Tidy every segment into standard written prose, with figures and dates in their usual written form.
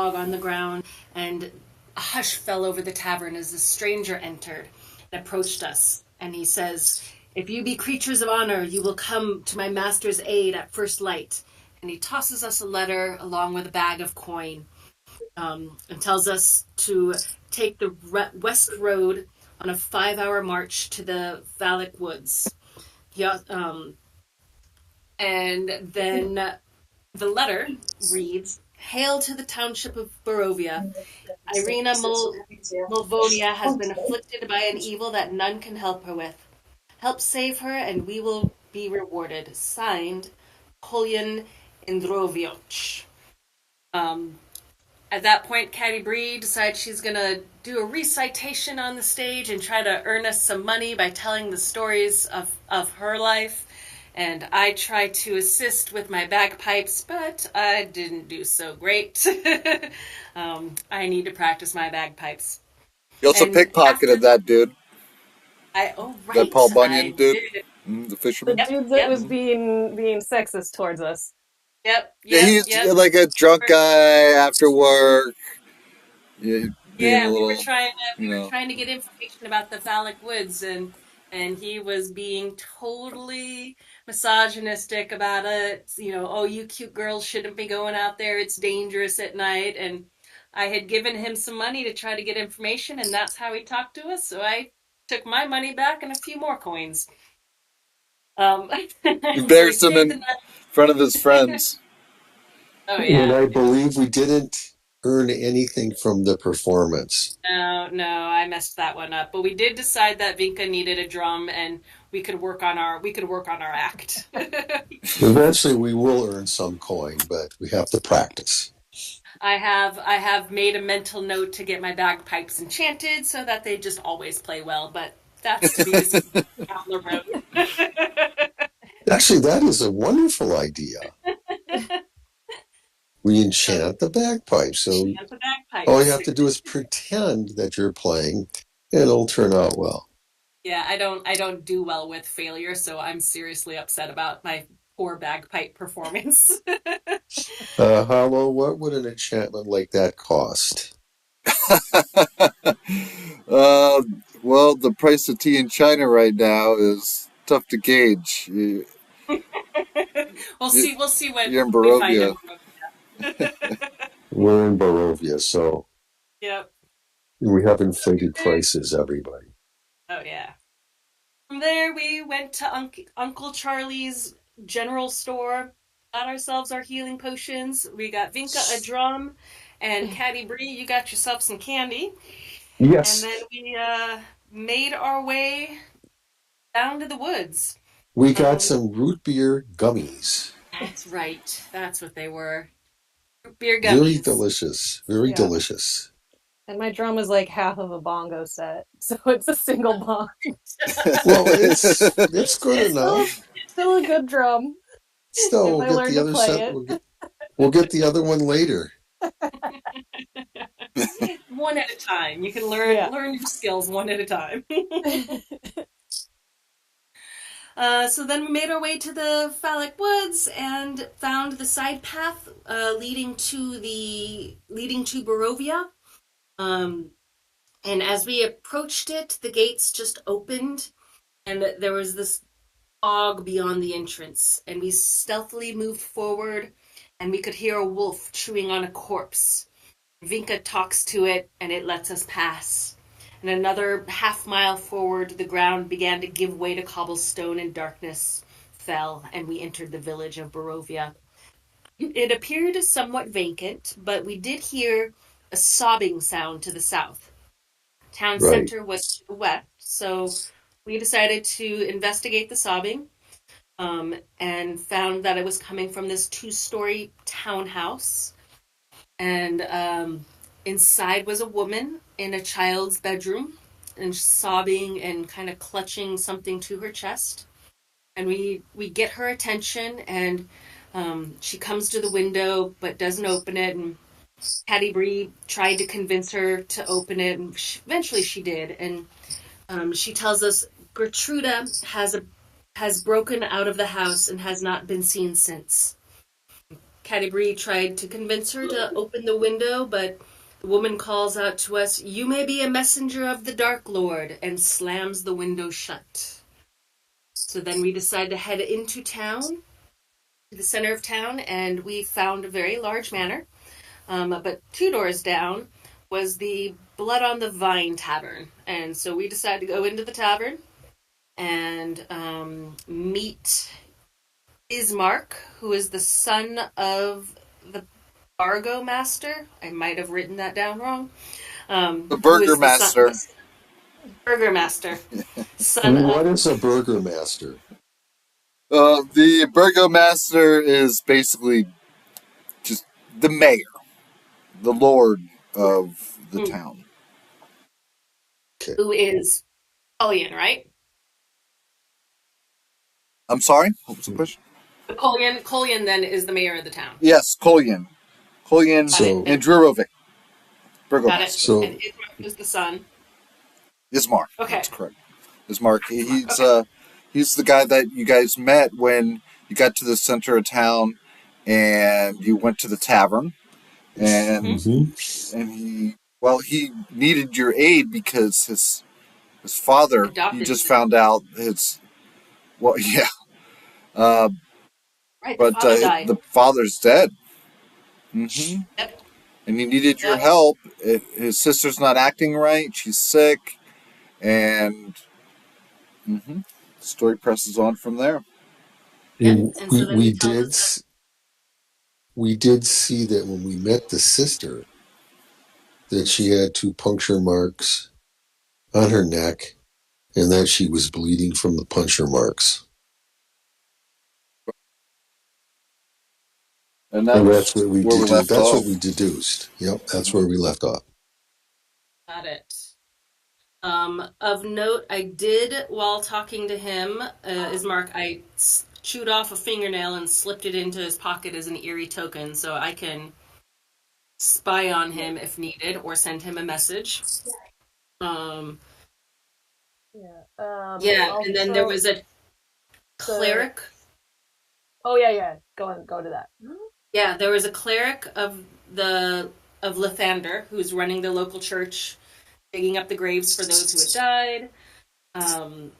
fog on the ground, and a hush fell over the tavern as a stranger entered and approached us. And he says, "If you be creatures of honor, you will come to my master's aid at first light." And he tosses us a letter along with a bag of coin, and tells us to take the west road on a 5-hour march to the Valak Woods. And then the letter reads, "Hail to the township of Barovia. Irina Mulvonia has been afflicted by an evil that none can help her with. Help save her, and we will be rewarded. Signed, Kolyan Indrovioch." At that point, Caddy Bree decides she's going to do a recitation on the stage and try to earn us some money by telling the stories of her life. And I try to assist with my bagpipes, but I didn't do so great. I need to practice my bagpipes. You also pickpocketed that dude. That Paul Bunyan dude, the fisherman. The dude that was being sexist towards us. Yep. He's like a drunk guy after work. We were trying to get information about the Valak Woods, and he was being totally misogynistic about it. Oh, you cute girls shouldn't be going out there. It's dangerous at night. And I had given him some money to try to get information, and that's how he talked to us. So I took my money back and a few more coins. Embarrassed him in front of his friends. Oh, yeah. And I believe we didn't earn anything from the performance. No, I messed that one up. But we did decide that Vinka needed a drum, and we could work on our act. Eventually, we will earn some coin, but we have to practice. I have made a mental note to get my bagpipes enchanted so that they just always play well. But that's to be discussed down the road. Actually, that is a wonderful idea. We enchant the bagpipes. So all you have to do is pretend that you're playing, and it'll turn out well. Yeah, I don't do well with failure, so I'm seriously upset about my poor bagpipe performance. Hollow, what would an enchantment like that cost? Well, the price of tea in China right now is tough to gauge. We'll see when you're in Barovia. We're in Barovia, so yep. We have inflated prices, everybody. Oh, yeah. From there, we went to Uncle Charlie's general store, got ourselves our healing potions. We got Vinka a drum, and Caddy Bree, you got yourself some candy. Yes. And then we made our way down to the woods. We got some root beer gummies. That's right. That's what they were. Root beer gummies. Very delicious. Very delicious. And my drum is like half of a bongo set, so it's a single bong. Well, it's good enough. Still a good drum. Still, we'll get the other set. We'll get the other one later. One at a time. You can learn your skills one at a time. So then we made our way to the Valak Woods and found the side path leading to Barovia. And as we approached it, the gates just opened, and there was this fog beyond the entrance. And we stealthily moved forward, and we could hear a wolf chewing on a corpse. Vinka talks to it, and it lets us pass. And another half-mile forward, the ground began to give way to cobblestone, and darkness fell, and we entered the village of Barovia. It appeared somewhat vacant, but we did hear a sobbing sound to the south. Town center was to the west, so we decided to investigate the sobbing, and found that it was coming from this 2-story townhouse. And inside was a woman in a child's bedroom, and sobbing and kind of clutching something to her chest. And we get her attention, and she comes to the window but doesn't open it, and Caddy Bree tried to convince her to open it, and eventually she did. And she tells us Gertruda has broken out of the house and has not been seen since. Category tried to convince her to open the window, but the woman calls out to us, "You may be a messenger of the Dark Lord," and slams the window shut. So then we decide to head into town, to the center of town, and we found a very large manor. But 2 doors down was the Blood on the Vine Tavern. And so we decided to go into the tavern and meet Ismark, who is the son of the Bargo Master. I might have written that down wrong. The Who is the son? Burgermaster. Burgermaster, son of. What is a burgomaster? The Burgomaster is basically just the mayor, the lord of the town. Okay. Who is Cullion, right? I'm sorry? What was the question? Cullion then is the mayor of the town. Yes, Kolyan. Kolyan So, Andrurovic, Got it. Burgomaster. And so Ismark is the son. Ismark, Okay. that's correct. Ismark. Ismark. Okay. He's the guy that you guys met when you got to the center of town and you went to the tavern. And mhm. he needed your aid because his father, you Adopted just him. found out yeah. Uh, Right, the but father died. the father's dead. Mm-hmm. Yep. And he needed your Yep. help. His sister's not acting right. She's sick. And the story presses on from there. Yep. And so then he We tells did us that. we did see that when we met the sister, that she had 2 puncture marks on her neck, and that she was bleeding from the puncture marks. And And that's what we where we deduced. left That's what off. we deduced. Yep, that's where we left off. Got it. Of note, I did, while talking to him, Ismark, I chewed off a fingernail and slipped it into his pocket as an eerie token so I can spy on him if needed or send him a message. Um, Yeah. yeah, and then there Also, was a the cleric. oh yeah. Go to that. Yeah, there was a cleric of Lathander who's running the local church, digging up the graves for those who had died. Um,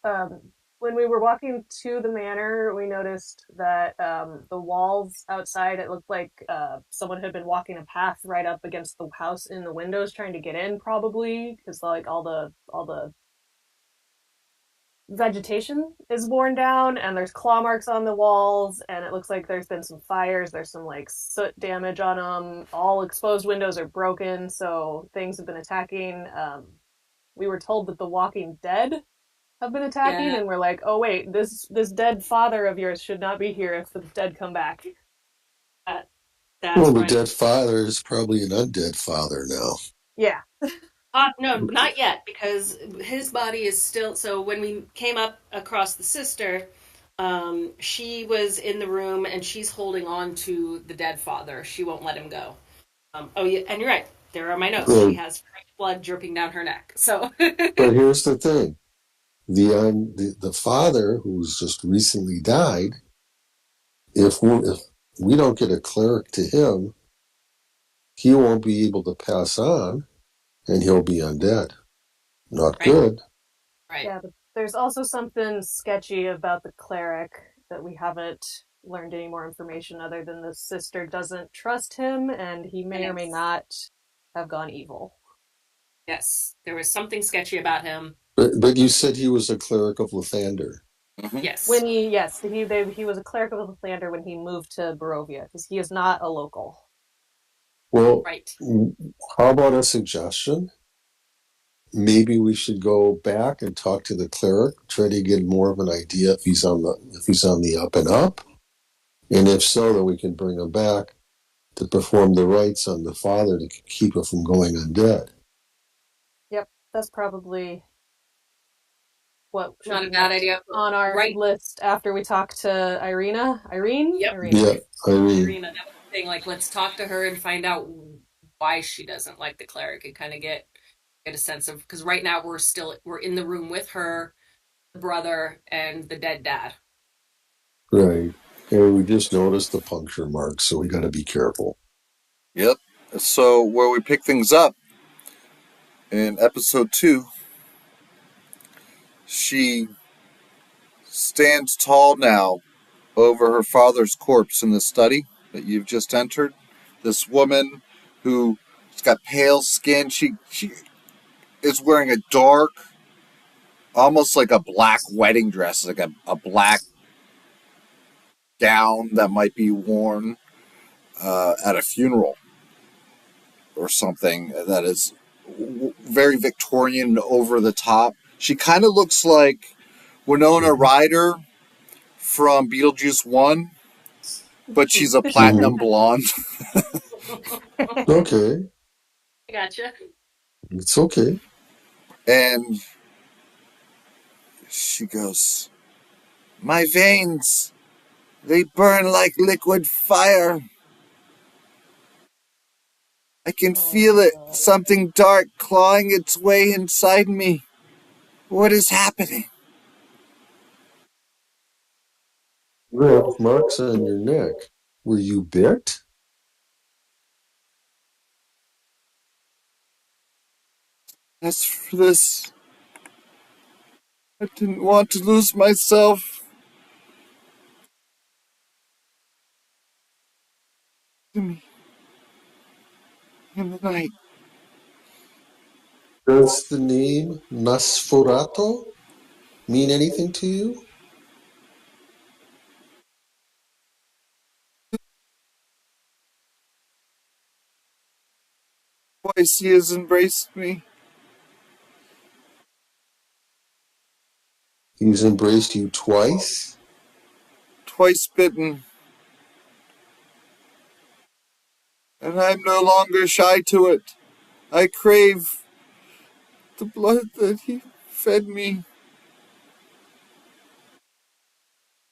Um, when we were walking to the manor, we noticed that the walls outside, it looked like someone had been walking a path right up against the house in the windows, trying to get in, probably because like all the vegetation is worn down, and there's claw marks on the walls, and it looks like there's been some fires. There's some like soot damage on them. All exposed windows are broken, so things have been attacking. We were told that the Walking Dead have been attacking, yeah, and we're like, oh wait, this dead father of yours should not be here if the dead come back. that, that's Well, the right. dead father is probably an undead father now. Yeah. No, not yet, because his body is still. So when we came up across the sister, she was in the room and she's holding on to the dead father. She won't let him go. Oh, yeah, and you're right. There are my notes. She Well, has fresh blood dripping down her neck. So, but here's the thing: the father who's just recently died. If we don't get a cleric to him, he won't be able to pass on, and he'll be undead. Not right, good. right. Yeah, but there's also something sketchy about the cleric that we haven't learned any more information other than the sister doesn't trust him, and he may or may Yes, not have gone evil. yes. There was something sketchy about him. But you said he was a cleric of Lathander. Mm-hmm. Yes, When he was a cleric of Lathander when he moved to Barovia, because he is not a local. Well, right. how about a suggestion? Maybe we should go back and talk to the cleric, try to get more of an idea if he's on the up and up, and if so, then we can bring him back to perform the rites on the father to keep it from going undead. Yep, that's probably what should Not a be bad next idea. on our Right. list after we talk to Yep. Irina, Yeah, right? Irene. Irina, that was the thing. Like, let's talk to her and find out why she doesn't like the cleric and kind of get a sense of, because right now we're in the room with her, the brother, and the dead dad. Right. And we just noticed the puncture marks, so we got to be careful. Yep. So where we pick things up in episode 2, she stands tall now over her father's corpse in the study that you've just entered. This woman who's got pale skin. She is wearing a dark, almost like a black wedding dress, like a black gown that might be worn at a funeral or something that is very Victorian, over the top. She kind of looks like Winona Mm-hmm. Ryder from Beetlejuice 1, but she's a Mm-hmm. platinum blonde. Okay, I gotcha. it's okay. And she goes, "My veins, they burn like liquid fire. I can feel it, Oh, something dark clawing its way inside me. What is happening?" You have marks on your neck. Were you bit? As for this, I didn't want to lose myself to me in the night. Does the name Nosferatu mean anything to you? Twice he has embraced me, He's embraced you twice. twice bitten, and I'm no longer shy to it. I crave the blood that he fed me.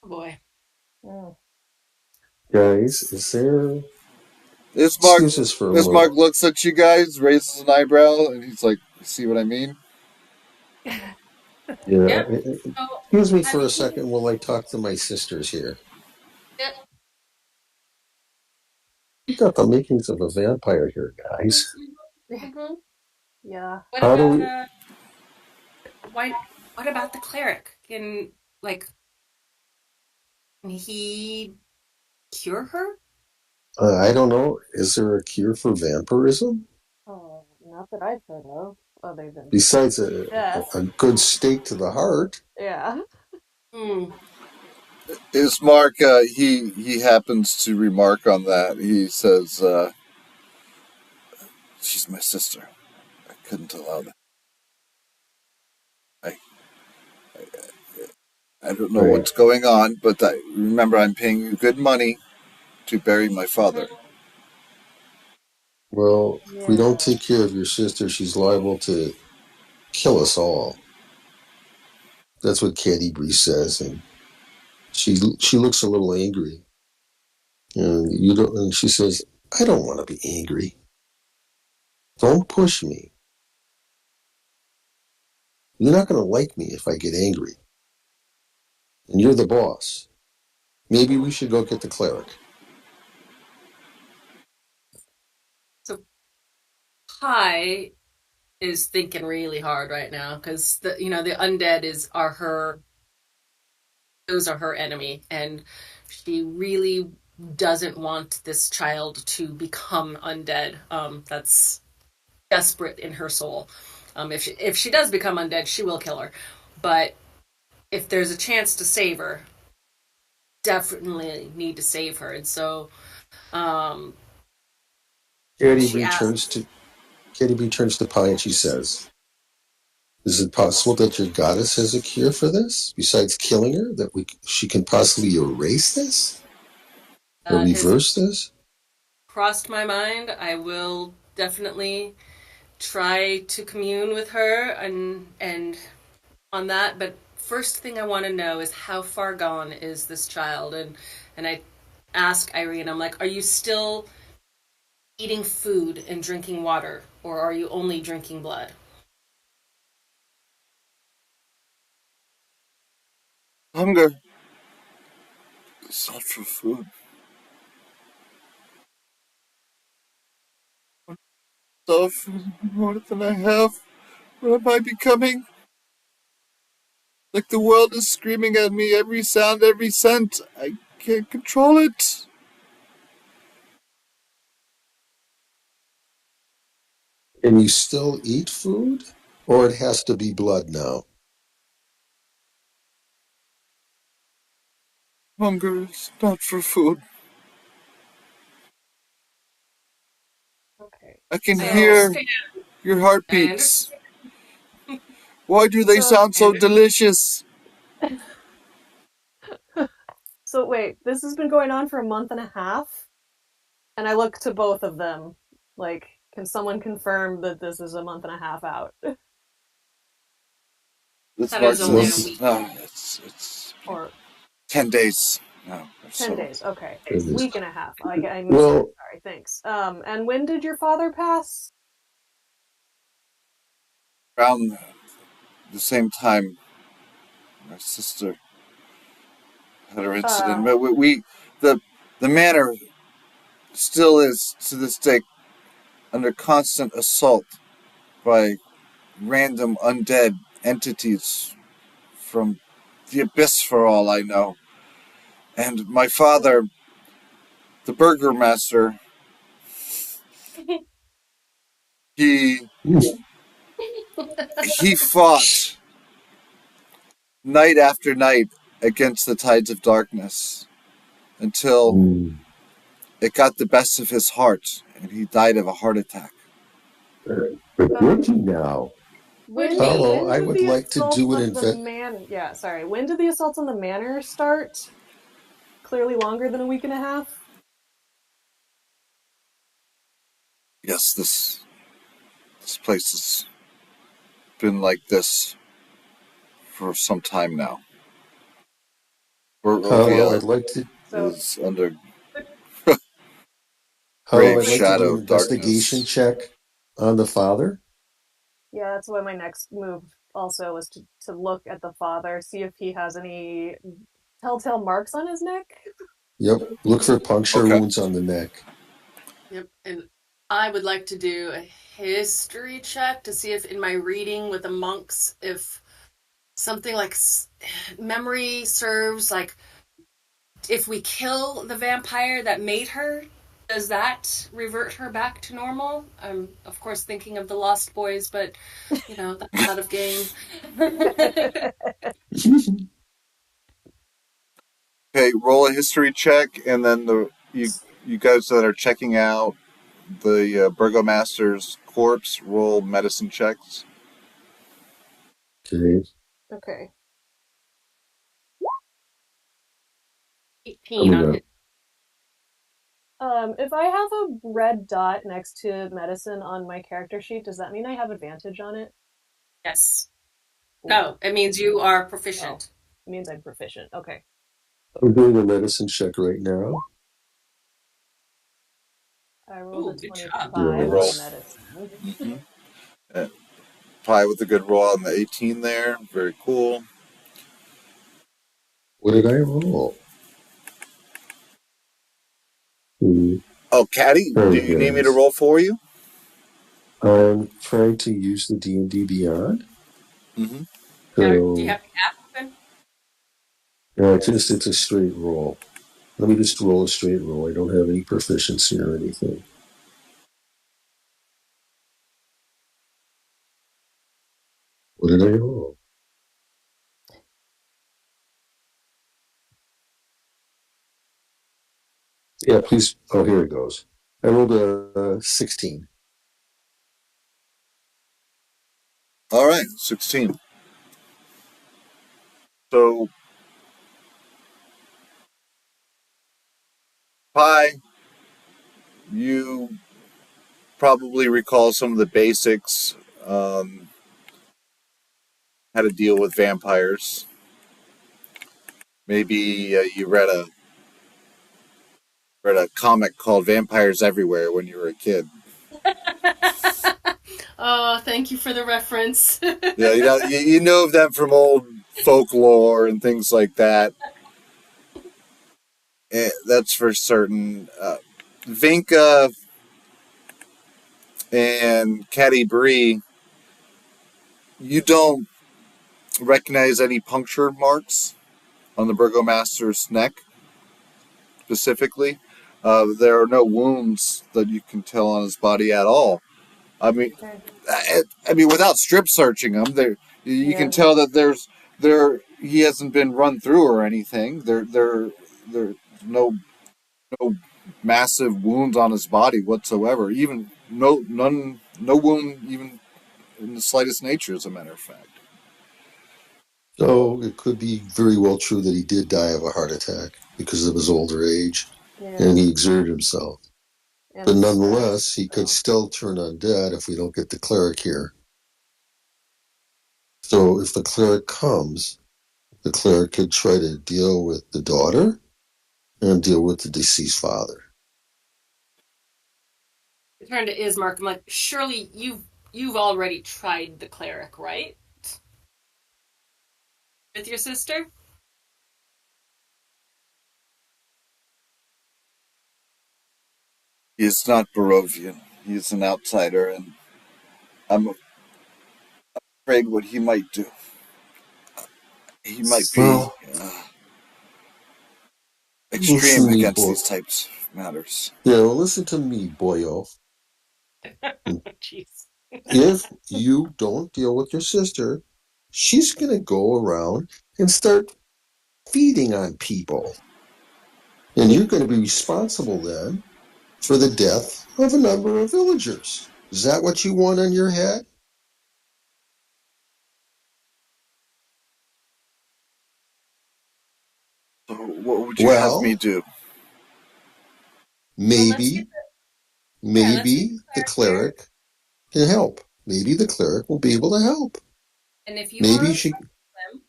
Oh boy. mm. Guys, is there Ismark, excuses for a Ismark moment? looks at you guys, raises an eyebrow, and he's like, "See what I mean?" Yeah. Yep. So Excuse me have for a you? second while I talk to my sisters here. Yep. We got the makings of a vampire here, guys. Mm-hmm. Yeah. What How do about we? why? What about the cleric? Like can he cure her? I don't know. Is there a cure for vampirism Oh, not that I've heard of, other than besides death. a good stake to the heart? Yeah. Hmm. Ismark, he happens to remark on that. He says, "She's my sister. I couldn't allow that. I, I don't know Right. what's going on, but remember, I'm paying you good money to bury my father." Mm-hmm. Well, if we don't Yeah. take care of your sister, she's liable to kill us all. That's what Katie Bree says, and she looks a little angry. And you don't. And she says, "I don't want to be angry. Don't push me. You're not going to like me if I get angry. And you're the boss. Maybe we should go get the cleric." So Pi is thinking really hard right now because the undead is are her those are her enemy, and she really doesn't want this child to become undead. That's desperate in her soul. If she does become undead, she will kill her. But if there's a chance to save her, definitely need to save her. And so um, Katie she Bree turns asks, to Katie Bree turns to Pi and she says, "Is it possible that your goddess has a cure for this? Besides killing her, that she can possibly erase this or that has reverse this?" crossed my mind. I will definitely try to commune with her and on that. But first thing I want to know is how far gone is this child? And I ask Irene, I'm like, are you still eating food and drinking water, or are you only drinking blood? Hunger It's not for food. Stuff more than I have. What am I becoming? Like the world is screaming at me every sound, every scent. I can't control it. Can you still eat food? Or it has to be blood now? Hunger is not for food. Okay. I can I So, hear understand. your I heartbeats. understand. Why do they so, sound I so understand. delicious? so wait, this has been going on for a month and a half, and I look to both of them. Like, can someone confirm that this is a month and a half out? This That is marks only a Month. us. week. Oh, it's Or 10 days. No, or 10 so. days? Okay. It is. Week and a half. I missed it. Well, Sorry. Thanks. And when did your father pass? Around the same time, my sister had her incident. Uh, But the the manor still is to this day under constant assault by random undead entities from the abyss, for all I know. And my father, the burgomaster, he he fought night after night against the tides of darkness until mm, it got the best of his heart, and he died of a heart attack. but would um, you now? Would Hello, when I did would the like to assaults do an of the invent. man? Yeah, sorry. When did the assaults on the manor start? Clearly longer than a week and a half. Yes, this place has been like this for some time now. Okay. Hello, Barovia I'd like to. So, is under Hello, grave I'd like to do shadow an of investigation darkness. check on the father. yeah, that's why my next move also was to look at the father, see if he has any telltale marks on his neck. Yep. Look for puncture Okay. wounds on the neck. Yep. And I would like to do a history check to see if in my reading with the monks, if something like memory serves, like if we kill the vampire that made her, does that revert her back to normal? I'm, of course, thinking of the Lost Boys, but, that's out of game. Okay, roll a history check, and then you guys that are checking out the burgomaster's corpse roll medicine checks. Okay, Okay. 18 coming on up. hit. If I have a red dot next to medicine on my character sheet, does that mean I have advantage on it? Yes. Cool. No, it means you are Oh, proficient. it means I'm proficient. Okay. I'm doing a medicine check right now. I rolled a Ooh, good job. Good 25 roll. on medicine. Mm-hmm. Pie with a good roll on the 18 there. Very cool. What did I roll? Hmm. Oh, Caddy, do Sorry, you need me to guys. roll for you? I'm trying to use the D&D Beyond. Mm-hmm. Do you So, have the app open? yeah, it's a straight roll. Let me just roll a straight roll. I don't have any proficiency or anything. What did I roll? Yeah, please. Oh, here it goes. I rolled a 16. All right, 16. So, Pie, you probably recall some of the basics, how to deal with vampires. Maybe you read a comic called Vampires Everywhere when you were a kid. Oh, thank you for the reference. Yeah, you know of them from old folklore and things like that. That's for certain. Vinka and Caddy Bree, you don't recognize any puncture marks on the Burgomaster's neck specifically. There are no wounds that you can tell on his body at all. I mean, Okay. without strip searching him, there you can Yeah. tell that there he hasn't been run through or anything. There's no massive wounds on his body whatsoever. Even no wound even in the slightest nature, as a matter of fact. So it could be very well true that he did die of a heart attack because of his older age and Yeah. he exerted himself. And But the sweat. nonetheless, he could So. still turn undead if we don't get the cleric here. So if the cleric comes, the cleric could try to deal with the daughter and deal with the deceased father. I turn to Ismark. I'm like, surely you've already tried the cleric, right? With your sister? He is not Barovian. He is an outsider, and I'm afraid what he might do. He might be Well, listen extreme to me, against boy. these types of matters. Yeah, well, listen to me, boyo. Jeez. If you don't deal with your sister, she's going to go around and start feeding on people. And you're going to be responsible then for the death of a number of villagers. Is that what you want on your head? So, what would you have me Well, do? Well, let's get maybe, let's get the maybe the cleric here. cleric can help. Maybe the cleric will be able to help. And if you are Maybe afraid she, of him,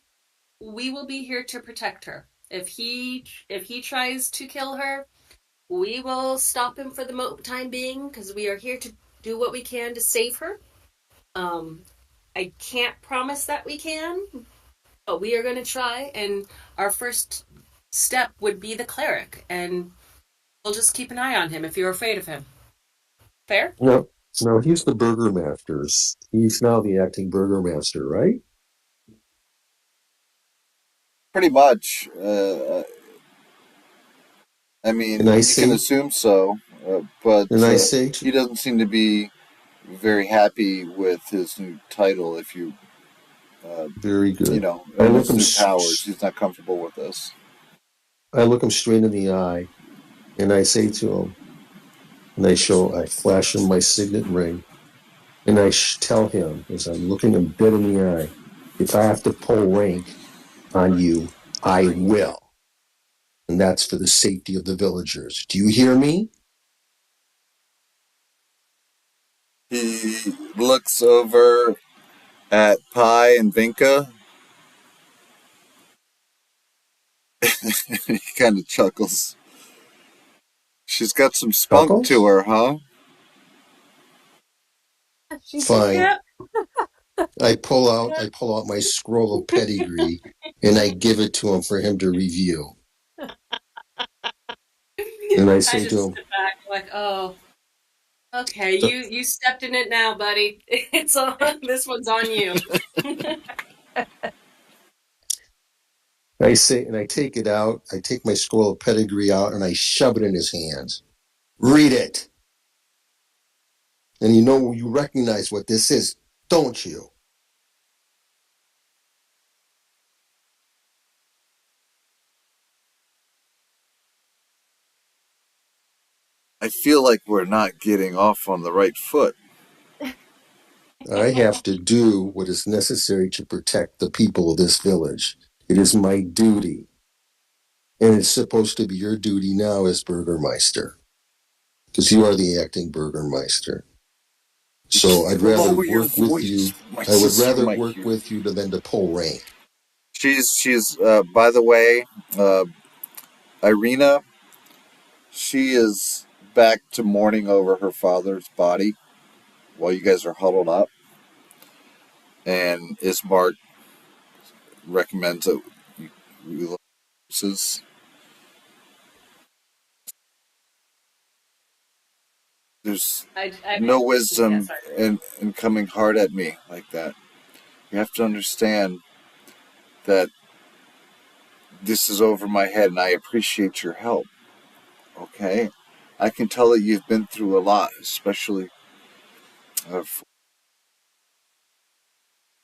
we will be here to protect her. If he tries to kill her, we will stop him for the time being because we are here to do what we can to save her. Um, I can't promise that we can, but we are going to try. And our first step would be the cleric, and we'll just keep an eye on him if you're afraid of him. Fair? no, no, he's the burgomaster. He's now the acting burgomaster, right? Pretty much. And I You can say, assume so, but and I say to, he doesn't seem to be very happy with his new title. If you, uh, very good. I and look his him, new powers, he's not comfortable with this. I look him straight in the eye, and I say to him, and I flash him my signet ring, and I tell him as I'm looking him dead in the eye, if I have to pull rank on you, I will, and that's for the safety of the villagers. Do you hear me? He looks over at Pi and Vinka. He kind of chuckles. She's got some spunk to Chuckles? her, huh? She do. Fine. Yeah. I pull out my scroll of pedigree, and I give it to him for him to review. And I I say to just him, sit back like, oh, okay, so you stepped in it now, buddy. It's on. This one's on you. I say, and I take it out. I take my scroll of pedigree out, and I shove it in his hands. Read it. And you recognize what this is, don't you? I feel like we're not getting off on the right foot. I have to do what is necessary to protect the people of this village. It is my duty. And it's supposed to be your duty now as Burgermeister, because you are the acting Burgermeister. So I'd rather Lower your work with voice. you. My I would sister rather might work hear. with you than to pull rank. She's by the way, Irina. She is back to mourning over her father's body while you guys are huddled up, and Ismark recommends that you There's I no yeah, wisdom sorry. in coming hard at me like that. You have to understand that this is over my head and I appreciate your help. Okay? I can tell that you've been through a lot, especially for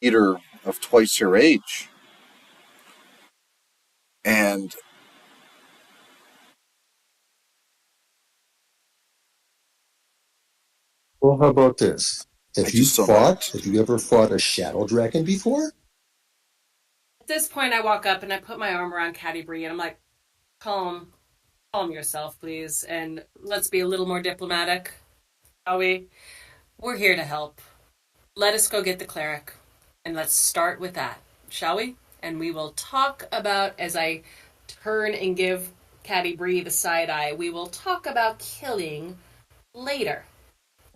a leader of twice your age. And Well, how about this? I just don't know what to Have do. you ever fought a shadow dragon before? At this point, I walk up and I put my arm around Caddy Bree and I'm like, calm, calm yourself, please, and let's be a little more diplomatic, shall we? We're here to help. Let us go get the cleric, and let's start with that, shall we? And we will talk about, as I turn and give Caddy Bree the side eye, we will talk about killing later.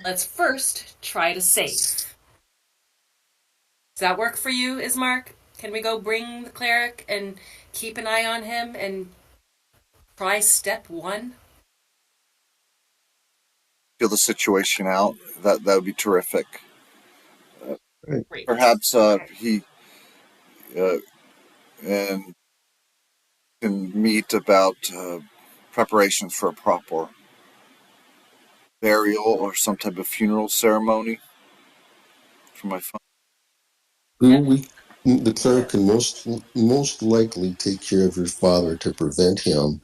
Let's first try to save. Does that work for you, Ismark? Can we go bring the cleric and keep an eye on him and try step one? Feel the situation out. That would be terrific. Right. Great. Perhaps he uh, and can meet about preparations for a proper burial or some type of funeral ceremony for my father. Who Yeah. we the Yeah. cleric can most likely take care of your father to prevent him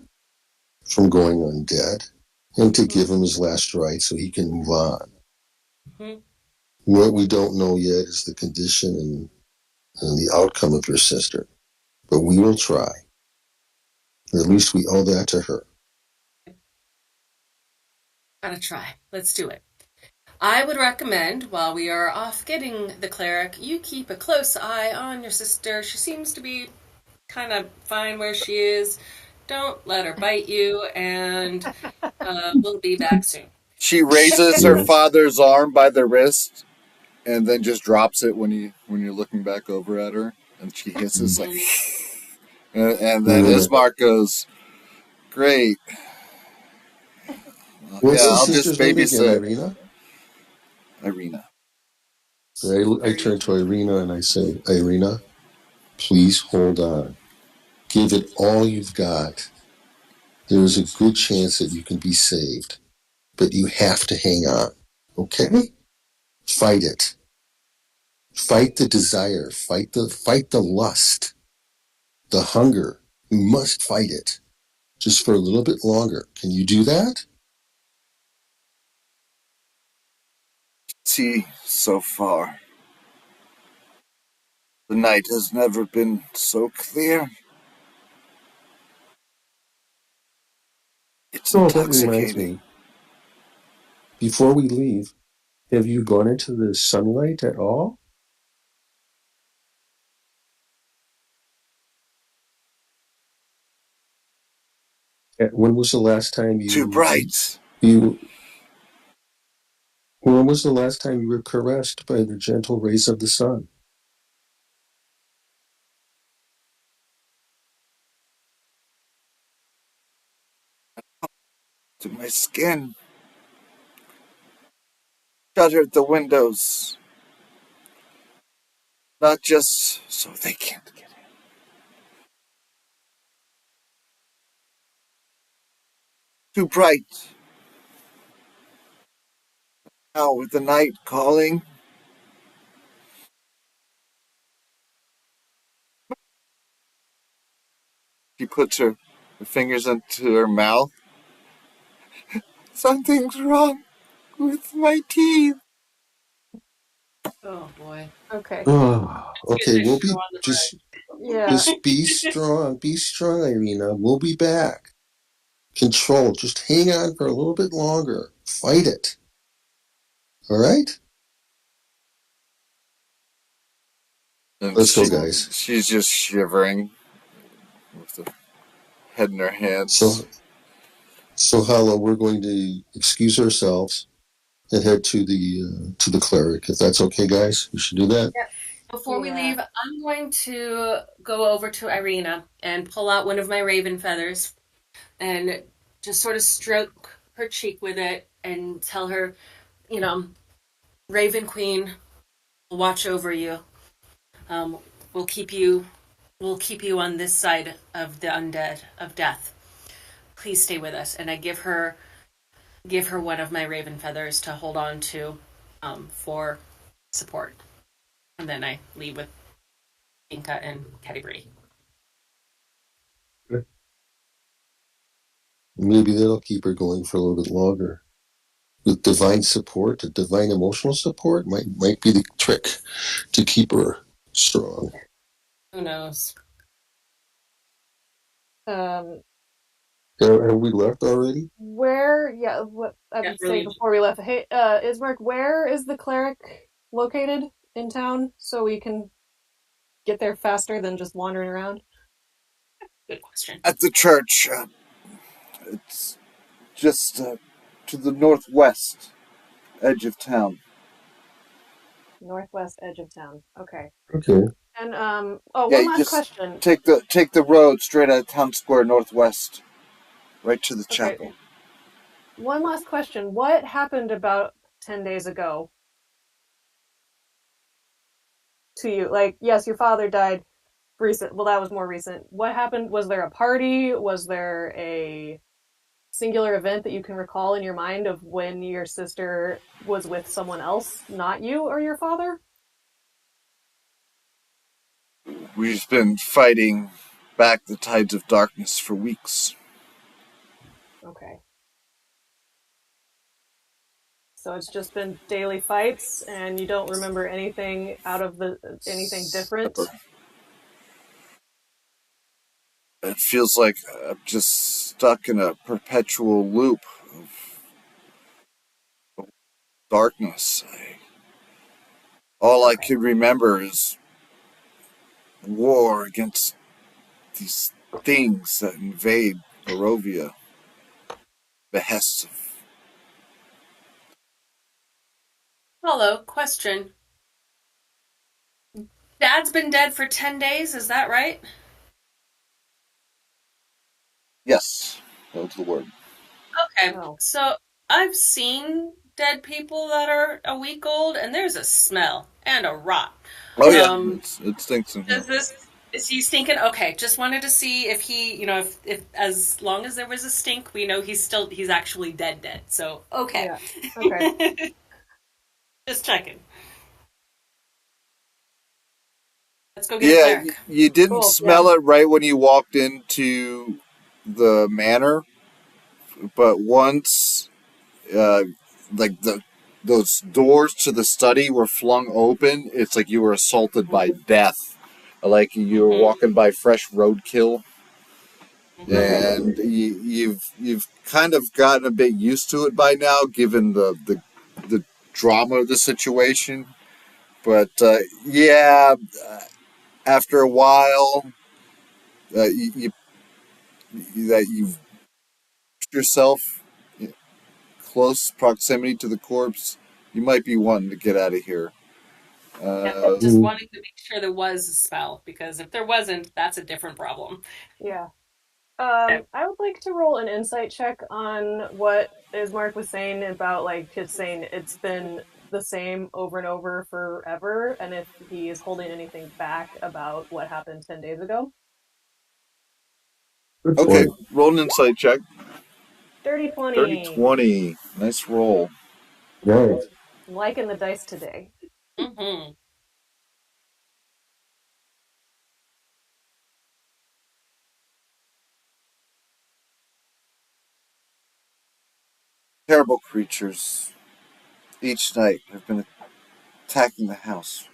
from going undead and to Mm-hmm. give him his last rites so he can move on. Mm-hmm. What we don't know yet is the condition and the outcome of your sister, but we will try. Or at least we owe that to her. Gotta try. Let's do it. I would recommend, while we are off getting the cleric, you keep a close eye on your sister. She seems to be kind of fine where she is. Don't let her bite you, and we'll be back soon. She raises her Yes. father's arm by the wrist and then just drops it when you're looking back over at her, and she hisses like, Mm-hmm. and then Yeah. Ismark goes, "Great, What's yeah, your I'll just sister's name again, babysit Irina? Irina." I turn to Irina and I say, Irina, please hold on. Give it all you've got. There is a good chance that you can be saved, but you have to hang on. Okay? Fight it. Fight the desire. Fight the lust, the hunger. You must fight it just for a little bit longer. Can you do that? See, so far, the night has never been so clear. It's Oh, that reminds intoxicating. me. Before we leave, have you gone into the sunlight at all? When was the last time Too bright. you when was the last time you were caressed by the gentle rays of the sun? To my skin. Shuttered the windows. Not just so they can't get in. Too bright. Now with the night calling, she puts her fingers into her mouth. Something's wrong with my teeth. Oh boy. Okay. Oh, Excuse okay, me for drawing the Yeah. breath. just be strong, Irina. We'll be back. Control. Just hang on for a little bit longer. Fight it. All right? And Let's go, guys. she's just shivering with the head in her hands. So, so Hala, we're going to excuse ourselves and head to the cleric. If that's okay, guys, we should do that. Yep. Before we Yeah. leave, I'm going to go over to Irina and pull out one of my raven feathers and just sort of stroke her cheek with it and tell her, you know, Raven Queen will watch over you. Um, we'll keep you we'll keep you on this side of the undead of death. Please stay with us. And I give her one of my raven feathers to hold on to for support. And then I leave with Inca and Cadbury. Maybe that'll keep her going for a little bit longer. With divine support, divine emotional support might be the trick to keep her strong. Who knows? Um, Have we left already? where? Yeah, what I Yeah, would say really. before we left. Hey, Ismark, where is the cleric located in town so we can get there faster than just wandering around? Good question. At the church. It's just to the northwest edge of town. Northwest edge of town. Okay. Okay. And oh, Yeah, one you last just question. take the road straight out of town square northwest, right to the Okay, chapel. one last question. What happened about 10 days ago to you? Like, yes, your father died recent. Well, that was more recent. What happened? Was there a party? Was there a singular event that you can recall in your mind of when your sister was with someone else, not you or your father? We've been fighting back the tides of darkness for weeks. Okay. So it's just been daily fights and you don't remember anything out of the anything different. It feels like I'm just stuck in a perpetual loop of darkness. All I Okay. can remember is war against these things that invade Barovia, behests of. Hello, question. Dad's been dead for 10 days, is that right? Yes, that was the word. Okay, Oh. so I've seen dead people that are a week old, and there's a smell and a rot. Oh yeah, Um, it stinks in here. does this is he stinking? Okay, just wanted to see if he, if as long as there was a stink, we know he's actually dead. So okay, Yeah. Okay. just checking. Let's go get a Yeah, cleric. you didn't Cool. Yeah. smell it right when you walked into the manor, but once, uh, like those doors to the study were flung open, it's like you were assaulted by death, like you were Mm-hmm. walking by fresh roadkill, Mm-hmm. Okay. and you've kind of gotten a bit used to it by now, given the drama of the situation. But yeah, after a while, that you've put yourself in close proximity to the corpse, you might be wanting to get out of here. Yep, Uh, just Mm. wanting to make sure there was a spell because if there wasn't, that's a different problem. Yeah. Okay. I would like to roll an insight check on what Ismark was saying about like kids saying it's been the same over and over forever, and if he is holding anything back about what happened 10 days ago. Good okay, point. roll an insight check. Dirty Dirty 20. 20. Nice roll. Nice. I'm liking the dice today. Mm-hmm. Terrible creatures each night have been attacking the house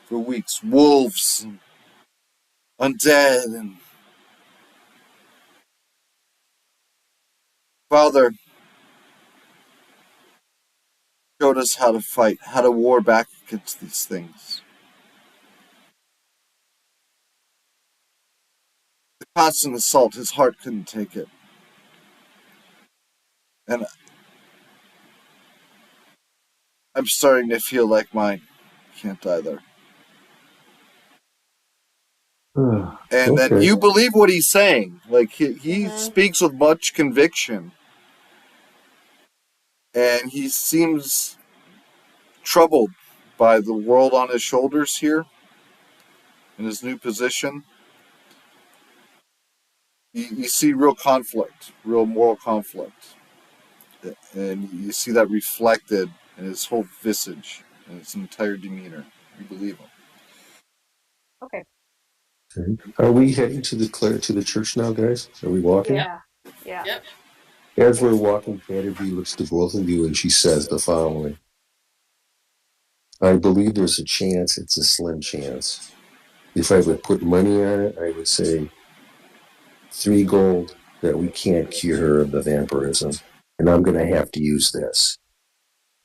for weeks. Wolves and undead, and Father showed us how to fight, how to war back against these things. The constant assault, his heart couldn't take it. And I'm starting to feel like mine can't either. And then Okay. you believe what he's saying. Like he Mm-hmm. speaks with much conviction. and he seems troubled by the world on his shoulders here in his new position. You see real conflict, real moral conflict, and you see that reflected in his whole visage and his entire demeanor. You believe him. Okay. Okay. Are we heading to the church now, guys? Are we walking? Yep. Yeah. Yeah. Yep. As we're walking, Canterbury looks to both of you and she says the following: I believe there's a chance, it's a slim chance. If I would put money on it, I would say 3 gold that we can't cure her of the vampirism. And I'm going to have to use this.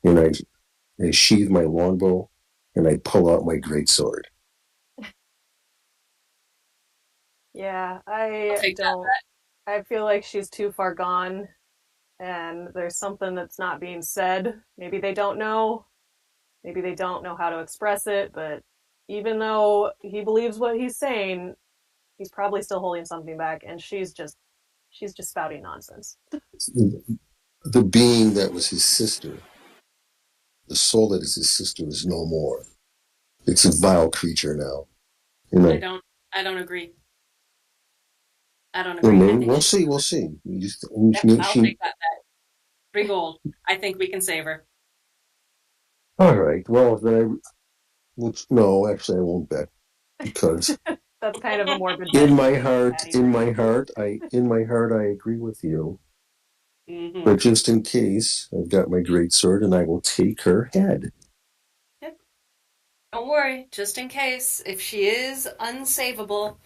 And I sheathe my longbow and I pull out my greatsword. Yeah. I'll I take that. don't. I feel like she's too far gone, and there's something that's not being said. Maybe they don't know. Maybe they don't know how to express it, but even though he believes what he's saying, he's probably still holding something back, and she's just spouting nonsense. The being that was his sister, the soul that is his sister, is no more. It's a vile creature now. You I know, don't. I don't agree. I don't well, agree. I maybe think we'll she. see. We'll see. Yep. I'll take that. 3 gold. I think we can save her. All right. Well, then no, actually, I won't bet because That's kind of a morbid bet for Patty Bree. in my heart, I agree with you. Hmm. But just in case, I've got my great sword, and I will take her head. Yep. Don't worry. Just in case, if she is unsavable,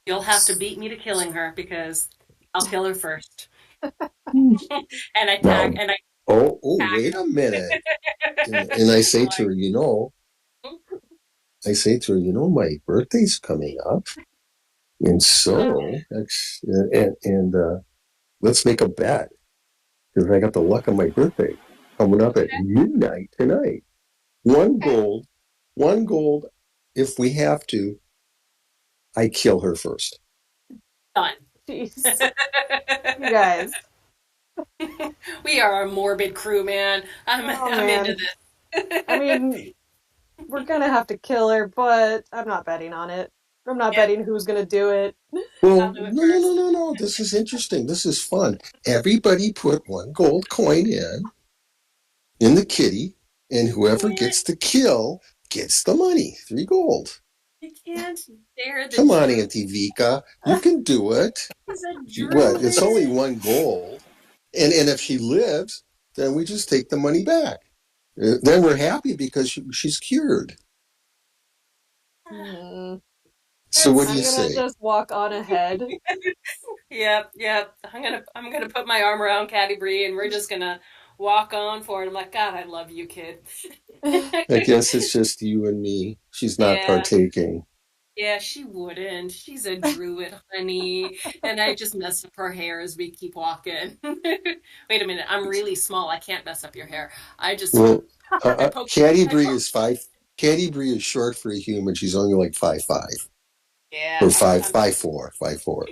you'll have to beat me to killing her because I'll kill her first. And I tag Now, and I wait a minute. And I say to tag. her, my birthday's coming up, and so let's make a bet because I got the luck of my birthday coming up at midnight tonight. One Okay. gold, 1 gold. If we have to, I kill her first. Done. Jeez, you guys. We are a morbid crew, man. Oh I'm into man. I this. mean, we're gonna have to kill her, but I'm not betting on it. I'm not Yep, betting who's gonna do it. I'll Well, do it no, no, no, first. no, no. This is interesting. This is fun. Everybody put 1 gold coin in the kitty, and whoever Can't, gets the kill gets the money. 3 gold. you can't dare the Come on, druid. Auntie Vika. You can do it. He's a What? It's only druid. 1 gold. And if she lives, then we just take the money back. Then we're happy because she's cured. Hmm. So what do I'm you gonna say? just walk on ahead. Yep, yep. I'm gonna put my arm around Caddy Bree and we're just gonna walk on forward. I'm like, God, I love you, kid. I guess it's just you and me. She's not Yeah, partaking. yeah, she wouldn't. She's a druid, honey. And I just mess up her hair as we keep walking. Wait a minute, I'm really small. I can't mess up your hair. I just Well, I poke Caddy I Bree poke. is 5. Caddy Bree is short for a human. She's only like 5'5" Yeah, or I'm five I'm five four, 5'4".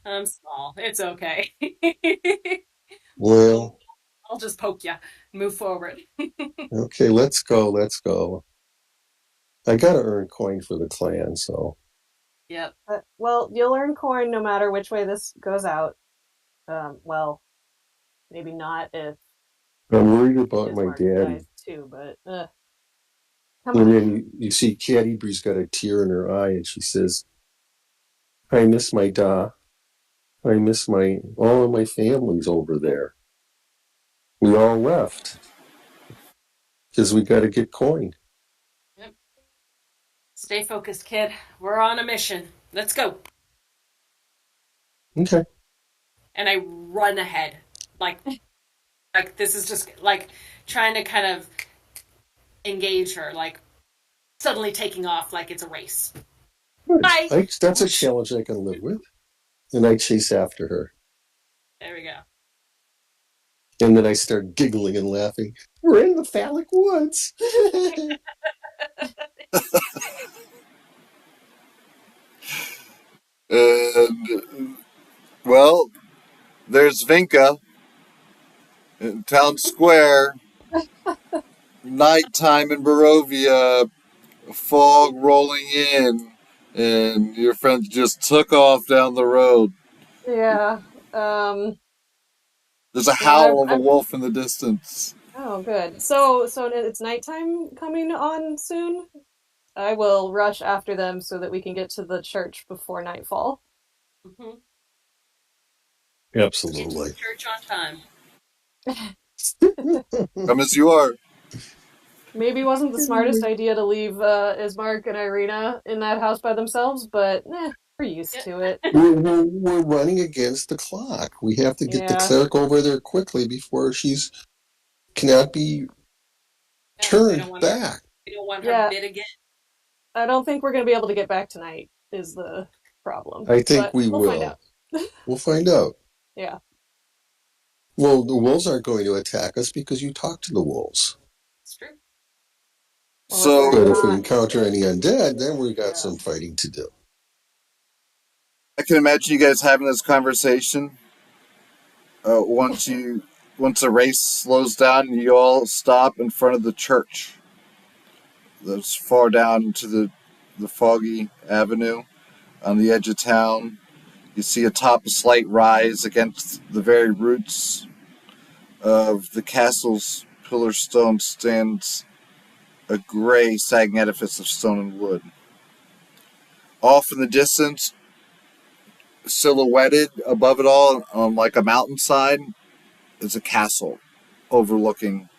I'm small. It's okay. I'll, Well, I'll just poke you. Move forward. okay, let's go. Let's go. I gotta earn coin for the clan, so Yep. Well, you'll earn coin no matter which way this goes out. Well, maybe not if I'm worried about my Ismark dies daddy. too, but come on. And then you see Caddy Bree's got a tear in her eye, and she says, "I miss my da. I miss my all of my family's over there. We all left because we got to get coin." Yep. Stay focused, kid. We're on a mission. Let's go. Okay. And I run ahead. Like this is just like trying to kind of engage her, like suddenly taking off like it's a race. Good. Bye. That's a Whoosh. challenge I can live with. And I chase after her. There we go. And then I start giggling and laughing. We're in the phallic woods. And, well, there's Vinka in town square, nighttime in Barovia, fog rolling in, and your friends just took off down the road. Yeah. Um, There's a well, howl of a wolf in the distance. oh, good. So it's nighttime coming on soon. I will rush after them so that we can get to the church before nightfall. Mhm. Get to the Absolutely. church on time. Come as you are. Maybe wasn't the smartest idea to leave Ismark and Irina in that house by themselves, but we're used Yeah. to it. We're running against the clock. We have to get the Yeah. cleric over there quickly before she's cannot be Yeah, turned back. we don't want her Yeah, bit again. I don't think we're going to be able to get back tonight, is the problem. I think But we we'll find will. out. We'll find out. Yeah. Well, the wolves aren't going to attack us because you talked to the wolves. It's true. Well, if So they're But if we not encounter dead. any undead, then we got Yeah. some fighting to do. I can imagine you guys having this conversation uh, once you once the race slows down and you all stop in front of the church. That's far down into the foggy avenue on the edge of town. You see atop a slight rise against the very roots of the castle's pillar stone stands a gray, sagging edifice of stone and wood. Off in the distance, silhouetted above it all on like a mountainside, is a castle overlooking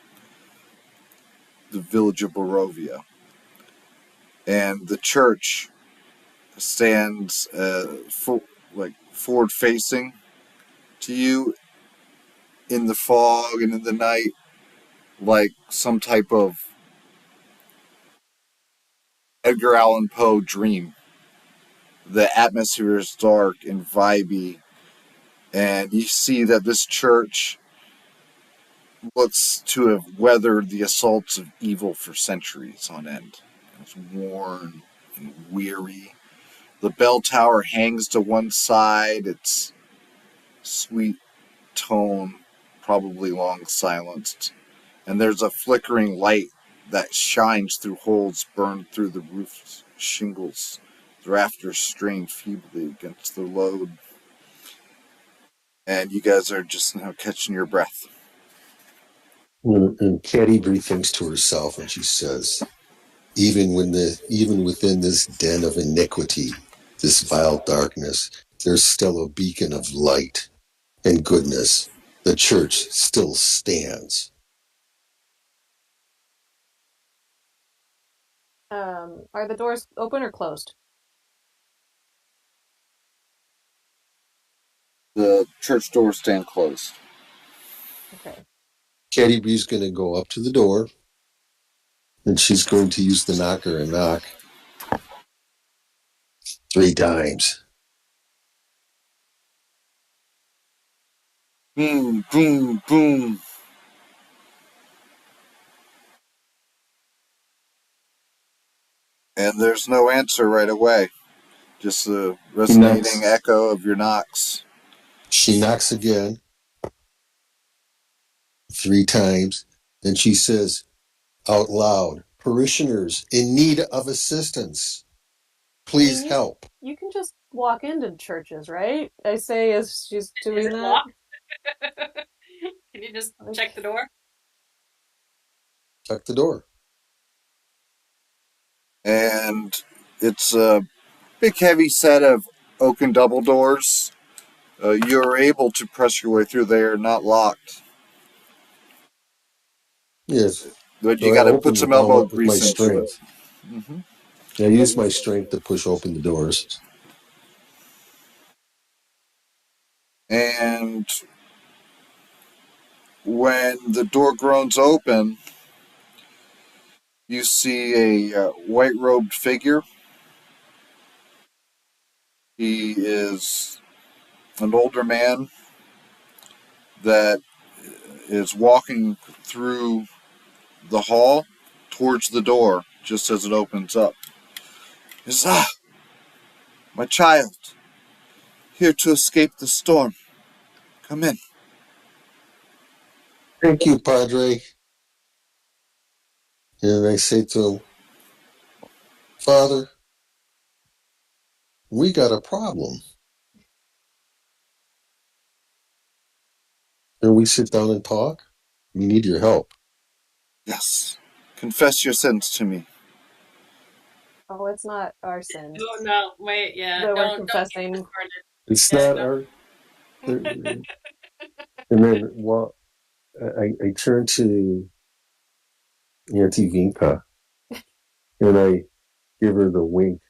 the village of Barovia. And the church stands like forward facing to you in the fog and in the night, like some type of Edgar Allan Poe dream. The atmosphere is dark and vibey, and you see that this church looks to have weathered the assaults of evil for centuries on end. It's worn and weary. The bell tower hangs to one side, its sweet tone probably long silenced, and there's a flickering light that shines through holes burned through the roof's shingles. The rafters strain feebly against the load, and you guys are just now catching your breath. And Caddy thinks to herself, and she says, even within this den of iniquity, this vile darkness, there's still a beacon of light and goodness. The church still stands. Are the doors open or closed? The church doors stand closed. Okay. Caddy B's going to go up to the door, and she's going to use the knocker and knock 3 times. Boom, boom, boom. And there's no answer right away. Just the resonating echo of your knocks. She knocks again 3 times, and she says out loud, "Parishioners in need of assistance. I mean, Please help." you can just walk into churches, right? I say as she's Is doing it that. locked? Can you just check the Like, door? Check the door. And it's a big, heavy set of oaken double doors. You're able to press your way through. They are not locked, Yes. but you So I got to put open the some elbow palm with my grease into it. strength. I use my strength to push open the doors. And when the door groans open, you see a white robed figure. He is an older man that is walking through the hall towards the door just as it opens up. He says, "Ah, my child, here to escape the storm. Come in." Thank you, Padre. And I say to him, Father, we got a problem. And we sit down and talk. We need your help. Yes. Confess your sins to me. Oh, it's not our sins Oh no, wait, yeah, that we're don't get me confessing. started. It's Yeah, not no. our. And then, well, I turn to Auntie Vinka and I give her the wink.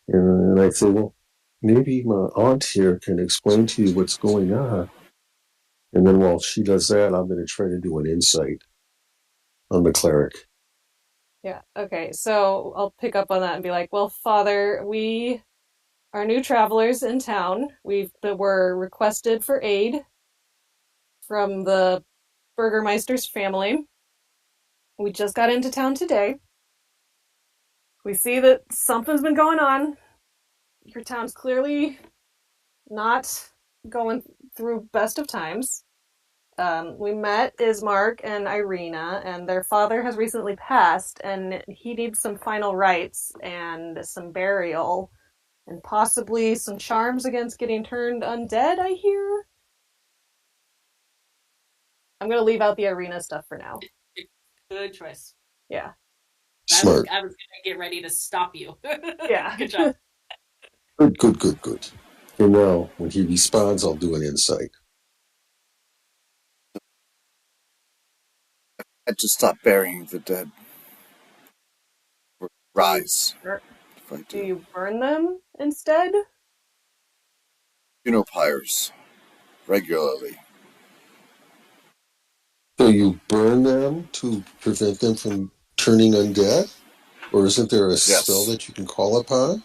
And I say, well, maybe my aunt here can explain to you what's going on. And then while she does that, I'm going to try to do an insight on the cleric. Yeah. Okay. So I'll pick up on that and be like, "Well, Father, we are new travelers in town. We're requested for aid from the Burgermeister's family. We just got into town today. We see that something's been going on. Your town's clearly not going through best of times. We met Ismark and Irina, and their father has recently passed, and he needs some final rites and some burial, and possibly some charms against getting turned undead, I hear. I'm gonna leave out the Irina stuff for now. Good choice. Yeah. Smart. I was gonna get ready to stop you. Yeah. Good job. Good, good, good, good. And now, when he responds, I'll do an insight. I just stop burying the dead. Or Do you rise, if I do do. you burn them instead? Pyres regularly. So you burn them to prevent them from turning undead? Or isn't there a spell Yes. that you can call upon?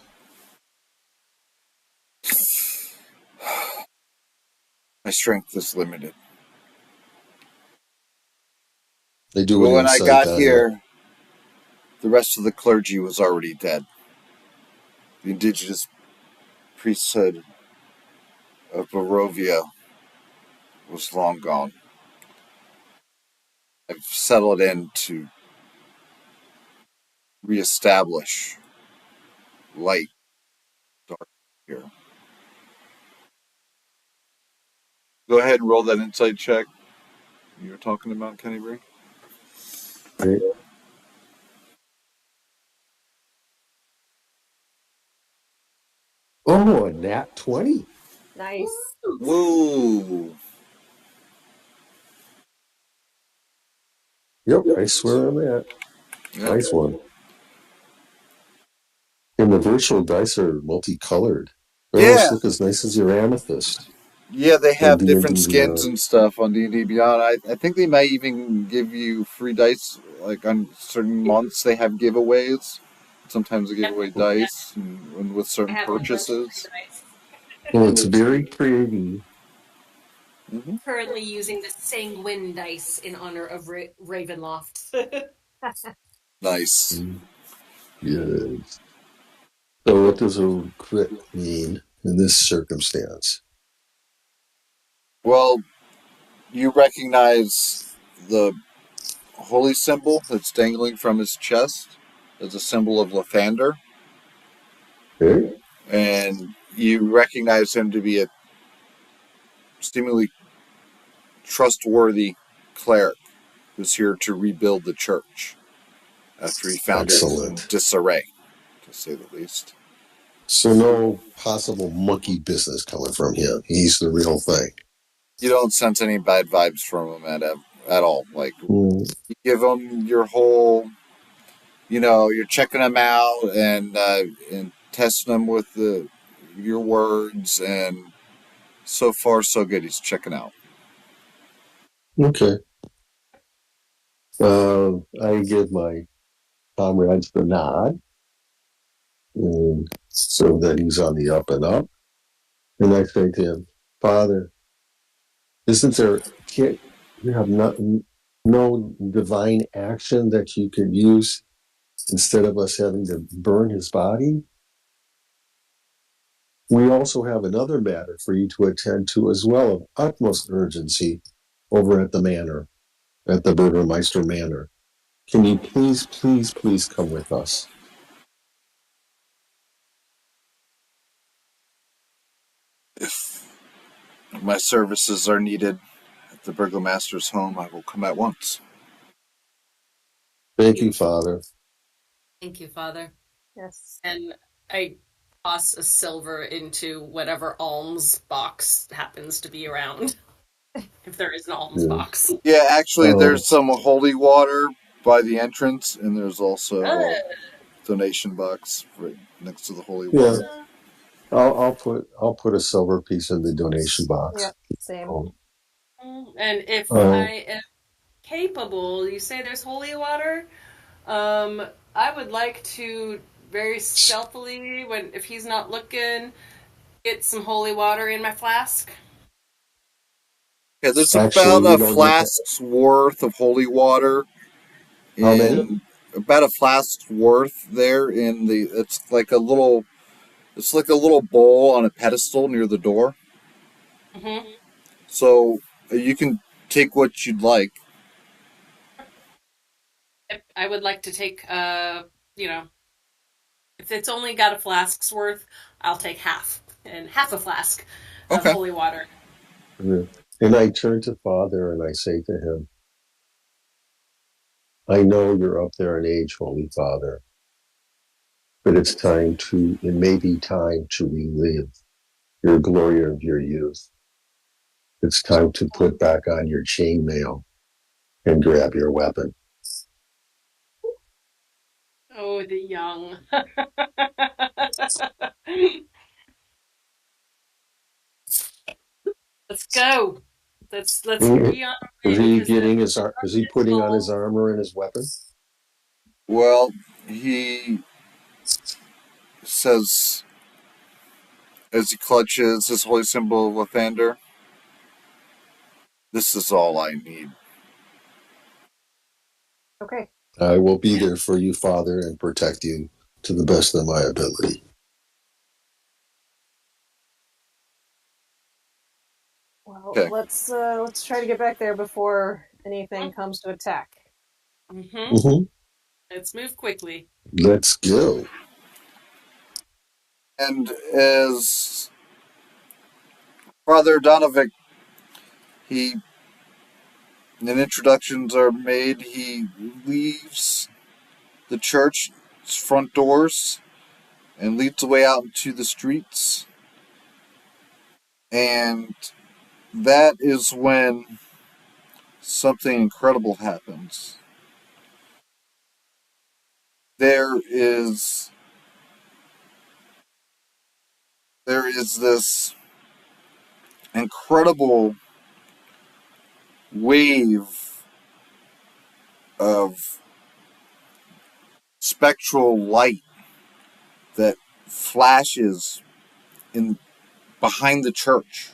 My strength is limited. I do But an when I insight got on it. here, the rest of the clergy was already dead. The indigenous priesthood of Barovia was long gone. I've settled in to reestablish light, dark here. Go ahead and roll that insight check you were talking about, Kenny Bree. Right? Oh, a nat 20. Nice. Whoa! Yep, I swear on that. Yeah, Nice one. And the virtual dice are multicolored. They almost yeah, look as nice as your amethyst yeah. They on have different D&D skins Beyond. and stuff on D&D Beyond. I think they might even give you free dice, like on certain months. They have giveaways. Sometimes they give Yep, away yeah, dice and with I certain have a bunch of free purchases. dice. Well, it's very pretty. Mm-hmm. Currently using the Sanguine dice in honor of Ravenloft. Nice. Yes. So what does a crit mean in this circumstance? Well, you recognize the holy symbol that's dangling from his chest as a symbol of Lathander, Okay? and you recognize him to be a seemingly trustworthy cleric who's here to rebuild the church after he found it in Excellent. disarray, to say the least. So no possible monkey business coming from him. He's the real thing. You don't sense any bad vibes from him at all. Like, Mm, you give him your whole, you're checking him out and testing him with your words, and so far so good. He's checking out. okay. I give my comrades the nod, and so that he's on the up and up. And I say to him, Father, isn't there, can't you have no divine action that you could use instead of us having to burn his body? We also have another matter for you to attend to as well of utmost urgency over at the manor, at the Burgermeister Manor. Can you please, please, please come with us? If my services are needed at the burgomaster's home, I will come at once. Thank you, Father. Thank you, Father. Yes. And I toss a silver into whatever alms box happens to be around, if there is an alms Yeah. box. Yeah, actually, Oh, there's some holy water by the entrance, and there's also a Good. donation box right next to the holy yeah. water. I'll put a silver piece in the donation box. Yep. Same. Oh, And if oh, I am capable, you say there's holy water. Um, I would like to very stealthily, when if he's not looking, get some holy water in my flask. Yeah, there's actually, about we a don't need to. flask's worth of holy water How many? in about a flask's worth there in the. It's like a little. It's like a little bowl on a pedestal near the door. Hmm. So you can take what you'd like. I would like to take, you know, if it's only got a flask's worth, I'll take half and half a flask of Okay. holy water. Yeah. And I turn to Father and I say to him, I know you're up there in age, Holy Father, but it may be time to relive your glory of your youth. It's time to put back on your chainmail and grab your weapon. Oh, the young. Let's go. Let's be on our Is way he because the getting is he market's putting on his full. armor and his weapon? Well, he says as he clutches his holy symbol of Lathander, "This is all I need." Okay. I will be there for you, Father, and protect you to the best of my ability. Well, Okay. let's try to get back there before anything comes to attack. Mm-hmm. Mm-hmm. Let's move quickly. Let's go. And as Father Donovic, he and introductions are made, he leaves the church's front doors and leads the way out into the streets. And that is when something incredible happens. There is there is this incredible wave of spectral light that flashes in behind the church.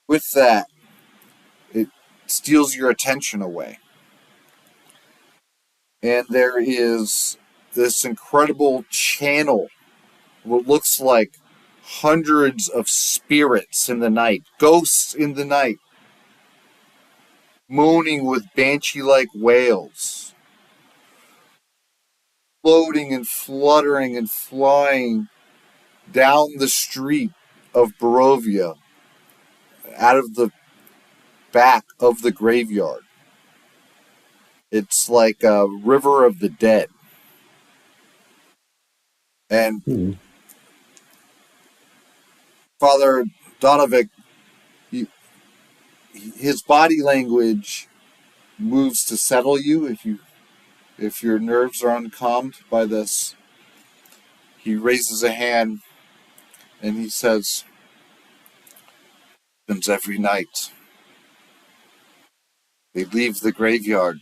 With that, it steals your attention away. And there is this incredible channel, what looks like hundreds of spirits in the night, ghosts in the night, moaning with banshee like wails, floating and fluttering and flying down the street of Barovia, out of the back of the graveyard. It's like a river of the dead. And Hmm. Father Donovic, he, his body language moves to settle you if your nerves are uncalmed by this. He raises a hand and he says, "Happens every night. They leave the graveyard,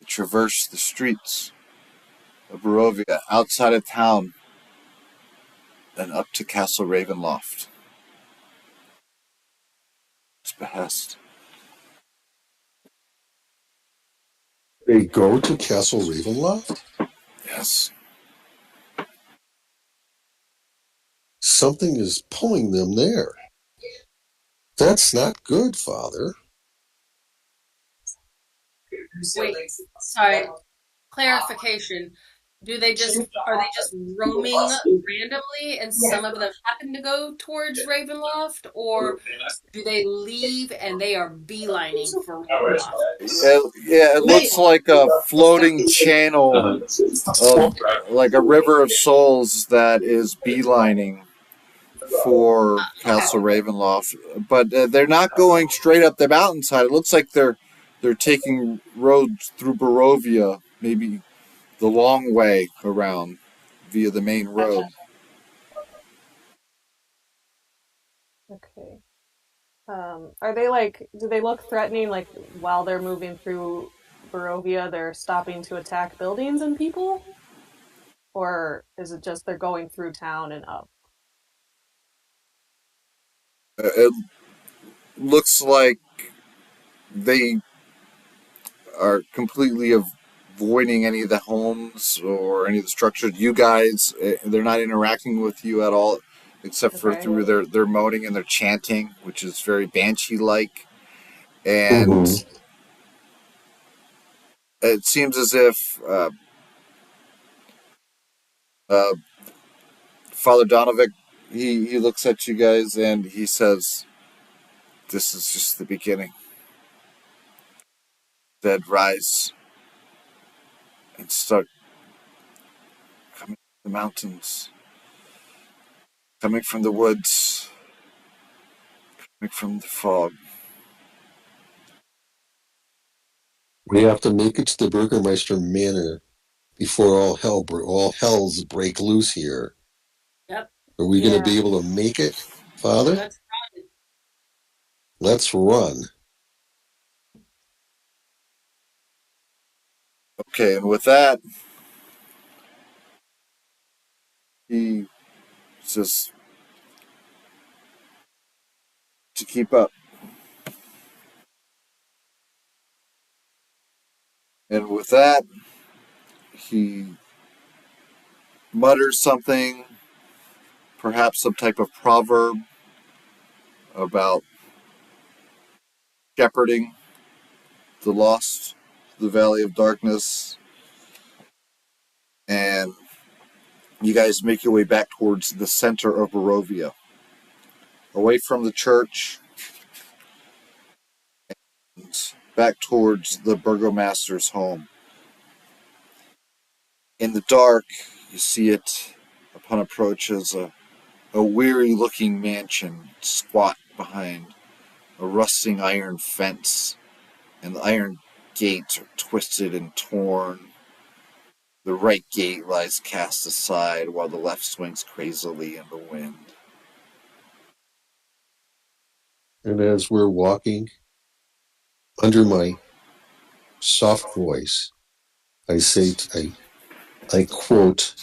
they traverse the streets of Barovia, outside of town, and up to Castle Ravenloft. It's behest." They go to Castle Ravenloft? Yes. Something is pulling them there. That's not good, Father. Wait, sorry. Clarification. Are they just roaming randomly and some of them happen to go towards Ravenloft, or do they leave and they are beelining for Ravenloft? Yeah, it looks like a floating channel of like a river of souls that is beelining for Okay. Castle Ravenloft, but they're not going straight up the mountainside. It looks like they're taking roads through Barovia, maybe the long way around via the main road. Gotcha. Okay. Are they like, do they look threatening, like while they're moving through Barovia, they're stopping to attack buildings and people? Or is it just they're going through town and up? It looks like they are completely avoiding any of the homes or any of the structures. You guys, they're not interacting with you at all, except for Okay. through their moaning and their chanting, which is very banshee like. And Mm-hmm. it seems as if uh, Father Donovic he looks at you guys and he says, "This is just the beginning. Dead rise and start coming from the mountains, coming from the woods, coming from the fog." We have to make it to the Burgermeister Manor before all hells break loose here. Yep. Are we going to Yeah. be able to make it, Father? Let's Let's run. Okay, and with that, he says to keep up. And with that, he mutters something, perhaps some type of proverb about shepherding the lost to the valley of darkness. And you guys make your way back towards the center of Barovia, away from the church, and back towards the burgomaster's home. In the dark, you see it upon approach as a weary looking mansion squat behind a rusting iron fence, and the iron gates are twisted and torn. The right gate lies cast aside while the left swings crazily in the wind. And as we're walking, under my soft voice, I say, I quote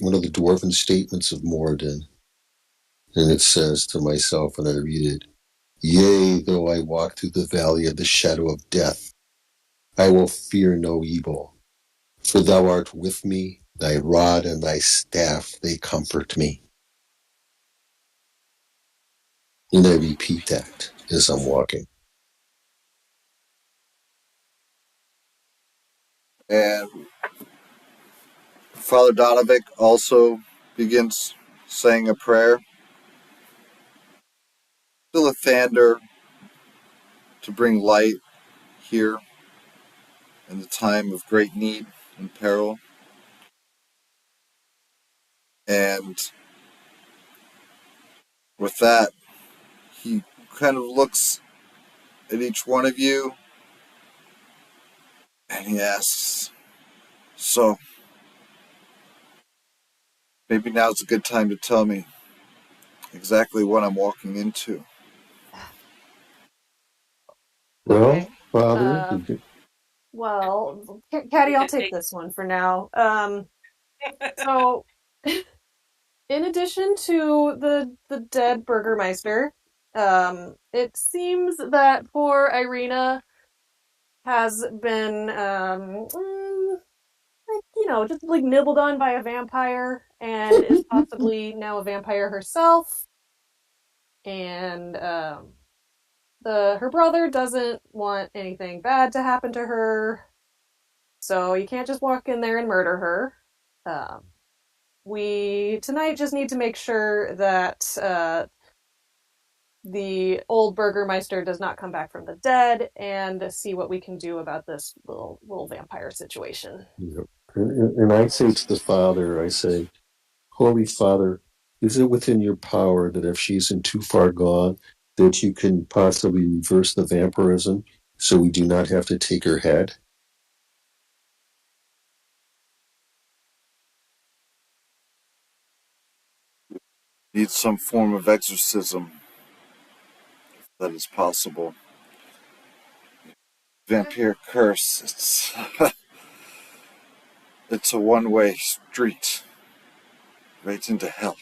one of the dwarven statements of Moradin, and it says to myself, and I read it, "Yea, though I walk through the valley of the shadow of death, I will fear no evil, for thou art with me, thy rod and thy staff, they comfort me." And I repeat that as I'm walking. And Father Donovic also begins saying a prayer to Lathander to bring light here in the time of great need and peril. And with that, he kind of looks at each one of you and he asks, "So, maybe now's a good time to tell me exactly what I'm walking into." Well, Okay. Father, Uh, well, Caddy, we I'll could take take. this one for now. So in addition to the dead Burgermeister, it seems that poor Irina has been just like nibbled on by a vampire and is possibly now a vampire herself. And the her brother doesn't want anything bad to happen to her, so you can't just walk in there and murder her. Um, we tonight just need to make sure that the old Burgermeister does not come back from the dead, and see what we can do about this little vampire situation. Yep. And I say to the father, I say, Holy Father, is it within your power that if she isn't too far gone, that you can possibly reverse the vampirism so we do not have to take her head? Need some form of exorcism that is possible. Vampire curse. It's a one-way street right into hell.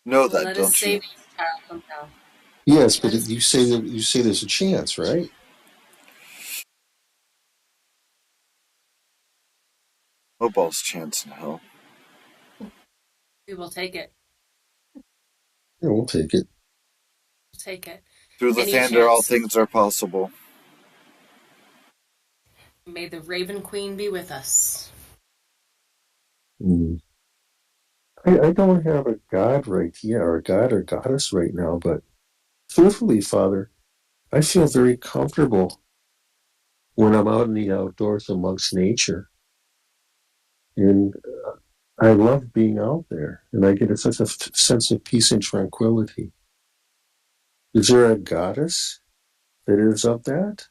Know that, Let us don't you? save this child somehow. Yes, but Let us. you say there's a chance, right? Snowball's chance in hell. We will take it. Yeah, we'll take it. We'll take it. Through the Any Thander, all chance. things are possible. May the Raven Queen be with us. Mm. I don't have a god right here, or a god or goddess right now, but truthfully, Father, I feel very comfortable when I'm out in the outdoors amongst nature. And I love being out there, and I get such a sense of peace and tranquility. Is there a goddess that is of that?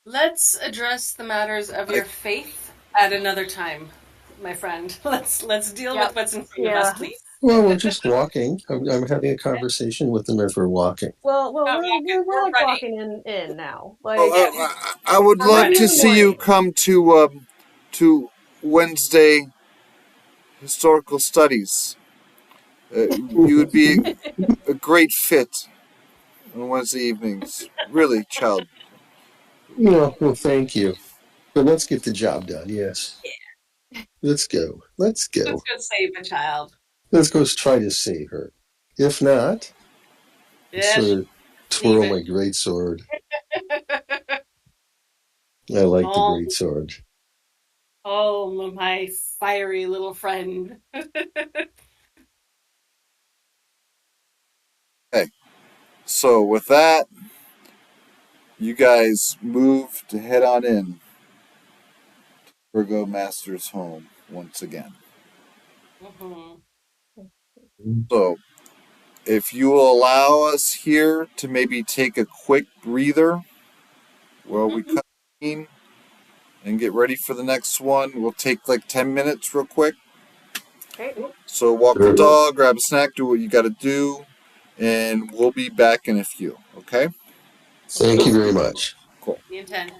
Let's address the matters of I, your faith at another time, my friend. Let's deal with Yep. what's in front of us, Yeah. please. Well, we're just walking. I'm having a conversation with them as we're walking. Well, Oh, yeah, good. we're We're like ready. walking in now. oh, Like Yes, I would we're love maybe ready. to in the see you morning. come to Wednesday historical studies. You would be a great fit on Wednesday evenings. Really, child. Well, thank you. But let's get the job done. Yes. Yeah, Let's go. Let's let's go. go save the child. Let's go try to save her. If not, sort Yes, of leave twirl it. my great sword. I like the Oh, great sword. oh, my fiery little friend. Okay, so with that, you guys move to head on in Virgo Master's home once again. Mhm. So, if you will allow us here to maybe take a quick breather while we Mhm. cut the scene and get ready for the next one, we'll take like 10 minutes real quick. Okay. So, walk the Sure. dog, grab a snack, do what you got to do, and we'll be back in a few. Okay? Thank you Okay. very much. Cool. We intend.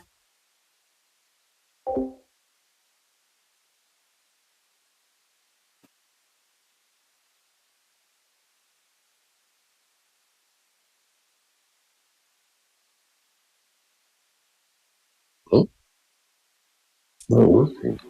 Oh, not working.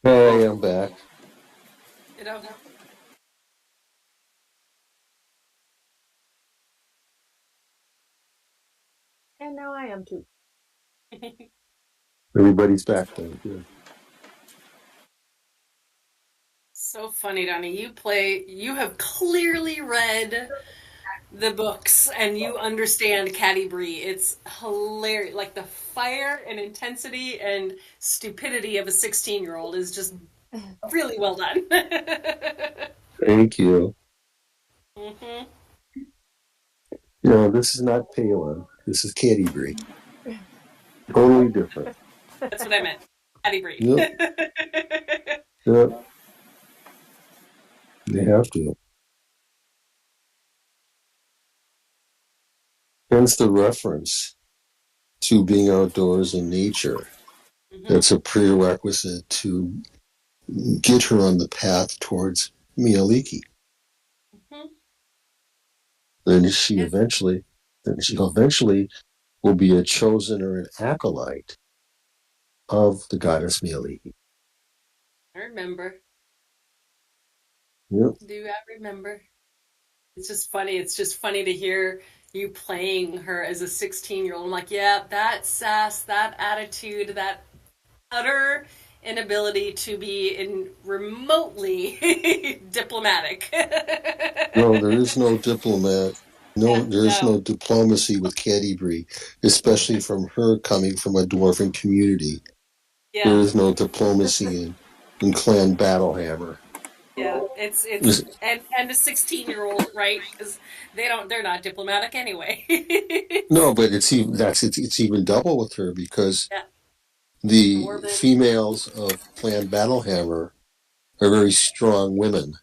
Hey, I'm back. You know, And now I am too. Everybody's back then. Good. so funny, Donnie. You have clearly read the books and you understand Caddy Bree. It's hilarious. Like the fire and intensity and stupidity of a 16-year-old is just really well done. Thank you. hmm This is not Palin. This is Canterbury. Totally different. That's what I meant. Caddy Bree. Yep. Yep. They have to. Hence the reference to being outdoors in nature. hmm That's a prerequisite to get her on the path towards Miyaliki. hmm Then she eventually will be a chosen or an acolyte of the goddess Miyaliki. I remember. Yep. Do I remember? It's just funny. It's just funny to hear you playing her as a 16-year-old. I'm like, yeah, that sass, that attitude, that utter inability to be in remotely diplomatic. No, there is no diplomat. No, Yeah, there is no. no diplomacy with Canterbury, especially from her coming from a dwarven community. There Yeah, is no diplomacy in Clan Battlehammer. yeah. It's and a 16-year-old, right? Because they're not diplomatic anyway. No, but it's even double with her because Yeah, the dwarven. females of Clan Battlehammer are very strong women,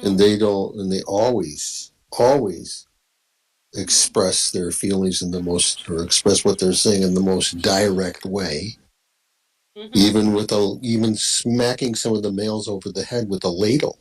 and hmm they always express their feelings in the most, or express what they're saying in the most direct way, hmm even smacking some of the males over the head with a ladle.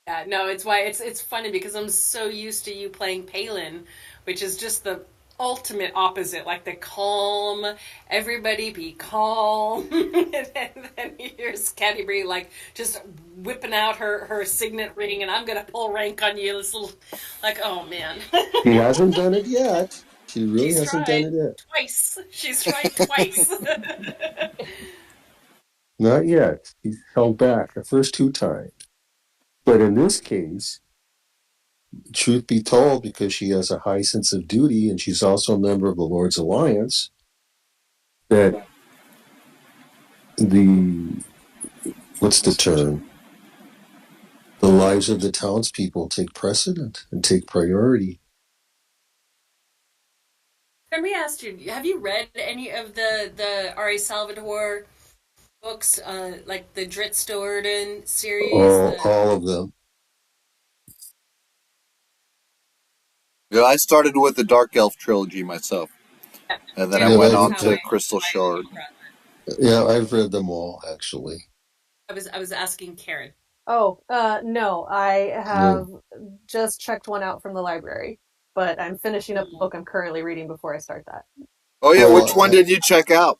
Yeah, no, it's why it's funny because I'm so used to you playing Palin, which is just the ultimate opposite, like the calm, everybody be calm, and then here's Canterbury like just whipping out her signet ring, and I'm gonna pull rank on you. This little, like, oh man, She hasn't done it yet. She really she's hasn't done tried it yet. twice. She's tried twice. Not yet. He's held back the first two times. But in this case, truth be told, because she has a high sense of duty and she's also a member of the Lord's Alliance, that the what's the term? The lives of the townspeople take precedent and take priority. Let me ask you: have you read any of the R.A. Salvatore books, like the Dritz series? All of them. Yeah, I started with the Dark Elf trilogy myself, and then I Yeah, went that's Yeah, on how to Crystal I came Shard. across it. yeah, I've read them all actually. I was asking Karen. Oh, no, I Yeah. have just checked one out from the library, but I'm finishing up the Mm. book I'm currently reading before I start that. Oh yeah, which one Well, did you check out?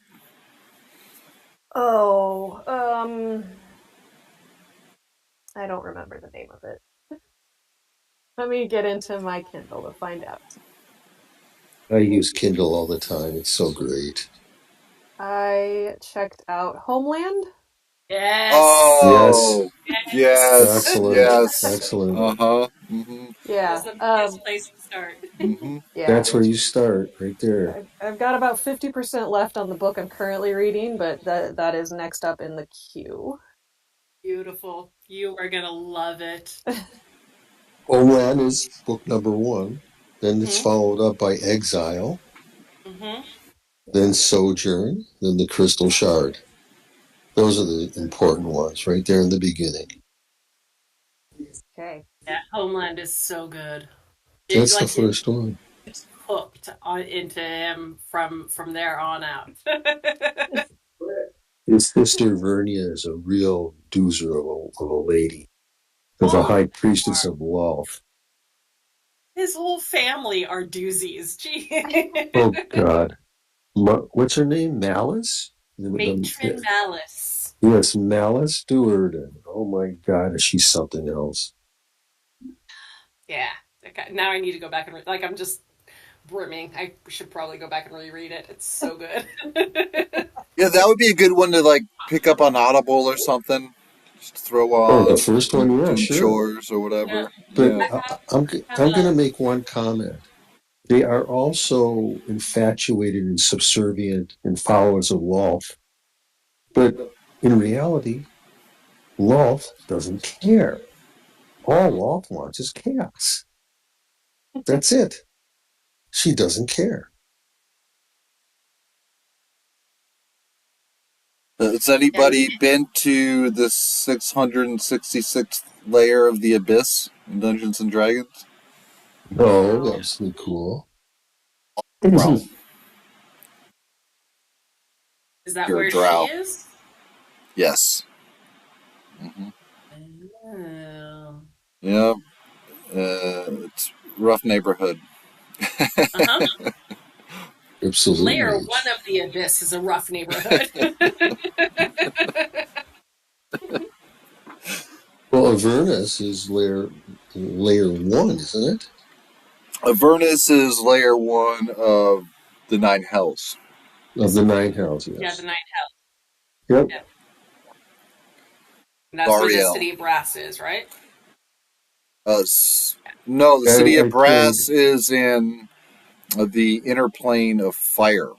Oh, I don't remember the name of it. Let me get into my Kindle to find out. I use Kindle all the time. It's so great. I checked out Homeland. Yes, Yes, Oh, yes. yes, excellent, yes. excellent. Uh huh. Mm-hmm. That's Yeah, the best place to start. Mm-hmm. yeah. That's where you start, right there. I've got about 50% left on the book I'm currently reading, but that is next up in the queue. Beautiful. You are gonna love it. Homeland is book number one. Then it's hmm followed up by Exile, hmm then Sojourn, then the Crystal Shard. Those are the important ones right there in the beginning. Okay. Yeah, Homeland is so good. That's the Like you're first one. hooked into him from there on out. His sister Vernia is a real doozer of a lady. As a oh, high priestess of wealth. his whole family are doozies. Gee. Oh God. What's her name? Malice? Matron Malice. Yes, Malice Stewart. Oh my God, is she something else? Yeah. Okay. Now I need to go back and like I'm just brimming. I should probably go back and reread it. It's so good. Yeah, that would be a good one to like pick up on Audible or something. Just throw Oh, the on first one, yeah, doing sure. chores or Yeah. whatever. But Yeah. Have I'm going to a make one comment. They are also infatuated and subservient and followers of Lolth. But in reality, Lolth doesn't care. All Lolth wants is chaos. That's it. She doesn't care. Has yeah. anybody been to the 666th layer of the Abyss in Dungeons and Dragons? No, No. absolutely cool. Realm. Is that You're a where she drow. is? Yes. Hmm. Oh. Yeah. It's rough neighborhood. Uh-huh. Layer Absolutely. one of the abyss is a rough neighborhood. Well, Avernus is layer one, isn't it? Avernus is layer one of the Nine Hells. Of the nine hells, Yeah, the yes. nine. Yep. Yeah. And that's where the Zariel. city of brass is, right? Uh, no, the city of I played. Brass is in the inner plane of fire,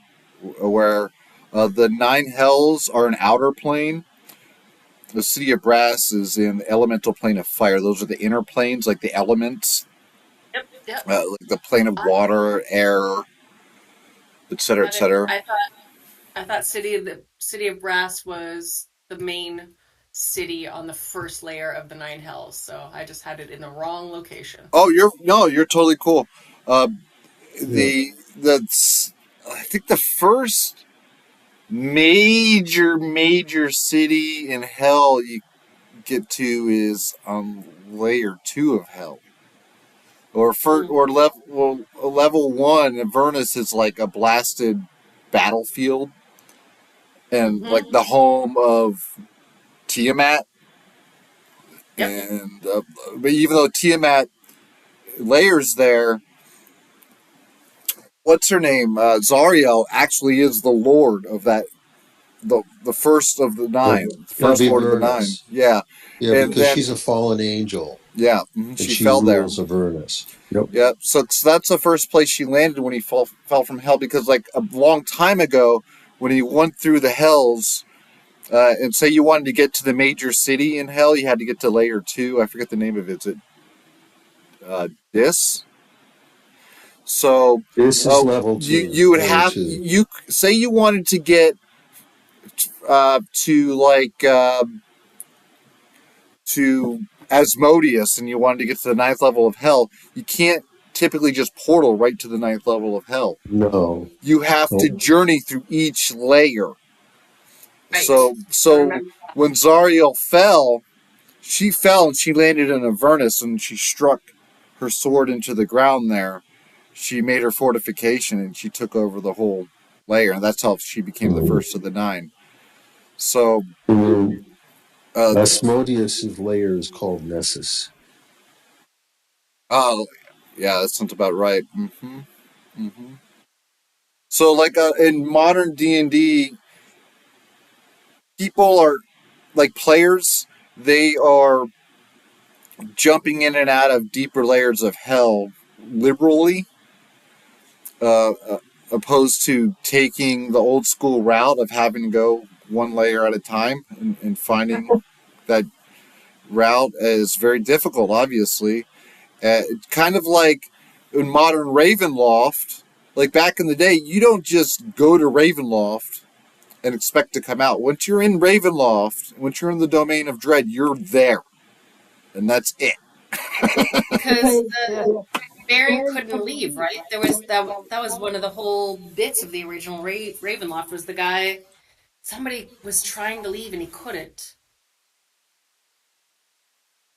where the Nine Hells are an outer plane. The city of Brass is in the elemental plane of fire. Those are the inner planes, like the elements, Yep, yep. like the plane of I water, air, etc., got it. etc. I thought city of brass was the main city on the first layer of the nine hells, so I just had it in the wrong location. Oh, you're totally cool. Uh, Yeah. that's I think the first major city in hell you get to is layer two of hell, or for Mm. or level one. Avernus is like a blasted battlefield and like Mm-hmm. the home of Tiamat. Yep. And but even though Tiamat layers there, what's her name? Zariel actually is the lord of that, the first of the Of, nine, of first lord of the nine. Avernus. Yeah, Yeah, and because then she's a fallen angel yeah, and she she fell there. rules Avernus. Yep. Yeah, so that's the first place she landed when he fell from hell, because like a long time ago, when he went through the hells, and say you wanted to get to the major city in hell, you had to get to layer two. I forget the name of it. Is it Dis? So This is level two. you would Layer have two. you say you wanted to get to like to Asmodeus, and you wanted to get to the ninth level of hell. You can't typically just portal right to the ninth level of hell. No. You have to Oh. journey through each layer. Right. I So remember. when Zariel fell, she fell and she landed in Avernus, and she struck her sword into the ground there. She made her fortification and she took over the whole layer, and that's how she became the Mhm. first of the nine. So, And uh, Asmodeus' layer is called Nessus. oh, yeah, that sounds about right. Hmm. So, like in modern D&D, people are like players. They are jumping in and out of deeper layers of hell liberally, uh, uh, opposed to taking the old school route of having to go one layer at a time, and finding that route is very difficult, obviously. Kind of like in modern Ravenloft, like back in the day, you don't just go to Ravenloft and expect to come out. Once you're in Ravenloft, once you're in the domain of dread, you're there. And that's it. Because the Yeah. Baron couldn't leave, right? That was one of the whole bits of the original Ravenloft was the guy somebody was trying to leave and he couldn't.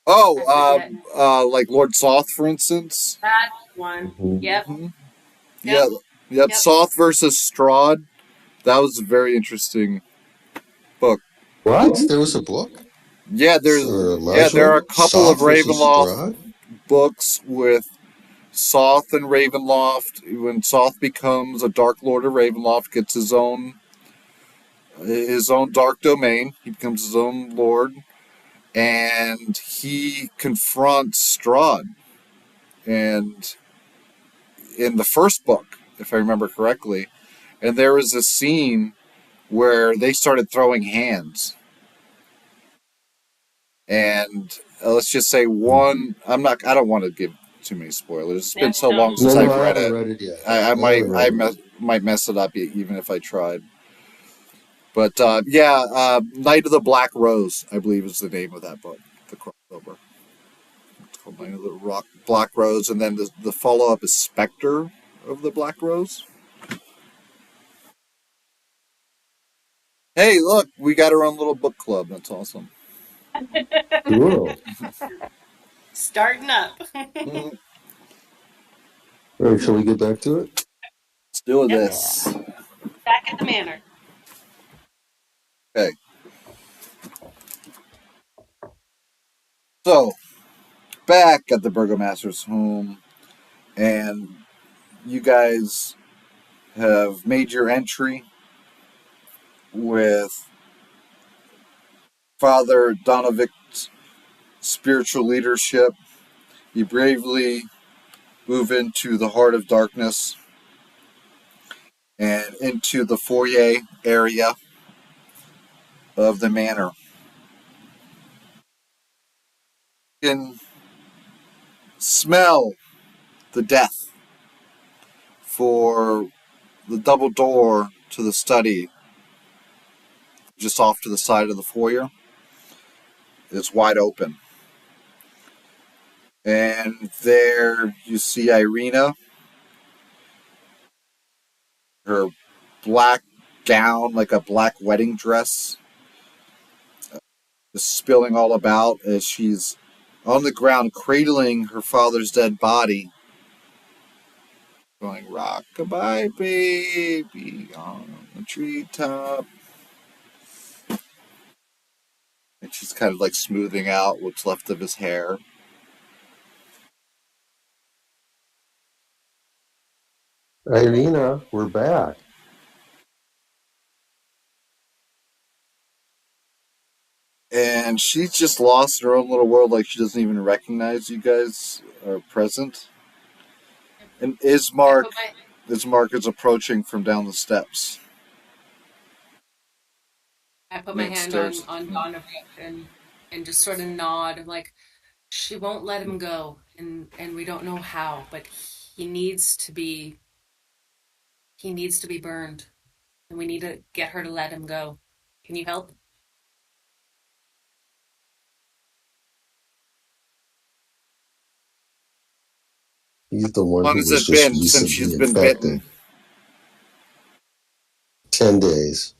I Oh, forget. like Lord Soth, for instance. That one. Mhm. Yep. Hmm. Yep. Yeah, yep. Yep. Soth versus Strahd. That was a very interesting book. What? There was a book? Yeah, Or a there are a module? couple of Soft versus Ravenloft Strahd? books with Soth and Ravenloft. When Soth becomes a Dark Lord of Ravenloft, gets his own dark domain. He becomes his own lord, and he confronts Strahd. And in the first book, if I remember correctly, and there was a scene where they started throwing hands. And let's just say one. I don't want to give too many spoilers. It's been Yeah, so long no. since No, no, I've I read haven't it. read it yet. I I haven't read it. might mess it up even if I tried. But Night of the Black Rose, I believe, is the name of that book. The crossover. It's called Night of the Black Rose, and then the follow up is Spectre of the Black Rose. Hey, look, we got our own little book club. That's awesome. Cool. Starting up. Mhm. All right, shall we get back to it? Let's do Yep. this. Yeah. Back at the manor. Okay, so back at the Burgomaster's home, and you guys have made your entry with Father Donovic's spiritual leadership. You bravely move into the heart of darkness and into the foyer area of the manor. You can smell the death for the double door to the study just off to the side of the foyer is wide open. And there you see Irina, her black gown, like a black wedding dress, is spilling all about as she's on the ground cradling her father's dead body, going, "Rockabye, baby, on the treetop." And she's kind of like smoothing out what's left of his hair. Irina, we're back. And she's just lost in her own little world, like she doesn't even recognize you guys are present. And I put my Ismark is approaching from down the steps. I put I my mean, hand stairs. on Donovan and just sort of nod. I'm like, she won't let him go, and we don't know how, but he needs to be he needs to be burned, and we need to get her to let him go. Can you help? He's the How one long who has was it just been since she's recently been bitten? infected. 10 days.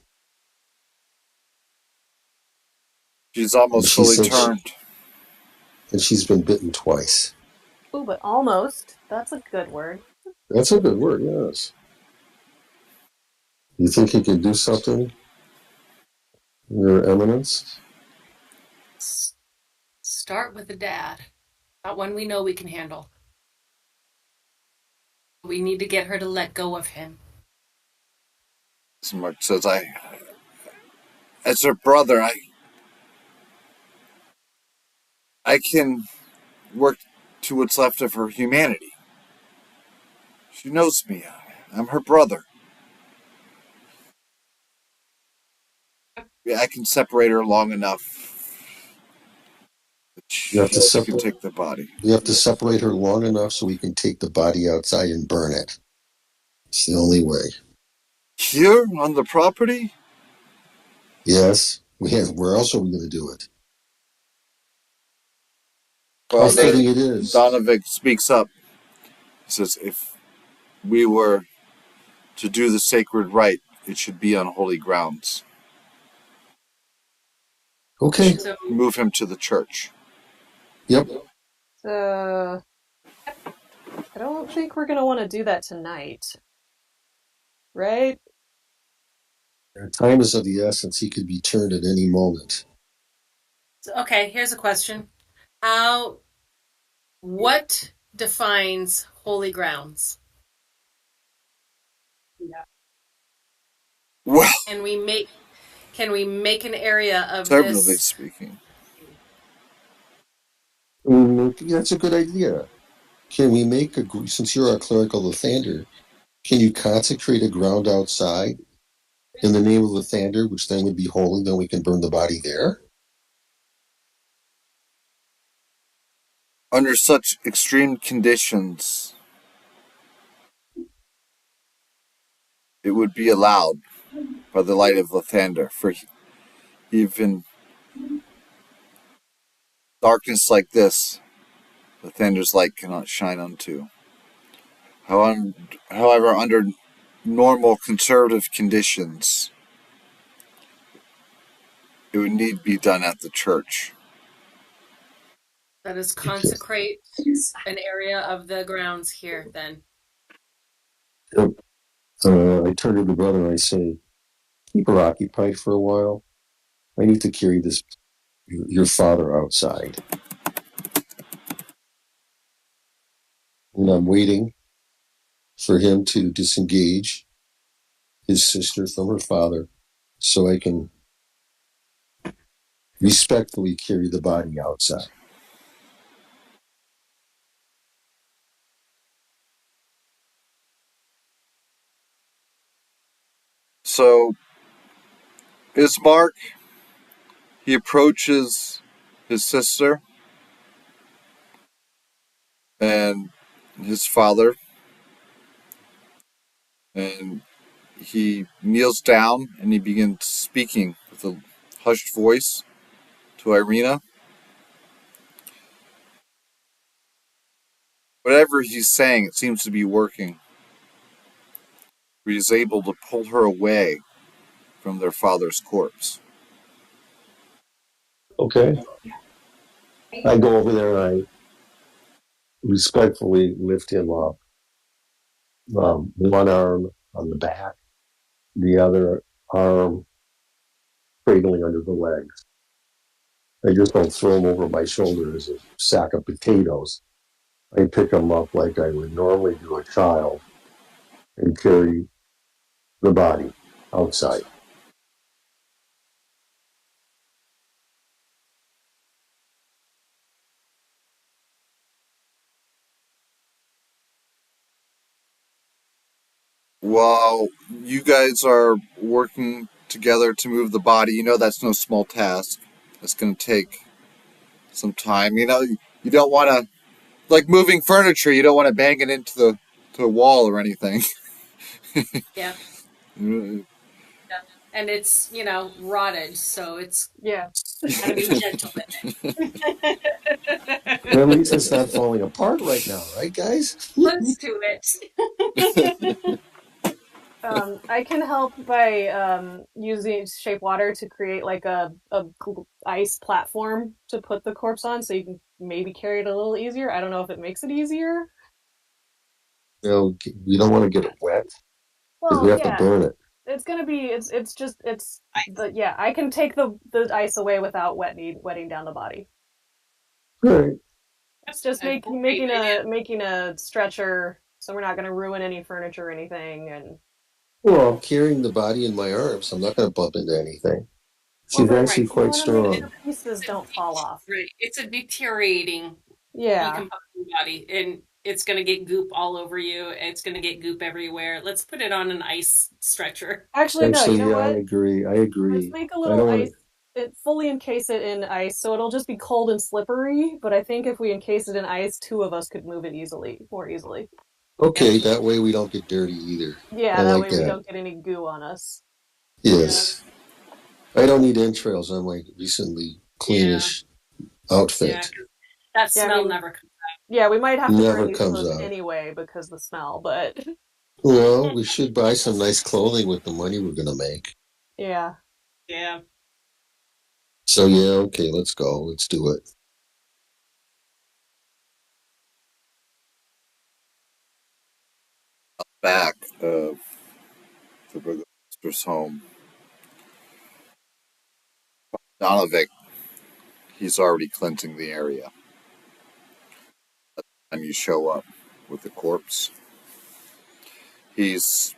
She's And almost she fully said turned. and she's been bitten twice. Ooh, but almost. That's a good word. That's a good word, yes. You think he can do something, Your Eminence? Start with the dad. That one we know we can handle. We need to get her to let go of him. Ismark says, as her brother, I can work to what's left of her humanity. She knows me. I'm her brother. Yeah, I can separate her long enough that You have to she can separate take the body. you have to separate her long enough so we can take the body outside and burn it. It's the only way. Here on the property? Yes? Where else are we gonna do it? How Father fitting it is. Donovic speaks up. He says, if we were to do the sacred rite, it should be on holy grounds. We Okay. should So move him to the church. Yep. So I don't think we're gonna want to do that tonight, right? Time is of the essence. He could be turned at any moment. So, okay, here's a question. How what defines holy grounds? Yeah. Well, Can we make can we make an area of terminally this? speaking. That's a good idea. Can we make since you're a clerical Lathander, can you consecrate a ground outside in the name of Lathander, which then would be holy, then we can burn the body there? Under such extreme conditions, it would be allowed by the light of Lathander, for even darkness like this, Lathander's light cannot shine unto. However, under normal conservative conditions, it would need to be done at the church. That is consecrate an area of the grounds here then. I turn to the brother and I say, keep her occupied for a while. I need to carry this your father outside. And I'm waiting for him to disengage his sister from her father so I can respectfully carry the body outside. So, Ismark, he approaches his sister and his father, and he kneels down and he begins speaking with a hushed voice to Irina. Whatever he's saying, it seems to be working. He is able to pull her away from their father's corpse. Okay. I go over there and I respectfully lift him up. One arm on the back, the other arm cradling under the legs. I just don't throw him over my shoulder as a sack of potatoes. I pick him up like I would normally do a child and carry the body outside. While you guys are working together to move the body, you know that's no small task. It's going to take some time. You don't want to, like moving furniture, you don't want to bang it into the wall or anything. Yeah. And it's, rotted, so it's Yeah. gotta be gentle with At least it's not falling apart right now, right, guys? close to it. I can help by using shape water to create like a ice platform to put the corpse on, so you can maybe carry it a little easier. I don't know if it makes it easier. We don't want to get it wet because we Well, have to yeah, burn it. it's gonna be it's just it's the yeah. I can take the ice away without wetting down the body. All right. It's just A great making a stretcher, so we're not gonna ruin any furniture or anything. And Well, I'm carrying the body in my arms. I'm not going to bump into anything. well, She's but Right. actually you quite want to make sure strong. pieces don't fall off. Right. It's a deteriorating, Yeah. decomposing body, and it's going to get goop all over you. It's going to get goop everywhere. Let's put it on an ice stretcher. Actually, no. You Actually, know yeah, I what? agree. I Let's agree. make a I little don't want ice. Fully encase it in ice, so it'll just be cold and slippery. But I think if we encase it in ice, two of us could move it more easily. to. Yeah. Okay, that way we don't get dirty either. I Yeah, that like way we that. don't get any goo on us. Yeah. Yes. I don't need entrails on my recently Yeah. cleanish Yeah. outfit. That Yeah, I smell mean, never comes yeah, we might have to burn Never these comes clothes out. anyway because the smell. But Well, we should buy some nice clothing with the money we're going to make. yeah, Yeah. So, yeah, okay, let's go. Let's do it. Back of the burgomaster's home. Donovic, he's already cleansing the area. And you show up with the corpse. He's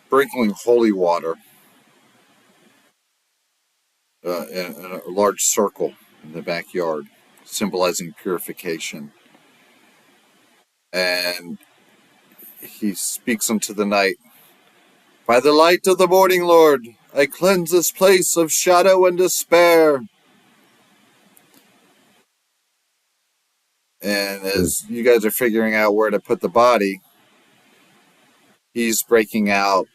sprinkling holy water in a large circle in the backyard, symbolizing purification. And he speaks unto the night. By the light of the morning, Lord, I cleanse this place of shadow and despair. And as you guys are figuring out where to put the body, he's breaking out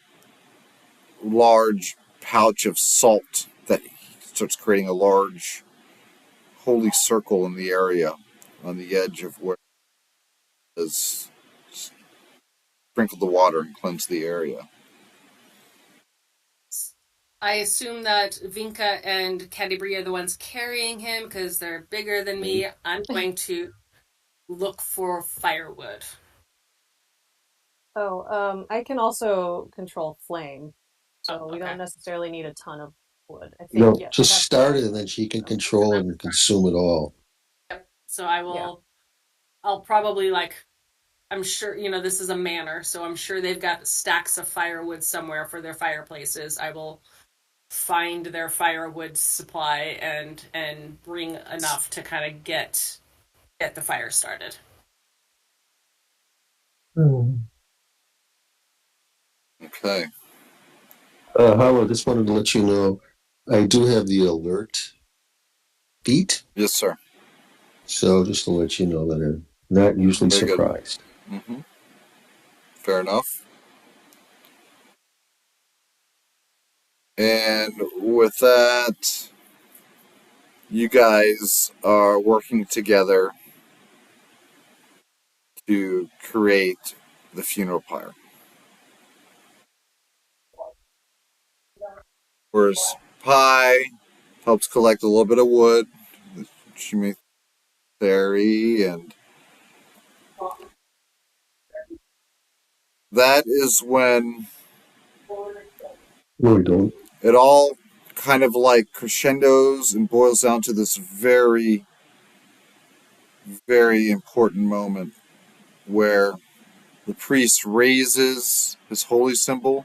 large pouch of salt that he starts creating a large holy circle in the area on the edge of where it is sprinkled the water and cleansed the area. I assume that Vinka and Cadibri are the ones carrying him because they're bigger than me. I'm going to look for firewood. I can also control flame, Oh, so we okay. don't necessarily need a ton of wood. I think, No, yeah, I just have start it five. and then she can So, control it and consume it all. Yep. So I yeah. will. I'll probably like. I'm sure this is a manor, so I'm sure they've got stacks of firewood somewhere for their fireplaces. I will find their firewood supply and bring enough to kind of get the fire started. Okay. Howard, I just wanted to let you know I do have the alert beat, Yes, sir. so just to let you know that I'm not usually Very good. surprised. Mm-hmm. Fair enough. And with that, you guys are working together to create the funeral pyre. Whereas Pi helps collect a little bit of wood, she makes theory, and that is when No, we don't. it all kind of like crescendos and boils down to this very, very important moment where the priest raises his holy symbol.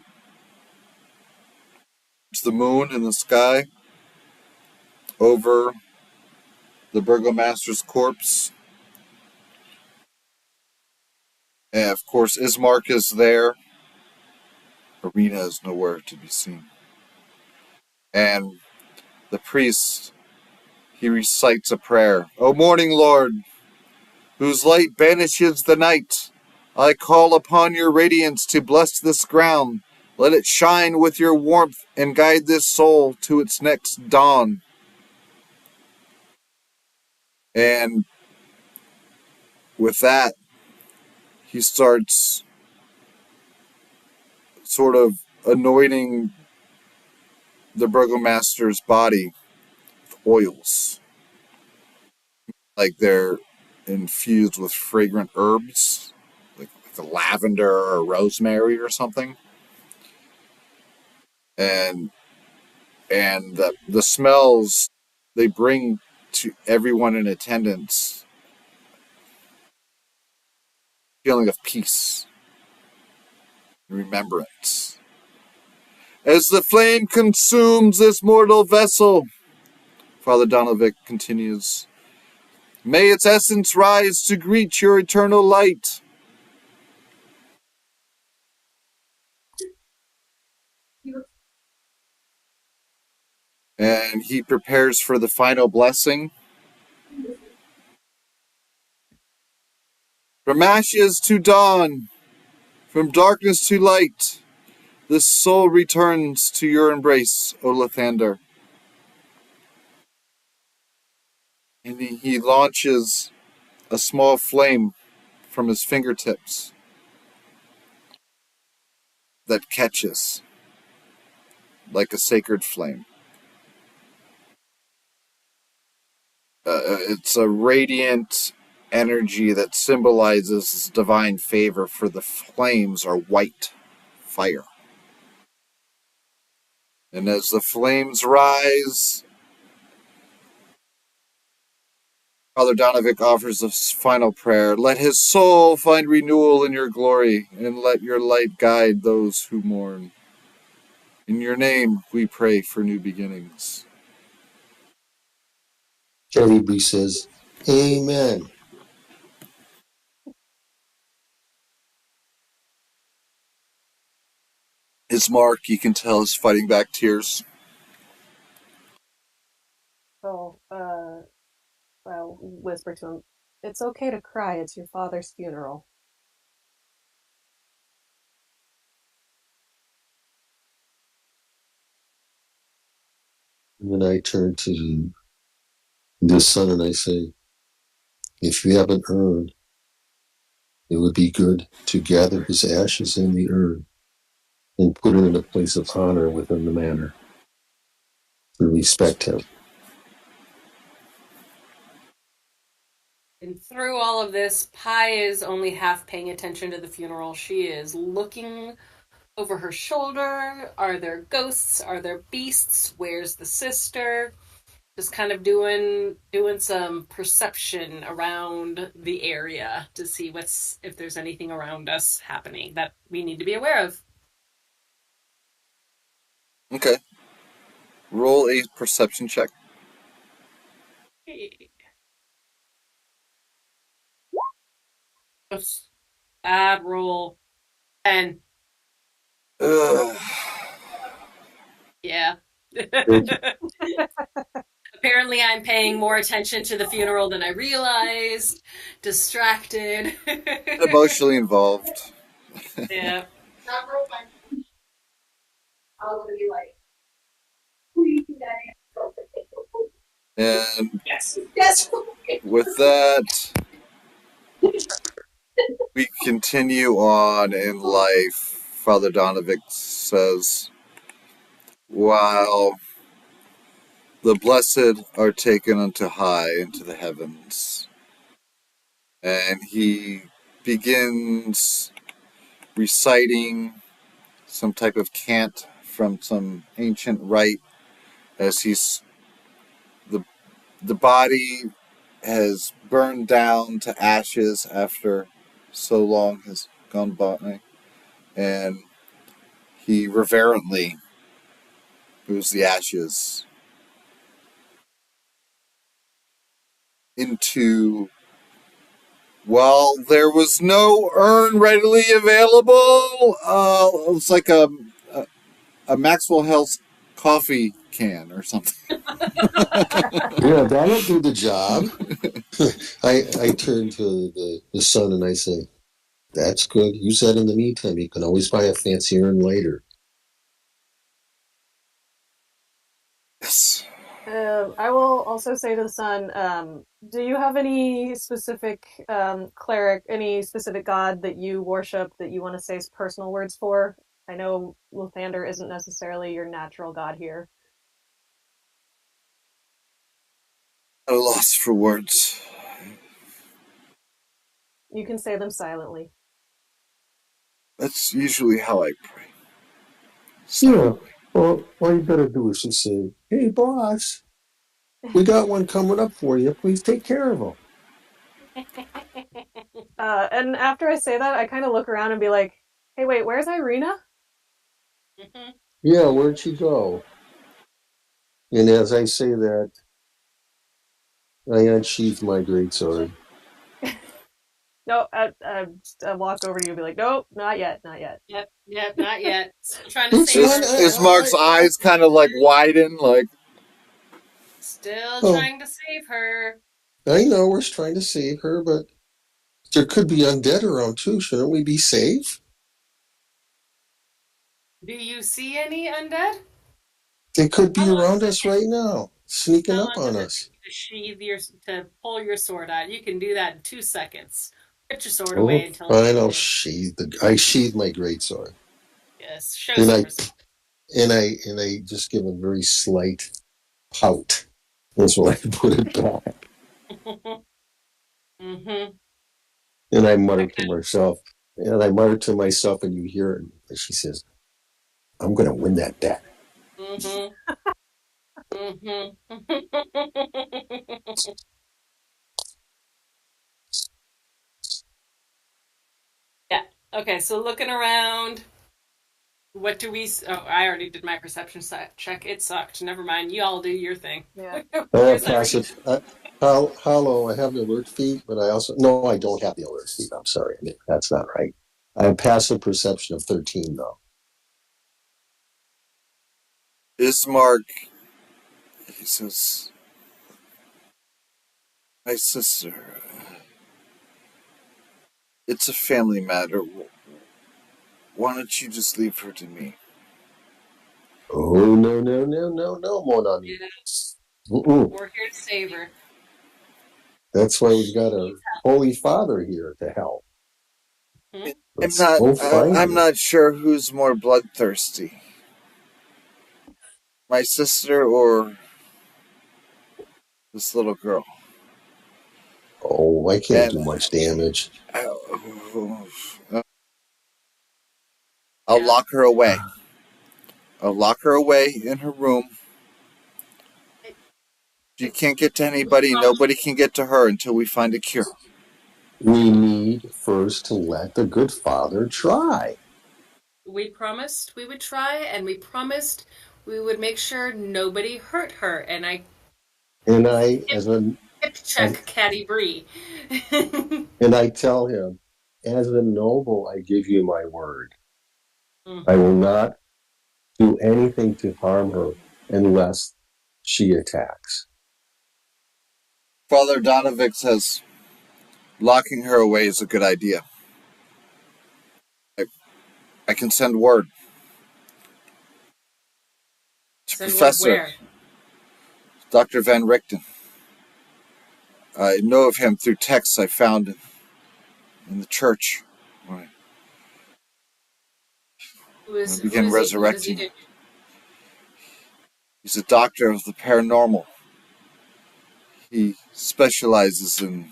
It's the moon in the sky over the burgomaster's corpse. And of course, Ismark is there. Arena is nowhere to be seen. And the priest, he recites a prayer. O morning Lord, whose light banishes the night, I call upon your radiance to bless this ground. Let it shine with your warmth and guide this soul to its next dawn. And with that, he starts sort of anointing the burgomaster's body with oils, like they're infused with fragrant herbs, like a lavender or rosemary or something. And the smells they bring to everyone in attendance feeling of peace and remembrance. As the flame consumes this mortal vessel, Father Donovic continues, may its essence rise to greet your eternal light. And he prepares for the final blessing. From ashes to dawn, from darkness to light, this soul returns to your embrace, O Lathander. And he launches a small flame from his fingertips that catches like a sacred flame. It's a radiant energy that symbolizes divine favor, for the flames are white fire. And as the flames rise Father Donovic offers a final prayer. Let his soul find renewal in your glory, and let your light guide those who mourn. In your name, we pray for new beginnings. Teddy B says, Amen. His Mark, you can tell, is fighting back tears. So, I'll whisper to him, "It's okay to cry. It's your father's funeral." And then I turn to the son and I say, if you have an urn, it would be good to gather his ashes in the urn and put it in a place of honor within the manor to respect him. And through all of this, Pi is only half paying attention to the funeral. She is looking over her shoulder. Are there ghosts? Are there beasts? Where's the sister? Just kind of doing some perception around the area to see what's if there's anything around us happening that we need to be aware of. Okay. Roll a perception check. Bad roll. 10. Ugh. Yeah. Apparently, I'm paying more attention to the funeral than I realized. Distracted. Emotionally involved. Yeah. And with that, we continue on in life. Father Donovic says, while the blessed are taken unto high into the heavens. And he begins reciting some type of cant from some ancient rite as the the body has burned down to ashes after so long has gone by, and he reverently moves the ashes into. Well, there was no urn readily available. It's like a Maxwell House coffee can or something. Yeah, that'll do the job. I turn to the son and I say, that's good. Use that in the meantime. You can always buy a fancy urn later. Yes. I will also say to the son, do you have any specific cleric, any specific god that you worship that you want to say personal words for? I know Lathander isn't necessarily your natural god here. At a loss for words. You can say them silently. That's usually how I pray. Yeah. Silently. Well, all you better do is just say, hey, boss, we got one coming up for you. Please take care of him. And after I say that, I kind of look around and be like, hey, wait, where's Irina? Yeah, where'd she go? And as I say that, I unsheath my greatsword. No, I walk over to you and be like, nope, not yet, not yet. Yep, not yet. Still trying to It's save fine. her. Ismark's eyes kind of like widen, like, Still Oh, trying to save her. I know we're trying to save her, but there could be undead around too. Shouldn't we be safe? Do you see any undead? They could How be long around does it us take? right now, sneaking How up long on does it us. take to sheathe your to pull your sword out? You can do that in 2 seconds. Put your sword Oh, away until it's fine. needed. I sheathe my greatsword, Yes, show and some I respect. and I just give a very slight pout. That's when I put it back, Mm-hmm. and I mutter to myself, and you hear it. And she says, "I'm going to win that bet." Mm-hmm. Mm-hmm. Okay, so looking around, what do we? Oh, I already did my perception check. It sucked. Never mind. You all do your thing. Yeah. Where's Irene? Passive. Hollow. I have the alert feat, but I also no, I don't have the alert feat. I'm sorry, that's not right. I have passive perception of 13 though. Ismark, he says, my sister, it's a family matter. Why don't you just leave her to me? Oh no, mon ami. Yeah, Mm-mm. we're here to save her. That's why we've She got a needs holy father here to help. help. Hmm? Let's go find I'm her. not sure who's more bloodthirsty, my sister or this little girl. Oh, I can't And do much damage. I'll Yeah. lock her away. I'll lock her away in her room. It, She it, can't get to we anybody. promised. Nobody can get to her until we find a cure. We need first to let the good father try. We promised we would try, and we promised we would make sure nobody hurt her. And I And I, hip, hip as check Caddy Bree. and I tell him, as a noble, I give you my word. I Hmm. will not do anything to harm her unless she attacks. Father Donovic says locking her away is a good idea. I, I can send word to Send word Professor where? Dr. Van Richten. I know of him through texts I found in the church when I Who began is he? What does he resurrecting. do? He's a doctor of the paranormal. He specializes in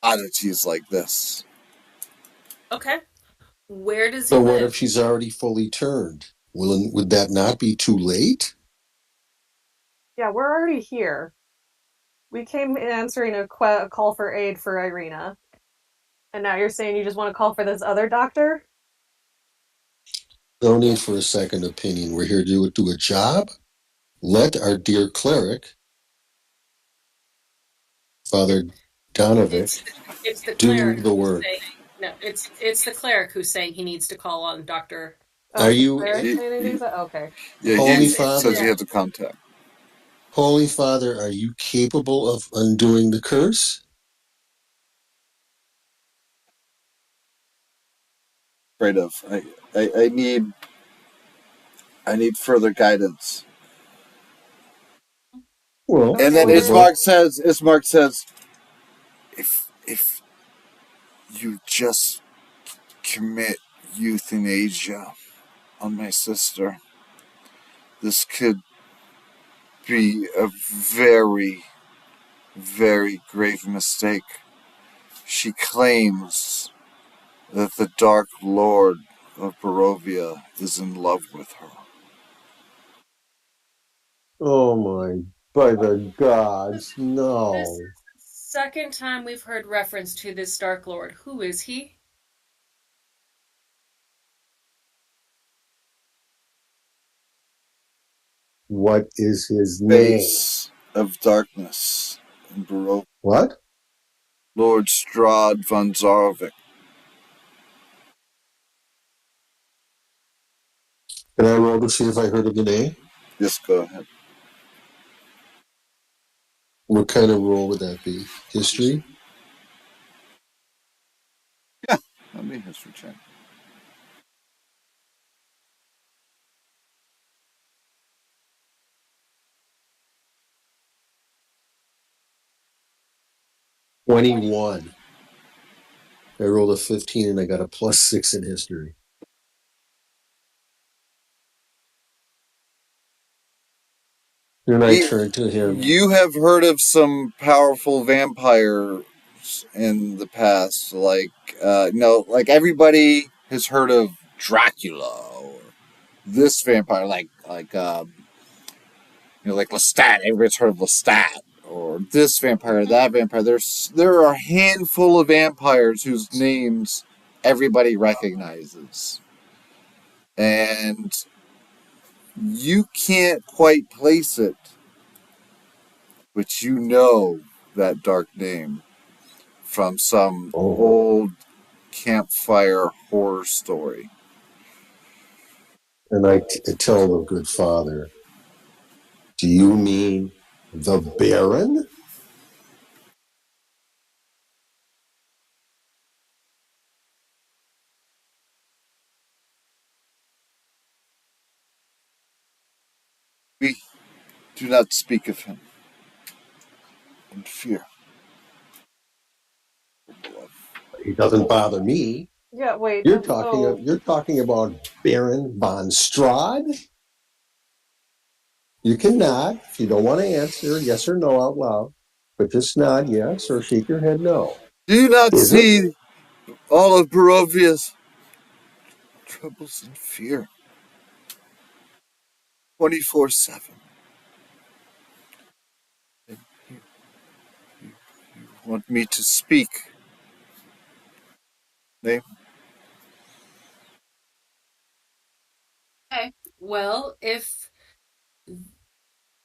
oddities like this. Okay. Where does he So what if live? she's already fully turned? Would that not be too late? Yeah, we're already here. We came answering a call for aid for Irina, and now you're saying you just want to call for this other doctor? No need Yeah. for a second opinion. We're here to do a job. Let our dear cleric, Father It's Donovic, it's the do cleric the who's work. saying no. It's the cleric who's saying he needs to call on Doctor. Oh, Are it's the you, cleric He, saying he he, needs that? Okay. yeah, Holy he It's says he Father, yeah. has a contact. Holy Father, are you capable of undoing the curse? Afraid of. I I need further guidance. Well, And then Okay, we'll where go. Ismark says, if you just commit euthanasia on my sister, this could be a very, very grave mistake. She claims that the Dark Lord of Barovia is in love with her. Oh my, by the gods, This is no. the second time we've heard reference to this Dark Lord. Who is he? What is his name? Face of darkness in Barovia. What? Lord Strahd von Zarovic. Can I roll to see if I heard of the name? Yes, go ahead. What kind of roll would that be? History? Yeah, let me history check. 21. I rolled a 15 and I got a +6 in history. Then I You, turned to him. you have heard of some powerful vampires in the past, like no, like everybody has heard of Dracula or this vampire, like like Lestat. Everybody's heard of Lestat or this vampire, that vampire. There are a handful of vampires whose names everybody recognizes, and you can't quite place it, but you know that dark name from some Oh, old campfire horror story. and I tell the good father, do you mean the Baron? We do not speak of him in fear. He doesn't bother me. Yeah, wait. You're talking So you're talking about Baron von Strahd? You can nod if you don't want to answer yes or no out loud, but just nod yes or shake your head no. Do you not Is it? see all of Barovia's troubles and fear 24/7? And you want me to speak? Name? Okay. Well, if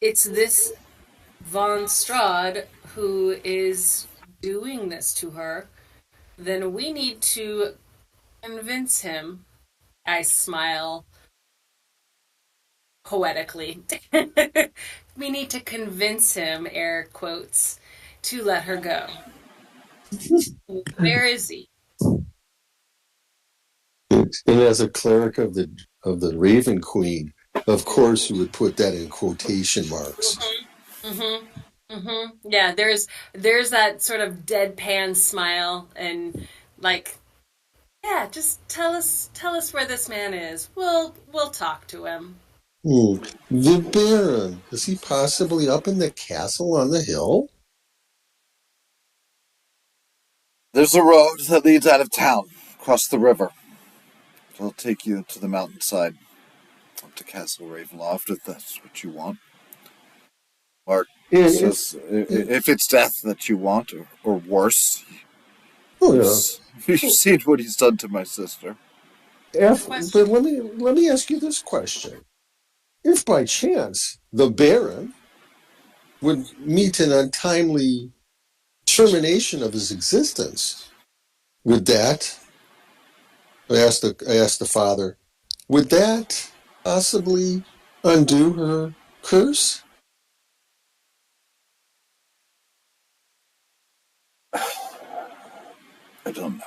it's this Von Strad who is doing this to her, then we need to convince him. I smile poetically. We need to convince him, air quotes, to let her go. Where is he? And as a cleric of the Raven Queen, of course you would put that in quotation marks. Mm-hmm. Mm-hmm. Mm-hmm. Yeah, there's that sort of deadpan smile and like, yeah, just tell us where this man is. We'll talk to him. Hmm. The Baron, is he possibly up in the castle on the hill? There's a road that leads out of town, across the river. It'll take you to the mountainside, up to Castle Ravenloft, if that's what you want. Mark And says if it's death that you want, or worse, oh you've, yeah. you've So seen what he's done to my sister. Good But question. let me ask you this question: if by chance the Baron would meet an untimely termination of his existence, would that? I asked the father, would that possibly undo her curse? I don't know.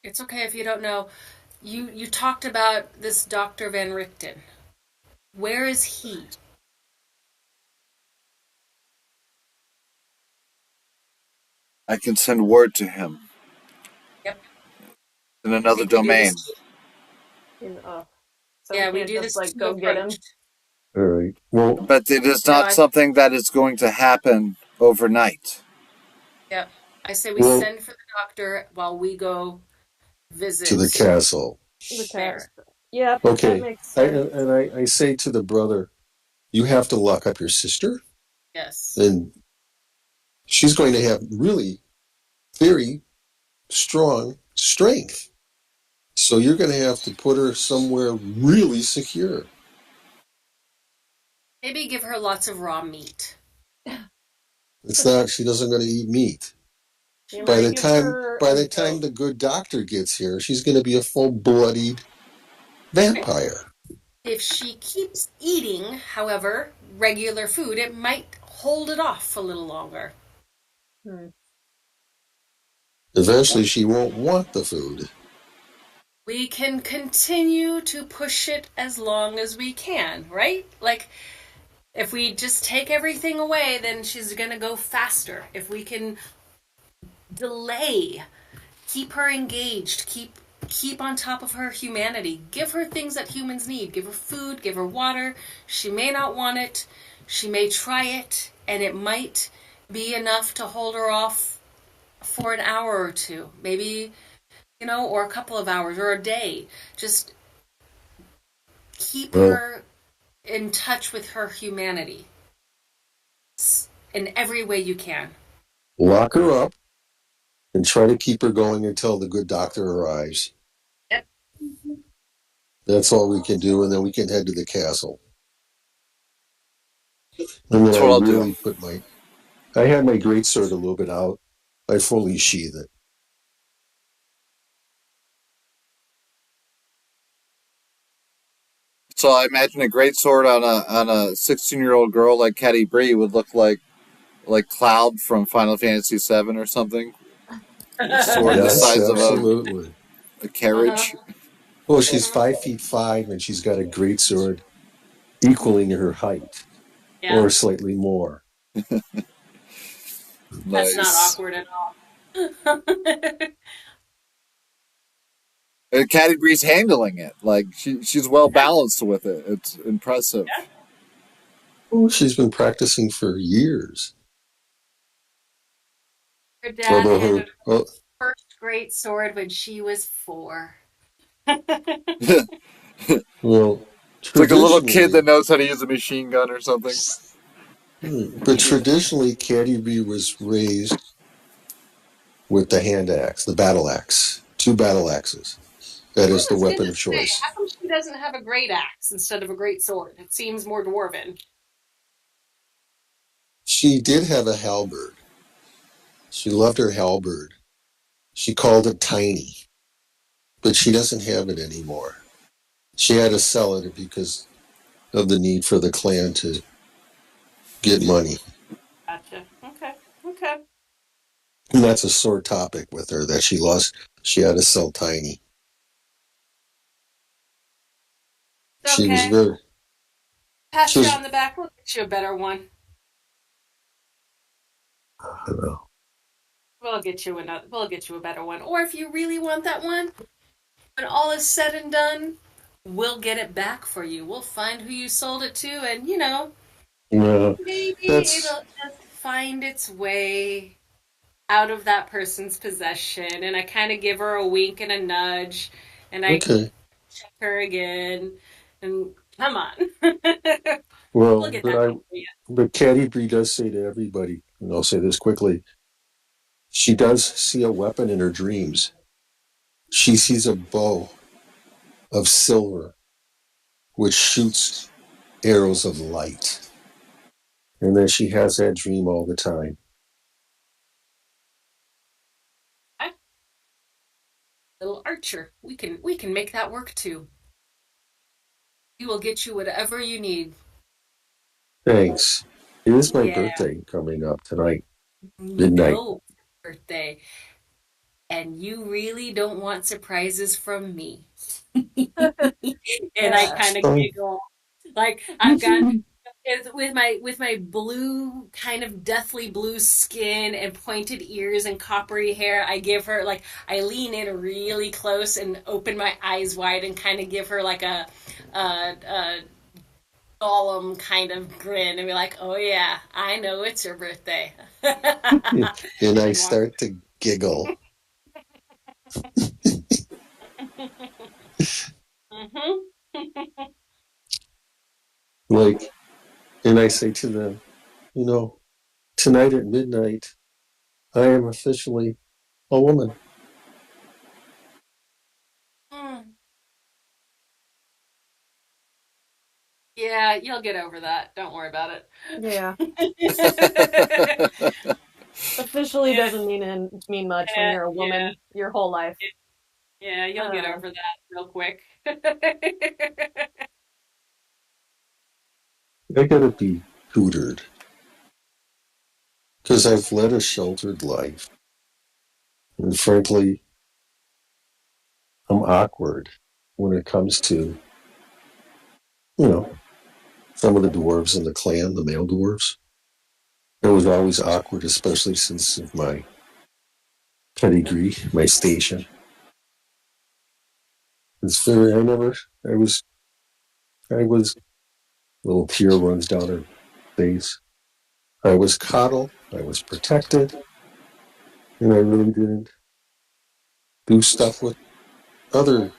It's okay if you don't know. You talked about this Dr. Van Richten. Where is he? I can send word to him Yep. in I another think we do domain. this. so we Yeah, we can't do just this like too go get him. approached. All right. Well, But it is No, not I something that is going to happen overnight. Yep. I say we well, send for the doctor while we go to the visit castle. The Baron. cast. Yep, that Okay. makes sense. I say to the brother, you have to lock up your sister, Yes. and she's going to have really very strong strength. So you're going to have to put her somewhere really secure. Maybe give her lots of raw meat. It's not, she doesn't going to eat meat. She You By might the might. give time, her by a the time goat. the good doctor gets here, she's going to be a full-bloodied Right. vampire. If she keeps eating, however, regular food, it might hold it off a little longer. Hmm. Eventually, she won't want the food. We can continue to push it as long as we can, right? Like, if we just take everything away, then she's gonna go faster. If we can delay, keep her engaged, keep on top of her humanity, give her things that humans need, give her food, give her water. She may not want it, she may try it, and it might be enough to hold her off for an hour or two. Maybe or a couple of hours or a day. Just keep Well, her in touch with her humanity in every way you can. lock her up and try to keep her going until the good doctor arrives. Yep. That's all we can do, and then we can head to the castle. And then That's I what I'll do. really I had my greatsword a little bit out. I fully sheathe it. So I imagine a great sword on a 16-year-old girl like Caddy Bree would look like Cloud from Final Fantasy VII or something. A sword the Yes, size of absolutely. a Uh-huh. carriage. Well, she's 5'5" and she's got a greatsword equaling her height, Yeah, or slightly more. that's not Nice. awkward at all. And Caddy Bree's handling it. Like she's well balanced with it. It's impressive. Oh, she's been practicing for years. Her dad Although handed her, her well, first great sword when she was 4. It's well, like a little kid that traditionally, knows how to use a machine gun or something. but traditionally, Caddy B was raised with the hand axe, the battle axe, two battle axes. That I is the was gonna weapon of say, choice. how come she doesn't have a great axe instead of a great sword? It seems more dwarven. She did have a halberd. She loved her halberd. She called it tiny, but she doesn't have it anymore. She had to sell it because of the need for the clan to get money. Gotcha. Okay. Okay. And that's a sore topic with her that she lost. She had to sell tiny. It's She was okay. very, Pat she you was, on the back. We'll get you a better one. I don't know. We'll get you another. We'll get you a better one. Or if you really want that one, when all is said and done, we'll get it back for you. We'll find who you sold it to, and Yeah, maybe that's it'll just find its way out of that person's possession. And I kind of give her a wink and a nudge, and I okay. check her again. And come on, we'll Well, get that thing for you. but Caddy Bree does say to everybody, and I'll say this quickly, she does see a weapon in her dreams. She sees a bow of silver which shoots arrows of light. And then she has that dream all the time. Okay? Little Archer, we can make that work too. We will get you whatever you need. Thanks. It is my Yeah, birthday coming up tonight, midnight. no birthday. And you really don't want surprises from me. And I Yeah. kind of So, giggle. Like I've got with my blue kind of deathly blue skin and pointed ears and coppery hair, I give her like I lean in really close and open my eyes wide and kind of give her like a solemn kind of grin and be like, "Oh yeah, I know it's your birthday." and I And walk. start to giggle. Mhm. Like, and I say to them, tonight at midnight, I am officially a woman. Mm. Yeah, you'll get over that. Don't worry about Yeah. it. Officially Yeah, doesn't mean much when yeah, you're a yeah, woman your whole life. yeah, you'll get Uh, over that real quick. I gotta be tutored because I've led a sheltered life. And frankly, I'm awkward when it comes to, you know, some of the dwarves in the clan, the male dwarves. It was always awkward, especially since of my pedigree, my station. I was, little tear runs down her face. I was coddled, I was protected, and I really didn't do stuff what other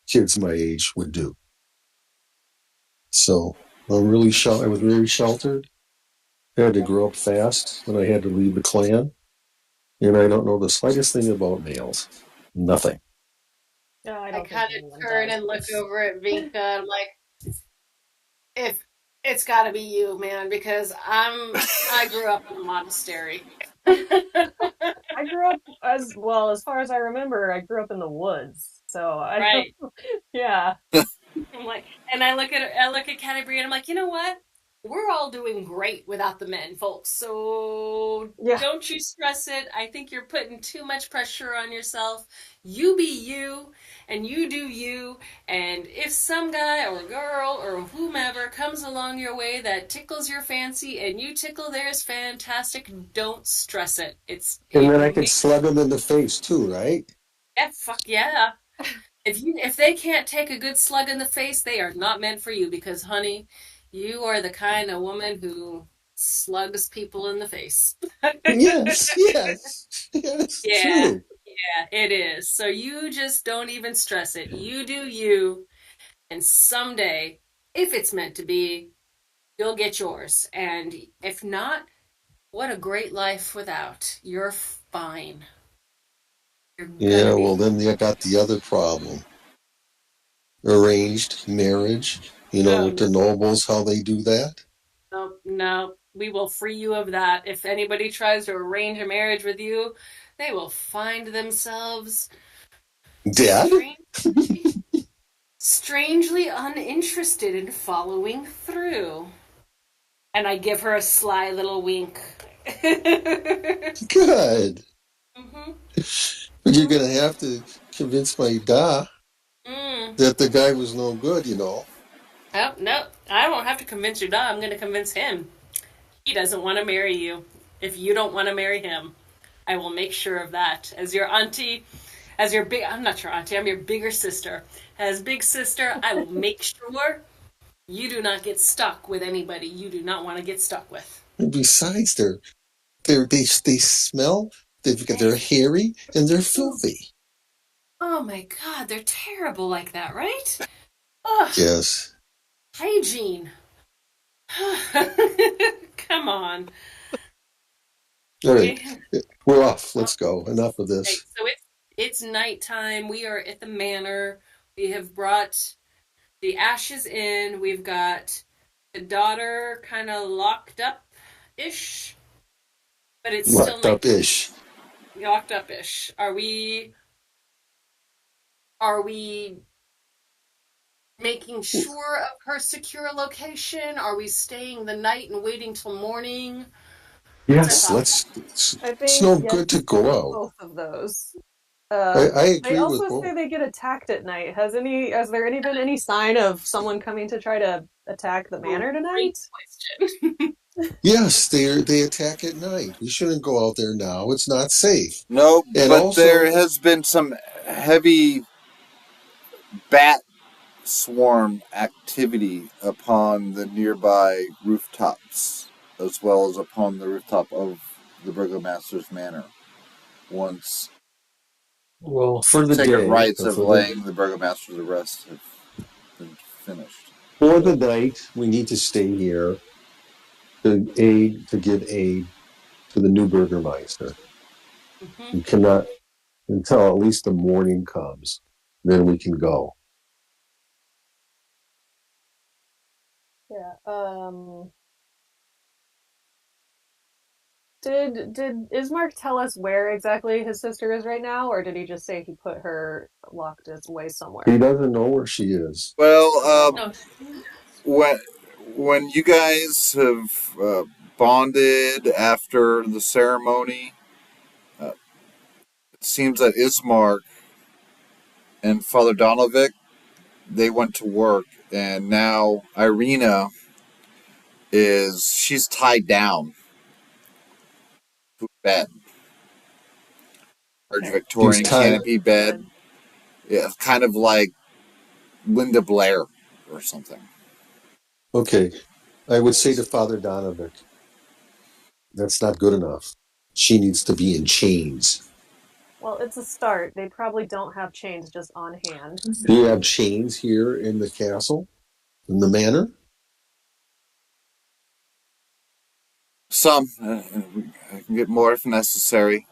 kids my age would do. So I was very sheltered. I had to grow up fast when I had to leave the clan, and I don't know the slightest thing about males. Nothing. Yeah, I I don't think kind anyone of turn does. and look over at Vinka. I'm like, if it's got to be you, man, because I grew up in a monastery. I grew up as well, as far as I remember, I grew up in the woods. So I don't, Right. yeah. I'm like, and I look at Canterbury and I'm like, you know what? We're all doing great without the men, folks. So Yeah. don't you stress it. I think you're putting too much pressure on yourself. You be you and you do you. And if some guy or girl or whomever comes along your way that tickles your fancy and you tickle theirs, fantastic. Don't stress it. And It then I could makes slug them in the face too, right? yeah, fuck yeah. If they can't take a good slug in the face, they are not meant for you because, honey, you are the kind of woman who slugs people in the face. Yes, yes, yes, Yeah, true. yeah, it is. So you just don't even stress it. You do you, and someday, if it's meant to be, you'll get yours. And if not, what a great life without. You're fine. You're gonna Yeah, be well, fine. then you got the other problem, arranged marriage. Oh, With the nobles, how they do that. no, no, we will free you of that. If anybody tries to arrange a marriage with you, they will find themselves Dead? strangely, strangely uninterested in following through. And I give her a sly little wink. Good. Mm-hmm. But you're Mm-hmm. going to have to convince my da Mm. that the guy was no good. Oh, no, I won't have to convince your dad. I'm going to convince him. He doesn't want to marry you. If you don't want to marry him, I will make sure of that. As your auntie, as your big, I'm not your auntie, I'm your bigger sister. As big sister, I will make sure you do not get stuck with anybody you do not want to get stuck with. And besides, they smell. They, They're hairy and they're oh, filthy. oh my God, they're terrible like that, right? Ugh, Yes. hygiene. Come on. All right, We, we're off. Let's go. Enough of okay, this. so it's nighttime. We are at the manor. We have brought the ashes in. We've got the daughter kind of locked up ish, but it's still Locked up nighttime. ish. Locked up ish. Are we making sure of her secure location? Are we staying the night and waiting till morning? What's our Yes, thought? I it's think no yes good to to go out. both of those. I They agree with also both. say they get attacked at night. Has there been any sign of someone coming to try to attack the manor Great tonight? question. Yes, they attack at night. We shouldn't go out there now. It's not safe. No, And but there also, has been some heavy bat swarm activity upon the nearby rooftops, as well as upon the rooftop of the Burgomaster's Manor. Once well, for the sacred day, rites or of laying the Burgomaster to rest have been finished. for the night, we need to stay here to give aid to the new Burgermeister. Hmm. We cannot until at least the morning comes. Then we can go. Yeah. Did Ismark tell us where exactly his sister is right now, or did he just say he put her locked away He somewhere? doesn't know where she is. Well, Okay. No. when when you guys have bonded after the ceremony, uh, it seems that Ismark and Father Donovic they went to work, and now Irina she's tied down to a bed, large Okay. She's Victorian tied. canopy bed, Good. yeah, kind of like Linda Blair or something. Okay, I would say to Father Donovic, that's not good enough. She needs to be in chains. Well, it's a start. They probably don't have chains just on hand. Do you have chains here in the castle, in the manor? Some. I can get more if necessary.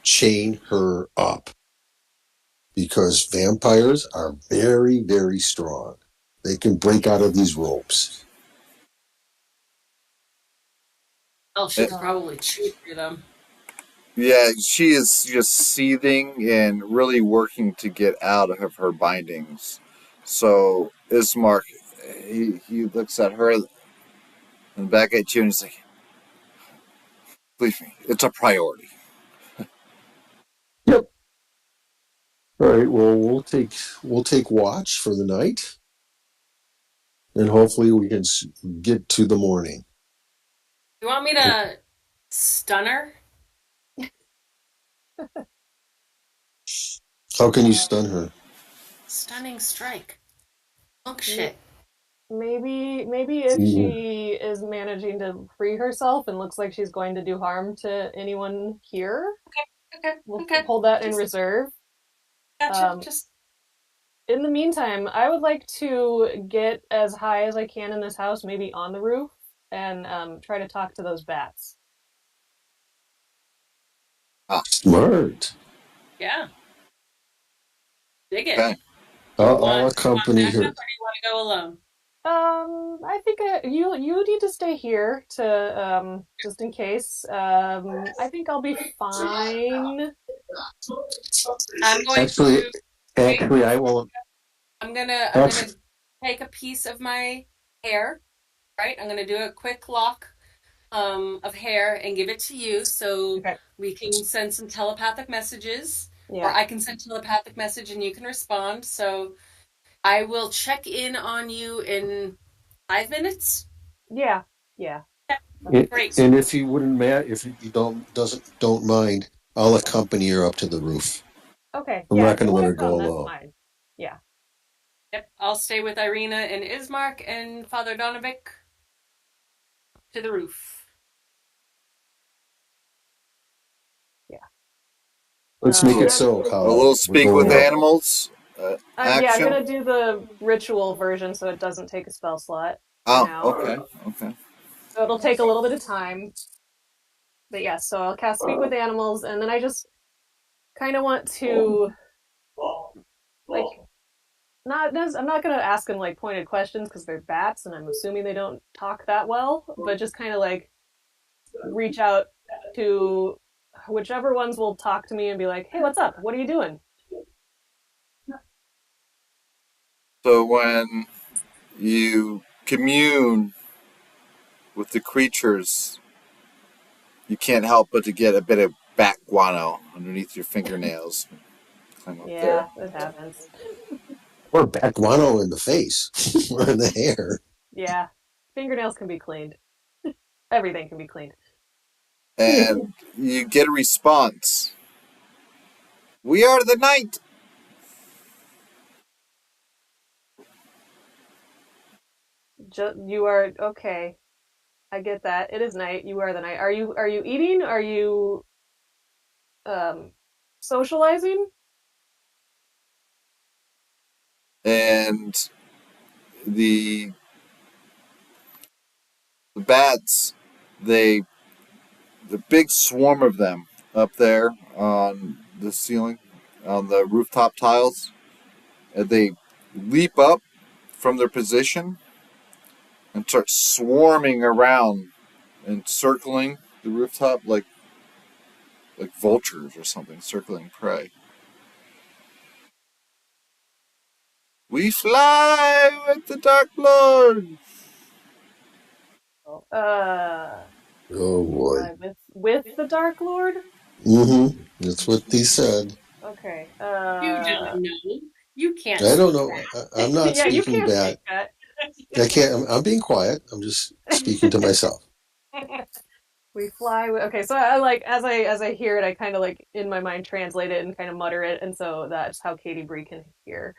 Chain her up because vampires are very, very strong. They can break out of these ropes. Oh, she Eh, could probably chew through them. Yeah, she is just seething and really working to get out of her bindings. So Ismark, he looks at her and back at you and he's like, believe me, it's a priority. Yep. All right. Well, we'll take watch for the night, and hopefully we can get to the morning. You want me to stun her? How can you Uh, stun her? Stunning strike. Monk may- shit. maybe if Mm, she is managing to free herself and looks like she's going to do harm to anyone here, Okay, we'll okay. hold that in Just reserve. gotcha. Um, Just in the meantime, I would like to get as high as I can in this house, maybe on the roof, and try to talk to those bats. Ah, Smart. yeah. Dig it. okay. I'll Do you want accompany backup her. or do you want to go alone? I think you need to stay here to just in case. I think I'll be fine. I'm going Actually, to take actually, I won't. I'm gonna Actually, take a piece of my hair, right? I'm gonna do a quick lock of hair and give it to you so Okay. we can send some telepathic messages, or Yeah. I can send telepathic message and you can respond. So I will check in on you in 5 minutes. Yeah. Yeah. Great. and if you wouldn't if you don't mind, I'll accompany her up to the roof. Okay. I'm Yeah. not If going you to let want her to come, go that's alone. fine. Yeah. Yep, I'll stay with Irina and Ismark and Father Donovic to the roof. Yeah. Let's make I'm it So gonna. so, a Holly. little We're speak going with up. animals Yeah. I'm action. gonna do the ritual version so it doesn't take a spell slot for Oh, now. okay, okay. So it'll take a little bit of time. But yeah. So I'll cast speak with animals, and then I just kind of want to like not I'm not gonna ask them like pointed questions because they're bats and I'm assuming they don't talk that well, but just kind of like reach out to whichever ones will talk to me and be like, "Hey, what's up? What are you doing?" So when you commune with the creatures, you can't help but to get a bit of bat guano underneath your fingernails. Climb up there. Yeah, it happens. Or baguano in the face or in the hair. Yeah, fingernails can be cleaned. Everything can be cleaned. And you get a response. We are the night. You are okay. I get that. It is night. You are the night. Are you eating? Are you um socializing? And the the bats, they the big swarm of them up there on the ceiling, on the rooftop tiles, and they leap up from their position and start swarming around and circling the rooftop like vultures or something, circling prey. We fly with the Dark Lord. Uh Oh we boy. fly with the Dark Lord? That's what they said. Okay. You don't know. You can't I don't speak know. I'm not Yeah, you speaking can't bad. speak that. I can't. I'm being quiet. I'm just speaking to myself. that. We fly. Okay, so I like as I hear it, I kind of like in my mind translate it and kind of mutter it, and so that's how Katie Bree can hear.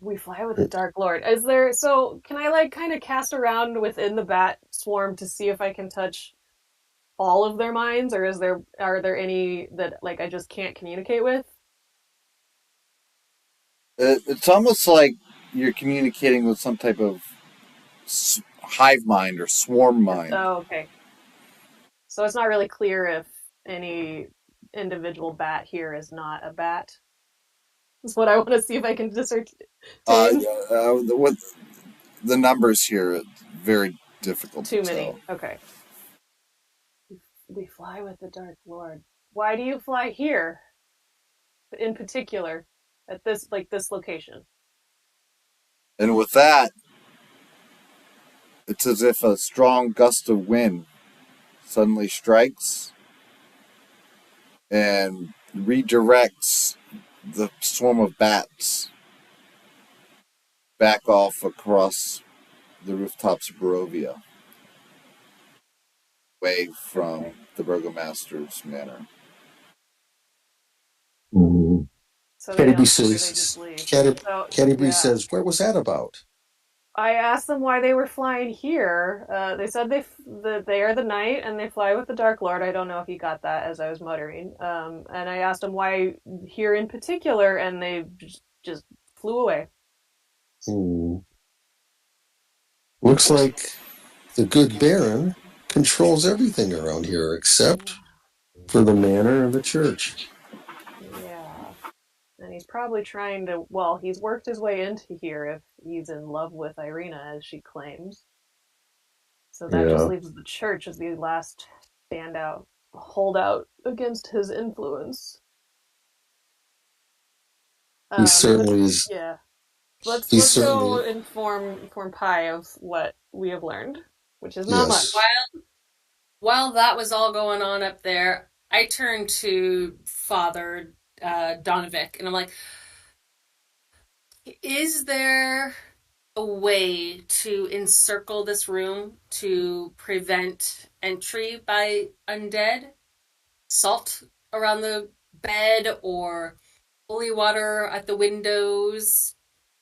We fly with the Dark Lord. Is there? So can I like kind of cast around within the bat swarm to see if I can touch all of their minds, or are there any that like I just can't communicate with? It's almost like you're communicating with some type of hive mind or swarm mind. Oh, okay. So it's not really clear if any individual bat here is not a bat. That's what I want to see if I can discertain. With the numbers here, it's very difficult to Too tell. many. Okay. We fly with the Dark Lord. Why do you fly here, in particular, at this location? And with that, it's as if a strong gust of wind suddenly strikes and redirects the swarm of bats back off across the rooftops of Barovia, away from Okay. the Burgomaster's manor. Mm. So they Caddy don't. They just says, leave. Caddy, So Caddy yeah, says, what was that about? I asked them why they were flying here. They said they are the knight and they fly with the Dark Lord. I don't know if you got that as I was muttering. And I asked them why here in particular, and they just flew away. Hmm. Looks like the good Baron controls everything around here except for the manor and the church. Yeah, and he's probably trying to. Well, he's worked his way into here if he's in love with Irina, as she claims. So that just Yeah, leaves the church as the last standout holdout against his influence. he But certainly is. yeah, He let's go certainly, inform Pi of what we have learned, which is not yes. much. While that was all going on up there, I turned to Father Donovic and I'm like, is there a way to encircle this room to prevent entry by undead? Salt around the bed or holy water at the windows?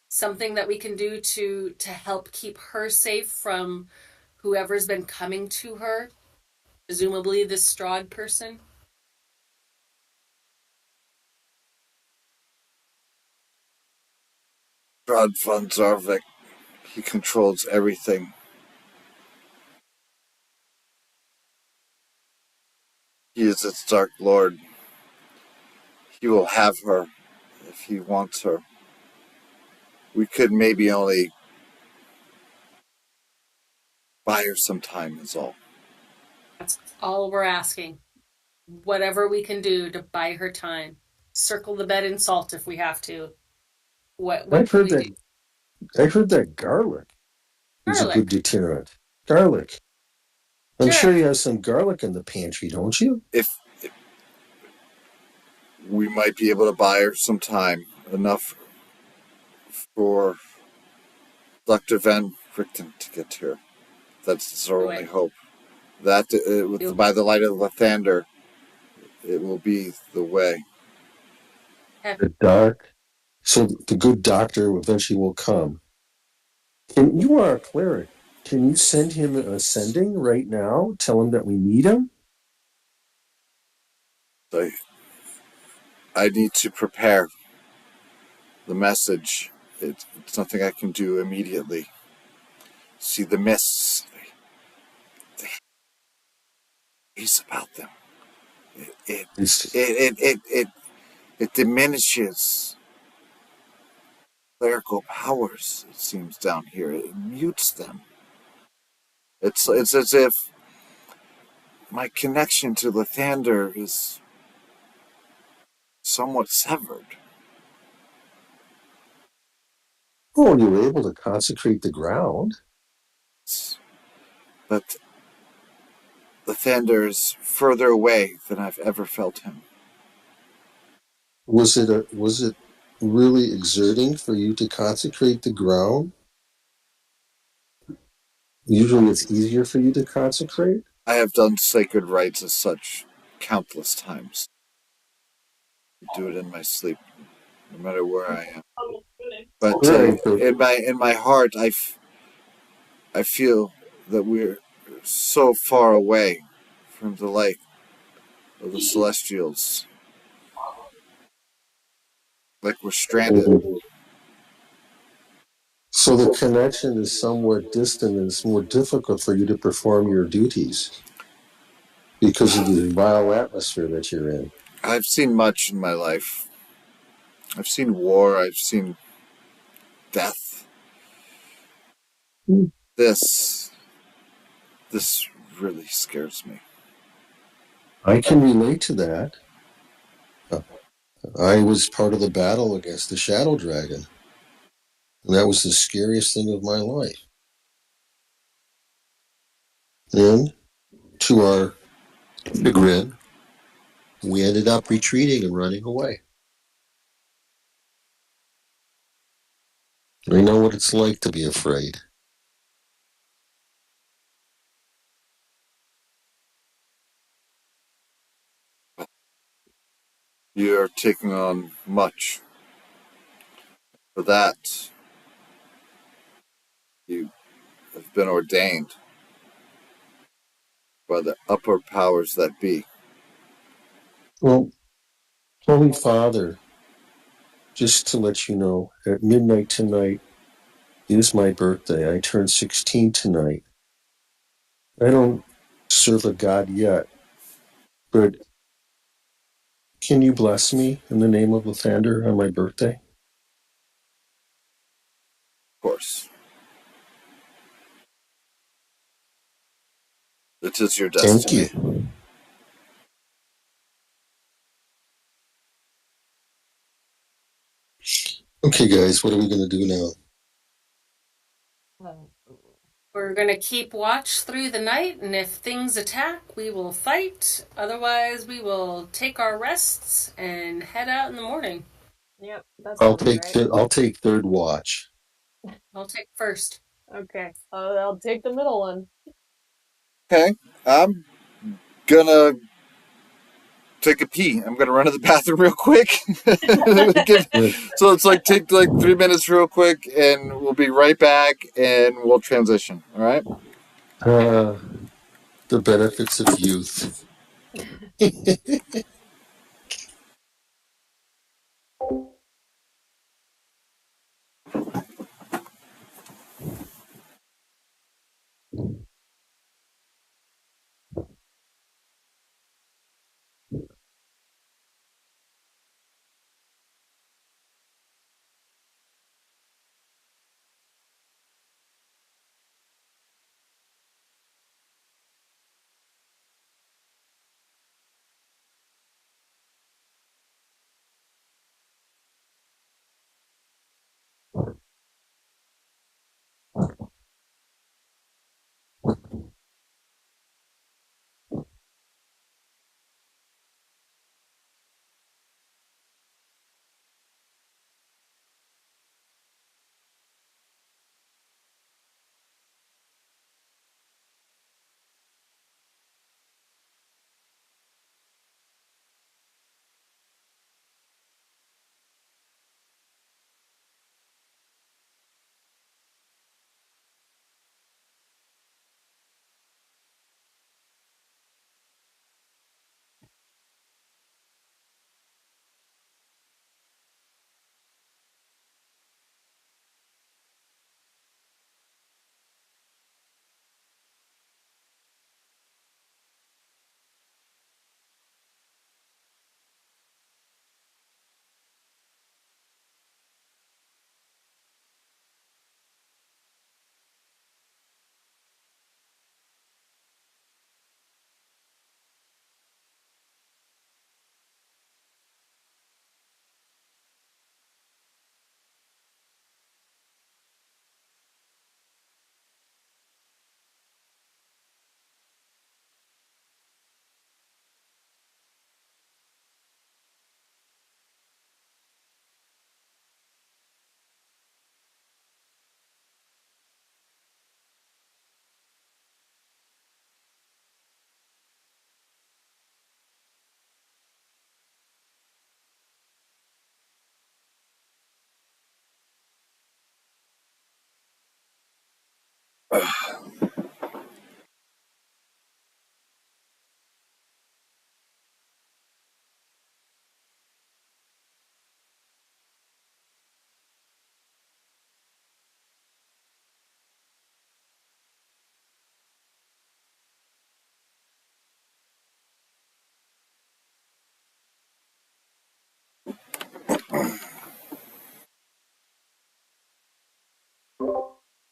Something that we can do to help keep her safe from whoever's been coming to her, presumably this Strahd person? Strahd von Zarvik, he controls everything. He is its Dark Lord. He will have her if he wants her. We could maybe only buy her some time, is all. That's all we're asking. Whatever we can do to buy her time. Circle the bed in salt if we have to. What I've can heard we do? that. I've heard that garlic is a good Garlic. deterrent. Garlic. I'm Sure. sure you have some garlic in the pantry, don't you? If we might be able to buy her some time, enough for Dr. Van Richten to get here. That's our Do only it. hope. That Do by the light of Lathander, it will be the way. it. The dark. So the good doctor eventually will come. Can you are a cleric? Can you send him a sending right now? Tell him that we need him. So I need to prepare the message. It's nothing I can do immediately. See the mists. The haze about them. It it It's, it it it, it, it diminishes clerical powers. It seems down here. It mutes them. It's as if my connection to Lathander is somewhat severed. oh, you were able to consecrate the ground. But Lathander is further away than I've ever felt him. Was it really exerting for you to consecrate the ground? Usually, it's easier for you to consecrate. I have done sacred rites as such countless times. I do it in my sleep, no matter where I am. But Right, but in my heart, I feel that we're so far away from the light of the celestials. Like we're stranded. So the connection is somewhat distant and it's more difficult for you to perform your duties because of the vile atmosphere that you're in. I've seen much in my life. I've seen war, I've seen death. This this really scares me. I can relate to that. I was part of the battle against the Shadow Dragon. And that was the scariest thing of my life. And to our chagrin, we ended up retreating and running away. I know what it's like to be afraid. You are taking on much. For that, you have been ordained by the upper powers that be. Well, Holy Father, just to let you know, at midnight tonight is my birthday. I turned 16 tonight. I don't serve a God yet, but can you bless me in the name of Lathander on my birthday? Of course. It is your Thank destiny. you. Okay, guys, what are we going to do now? We're going to keep watch through the night, and if things attack, we will fight. Otherwise, we will take our rests and head out in the morning. Yep, that I'll sounds take right. I'll take third watch. I'll take first. Okay, I'll take the middle one. Okay. I'm gonna take a pee. I'm gonna run to the bathroom real quick. So it's like take like 3 minutes real quick, and we'll be right back, and we'll transition. All right. Uh, the benefits of youth.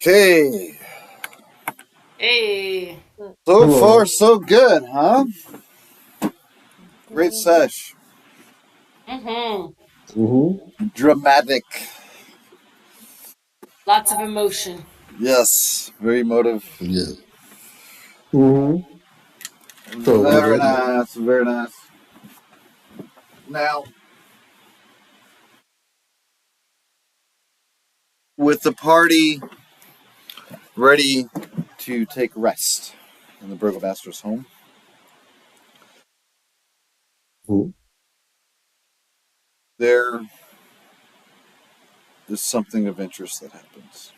Okay. Hey. So far, Hello. so good, huh? Great Mm-hmm. sesh. Mm-hmm. Mm-hmm. Dramatic. Lots of emotion. Yes. Very emotive. Yeah. Mm-hmm. Totally Very get it. nice. Very nice. Now, with the party ready to take rest in the Burgomaster's home, Mhm. there is something of interest that happens.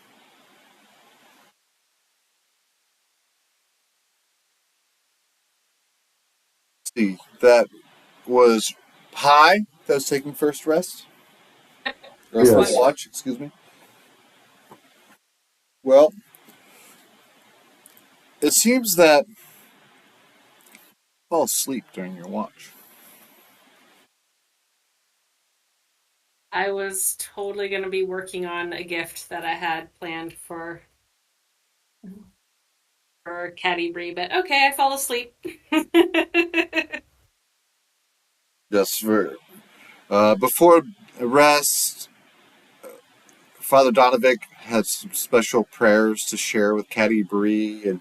See, that was Pi that was taking first rest, or First first watch. Yes. watch, excuse me. Well, it seems that you fall asleep during your watch. I was totally going to be working on a gift that I had planned for Caddy Bree, but okay, I fall asleep. Just for before rest, Father Donovic had some special prayers to share with Caddy Bree,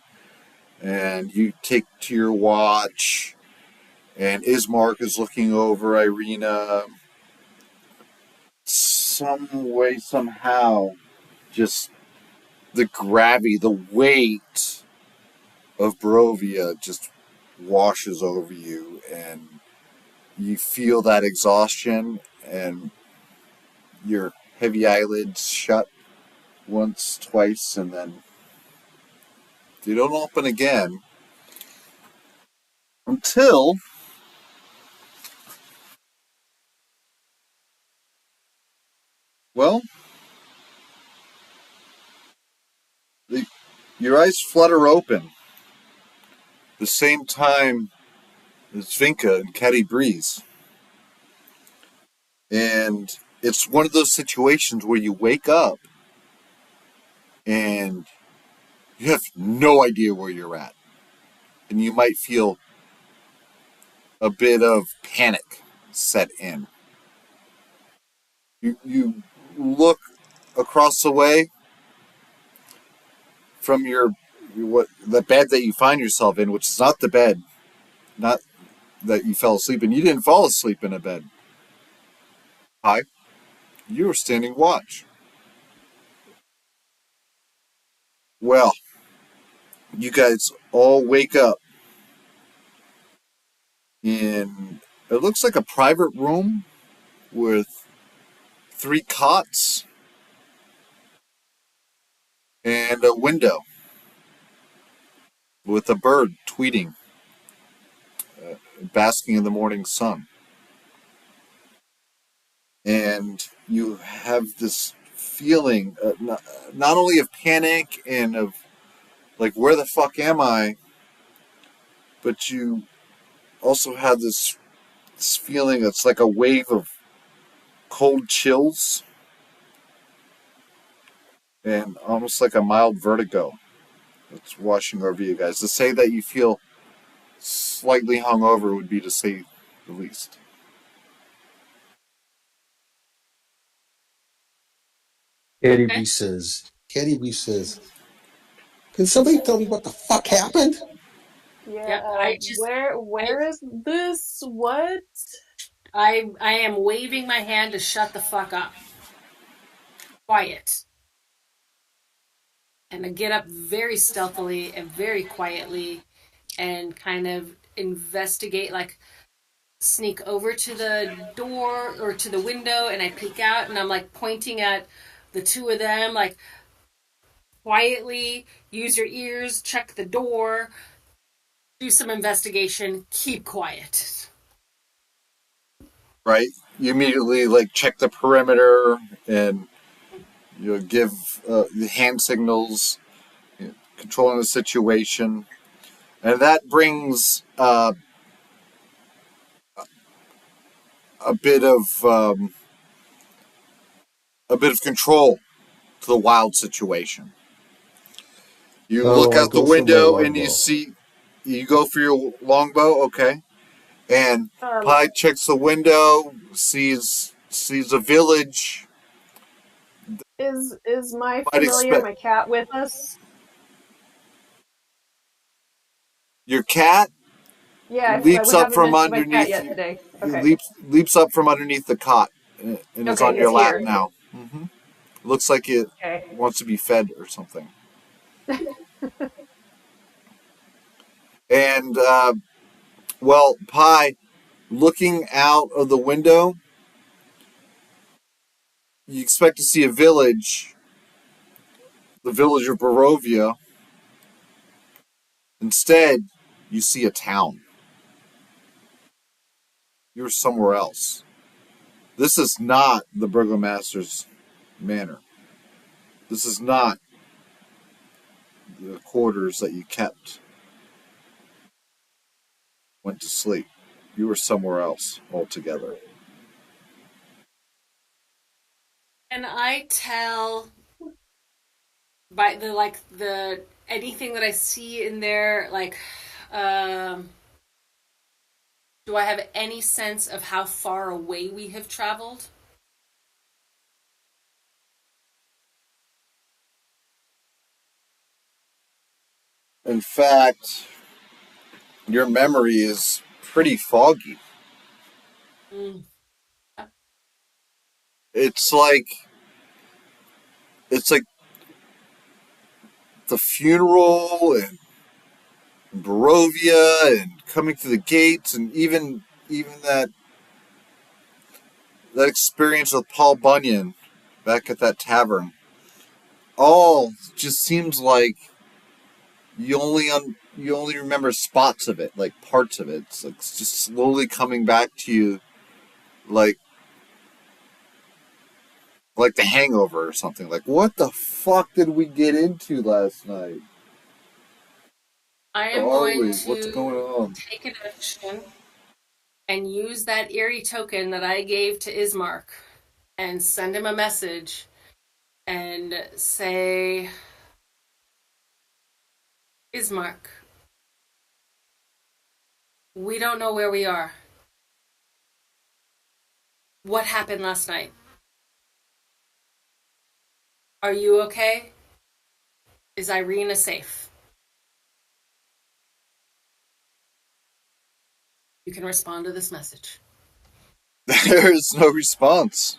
and you take to your watch, and Ismark is looking over Irina. Some way, somehow, just the gravity, the weight of Barovia just washes over you, and you feel that exhaustion, and your heavy eyelids shut once, twice, and then they don't open again until, well, the, your eyes flutter open the same time as Vinka and Caddy Breeze. And it's one of those situations where you wake up and you have no idea where you're at. And you might feel a bit of panic set in. You look across the way from what the bed that you find yourself in, which is not the bed, not that you fell asleep in. You didn't fall asleep in a bed. Hi, you were standing watch. Well, you guys all wake up in it looks like a private room with three cots and a window with a bird tweeting, basking in the morning sun. And you have this feeling, not only of panic and of like, where the fuck am I? But you also have this feeling that's like a wave of cold chills and almost like a mild vertigo that's washing over you guys. To say that you feel slightly hungover would be to say the least. Okay. Caddy B says, can somebody tell me what the fuck happened? Yeah, Yep. I just I where is this? What? I am waving my hand to shut the fuck up. Quiet. And I get up very stealthily and very quietly and kind of investigate, like sneak over to the door or to the window, and I peek out and I'm like pointing at the two of them, like, quietly, use your ears, check the door, do some investigation, keep quiet. Right? You immediately like check the perimeter and you give hand signals, controlling the situation, and that brings a bit of a bit of control to the wild situation. You look I'll out the go for my window and you longbow. see, you go for your longbow, okay? And Um, Pi checks the window, sees a village. is my Might familiar, expect my cat, with us? your cat Yeah, I leaps up haven't from been to my cat underneath yet you. today. He Okay. leaps up from underneath the cot and is Okay, on it's your lap here. now. Looks like it Okay. wants to be fed or something. And well, Pi, looking out of the window, you expect to see a village, the village of Barovia. Instead, you see a town. You're somewhere else. This is not the burgomaster's manor. This is not the quarters that you kept, went to sleep. You were somewhere else altogether. And I tell by the anything that I see in there, like, um, do I have any sense of how far away we have traveled? In fact, your memory is pretty foggy. Mm. It's like it's like the funeral and Barovia and coming to the gates and even that experience with Paul Bunyan back at that tavern. All just seems like you only remember spots of it, like parts of it. It's like it's just slowly coming back to you, like like the Hangover or something. Like what the fuck did we get into last night? I Where am are going we? What's to going on? take an action and use that eerie token that I gave to Ismark and send him a message and say, Ismark, we don't know where we are. What happened last night? Are you okay? Is Irina safe? You can respond to this message. There is no response.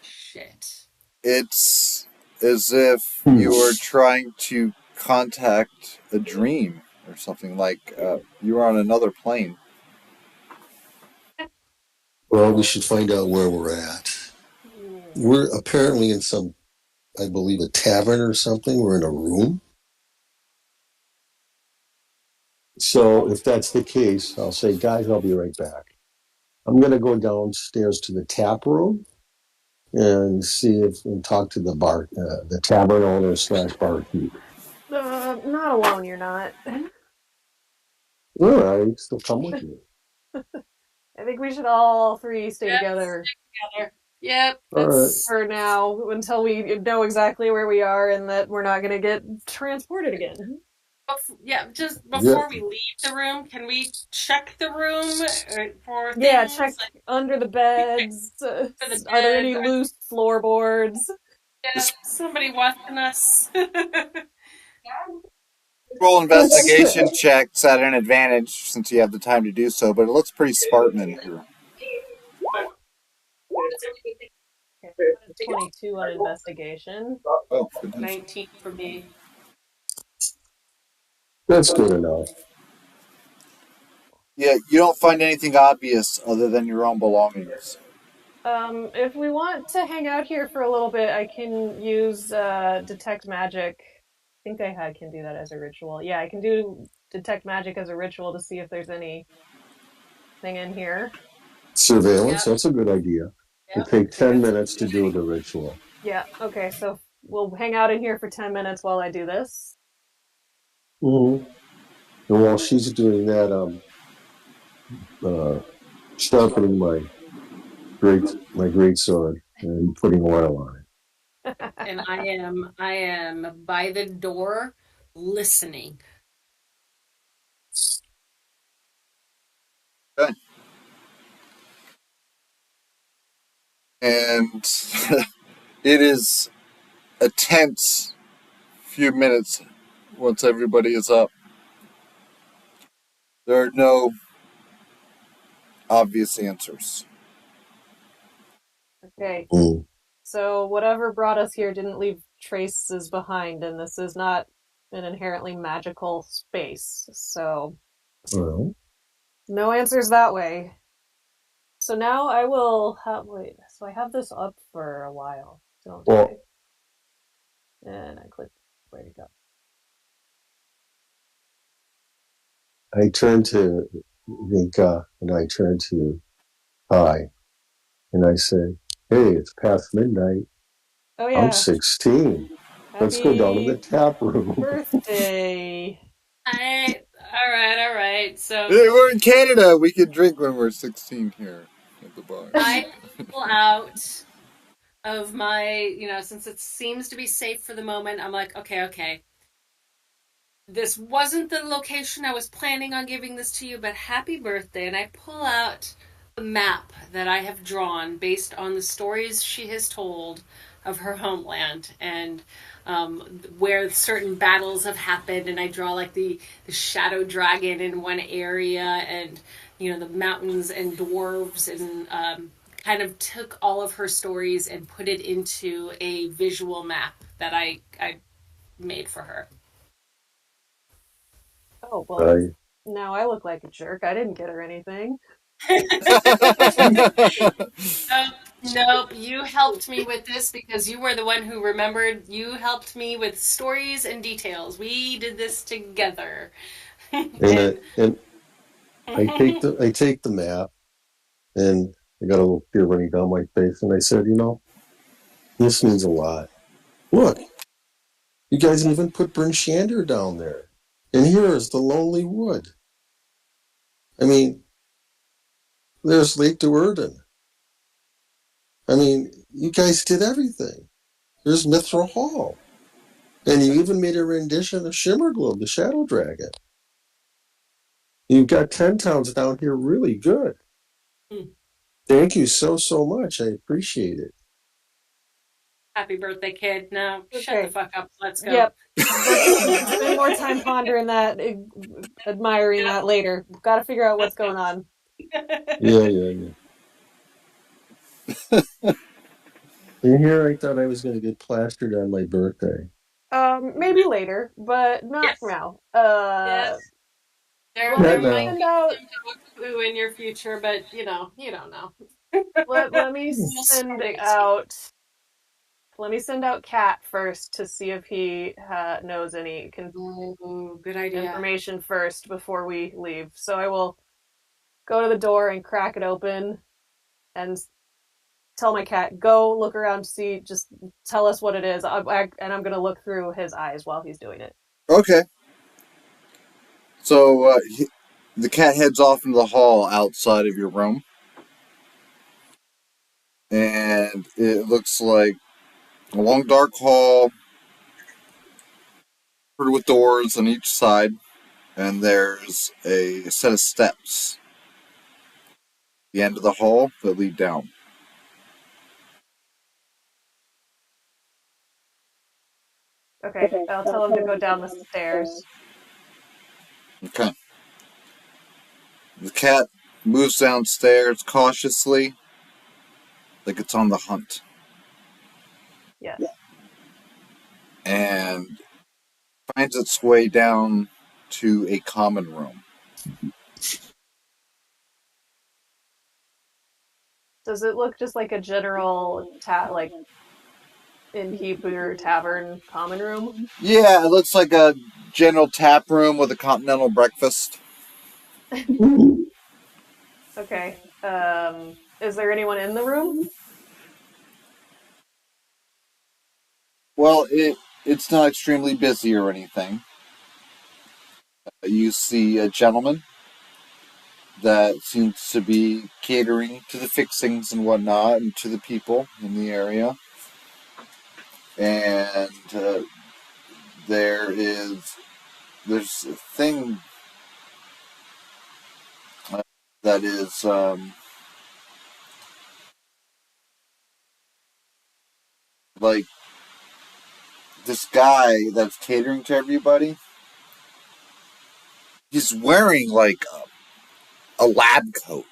Shit. It's as if Hmm. you are trying to contact a dream or something. Like you are on another plane. Well, we should find out where we're at. We're apparently in some, I believe, a tavern or something. We're in a room. So if that's the case, I'll say, guys, I'll be right back. I'm going to go downstairs to the tap room and see if and talk to the tavern owner slash barkeep. Not alone, you're not. All right, still come with me. I think we should all three stay Yep, together stick together. Yep, All right. that's for now until we know exactly where we are and that we're not going to get transported again. yeah. Just Yeah. before we leave the room, can we check the room for Yeah, things check like under the check beds. for the Are there bed? any loose floorboards? Yeah, Just somebody watching us. roll Let's investigation checks at an advantage since you have the time to do so, but it looks pretty Spartan in here. Okay, 22 on investigation. Oh, goodness. 19 for me. that's good enough. Yeah, you don't find anything obvious other than your own belongings. If we want to hang out here for a little bit, I can use detect magic. I think I can do that as a ritual. Yeah, I can do detect magic as a ritual to see if there's anything in here. Surveillance, Yep, that's a good idea. It'll yep. take I think 10 that's a minutes good to do idea. the ritual. Yeah, okay, so we'll hang out in here for 10 minutes while I do this. Mm-hmm. And while she's doing that, I'm uh, sharpening my great sword. and putting oil on And I am by the door listening. Okay. And it is a tense few minutes once everybody is up. There are no obvious answers. Okay. it. Mm. So whatever brought us here didn't leave traces behind, and this is not an inherently magical space. So Well, no answers that way. So now I will have wait, so I have this up for a while, don't I? well, And I click where to go. I turn to Vinka and I turn to Hi and I say, "Hey, it's past midnight. Oh I'm yeah. 16. Let's go down to the Happy tap room." birthday. All right. So Hey, we're in Canada. We can drink when we're 16 here at the bar. I pull out of my, since it seems to be safe for the moment, I'm like, okay. This wasn't the location I was planning on giving this to you, but happy birthday. And I pull out a map that I have drawn based on the stories she has told of her homeland and where certain battles have happened. And I draw like the shadow dragon in one area and, the mountains and dwarves and kind of took all of her stories and put it into a visual map that I made for her. Oh well, I, now I look like a jerk. I didn't get her anything. Nope, nope. You helped me with this because you were the one who remembered. You helped me with stories and details. We did this together. and And and I take the map and I got a little tear running down my face and I said, this means a lot. Look, you guys even put Bryn Shander down there. And here is the Lonely Wood. I mean, there's Lake Duerden. I mean, you guys did everything. There's Mithra Hall. And you even made a rendition of Shimmerglobe, the Shadow Dragon. You've got 10 towns down here really good. Thank you so, so much. I appreciate it. happy birthday, kid. Now shut the Okay. fuck up. Let's go. Yep. Let's spend more time pondering that, admiring that later. Got to figure out what's going on. Yeah, yeah, yeah. And here I thought I was going to get plastered on my birthday. Maybe later, but not Yes. now. Yes. There Let Not there me might now. send be out. some dog poo in your future, but you don't know. Let me We'll send start it. out. Let me send out Cat first to see if he knows any Oh, good idea. information first before we leave. So I will go to the door and crack it open and tell my cat, go look around, see, just tell us what it is. And I'm going to look through his eyes while he's doing it. Okay. So the cat heads off into the hall outside of your room, and it looks like a long dark hall with doors on each side, and there's a set of steps at the end of the hall that lead down. Okay, I'll tell him to go down the stairs. Okay. The cat moves downstairs cautiously, like it's on the hunt, Yes. and finds its way down to a common room. Does it look just like a general like innkeeper tavern common room? Yeah, it looks like a general tap room with a continental breakfast. Okay. Is there anyone in the room? Well, it's not extremely busy or anything. You see a gentleman that seems to be catering to the fixings and whatnot and to the people in the area. And there's a thing that is like this guy that's catering to everybody. He's wearing like a lab coat.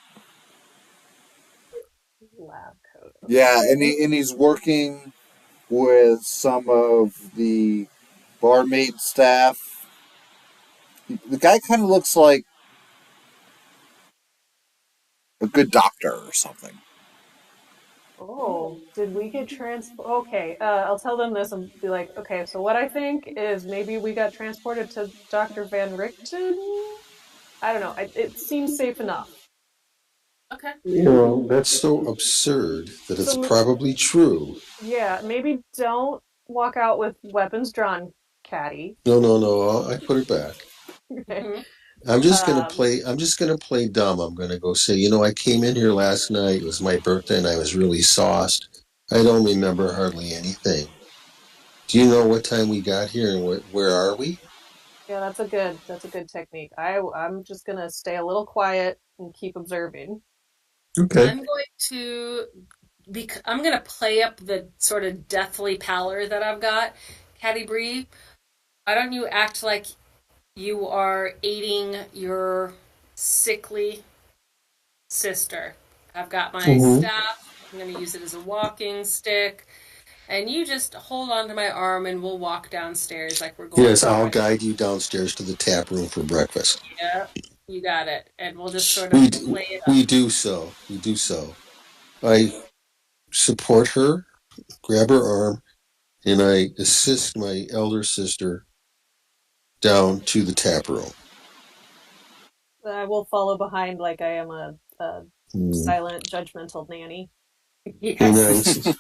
Lab coat. Yeah, Okay. and he's working with some of the barmaid staff. The guy kind of looks like a good doctor or something. Oh, did we get Okay, I'll tell them this and be like, okay, so what I think is maybe we got transported to Dr. Van Richten? I don't know. It seems safe enough. Okay. You know, that's so absurd that it's So, probably true. yeah, maybe don't walk out with weapons drawn, Caddy. No, no, no. I put it back. Okay. Mm-hmm. I'm just gonna Um, play. I'm just gonna play dumb. I'm gonna go say, you know, I came in here last night. It was my birthday, and I was really sauced. I don't remember hardly anything. Do you know what time we got here and where are we? yeah, that's a good technique. I'm just gonna stay a little quiet and keep observing. Okay. I'm going to I'm going to play up the sort of deathly pallor that I've got. Caddy Bree, why don't you act like you are aiding your sickly sister? I've got my Mm-hmm. staff. I'm going to use it as a walking stick. And you just hold onto my arm and we'll walk downstairs like we're going Yes, to I'll breakfast. guide you downstairs to the tap room for breakfast. Yeah, you got it. And we'll just sort of We play it we up. do so. We do so. I support her, grab her arm, and I assist my elder sister down to the tap room. I will follow behind like I am a Mm. silent, judgmental nanny. And Yes.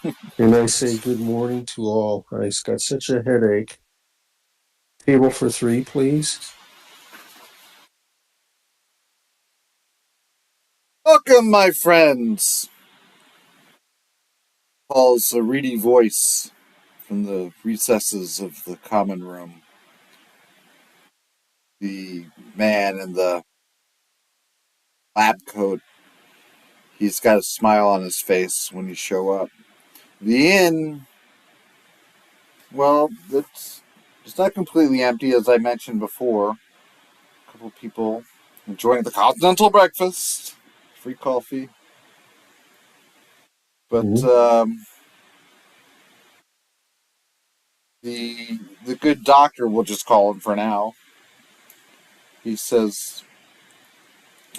I say good morning to all. I got such a headache. Table for three, please. Welcome, my friends, calls a reedy voice from the recesses of the common room. The man in the lab coat, he's got a smile on his face when you show up. The inn, well, it's not completely empty, as I mentioned before. A couple people enjoying the continental breakfast, free coffee. But Mhm. the good doctor, we'll just call him for now. He says,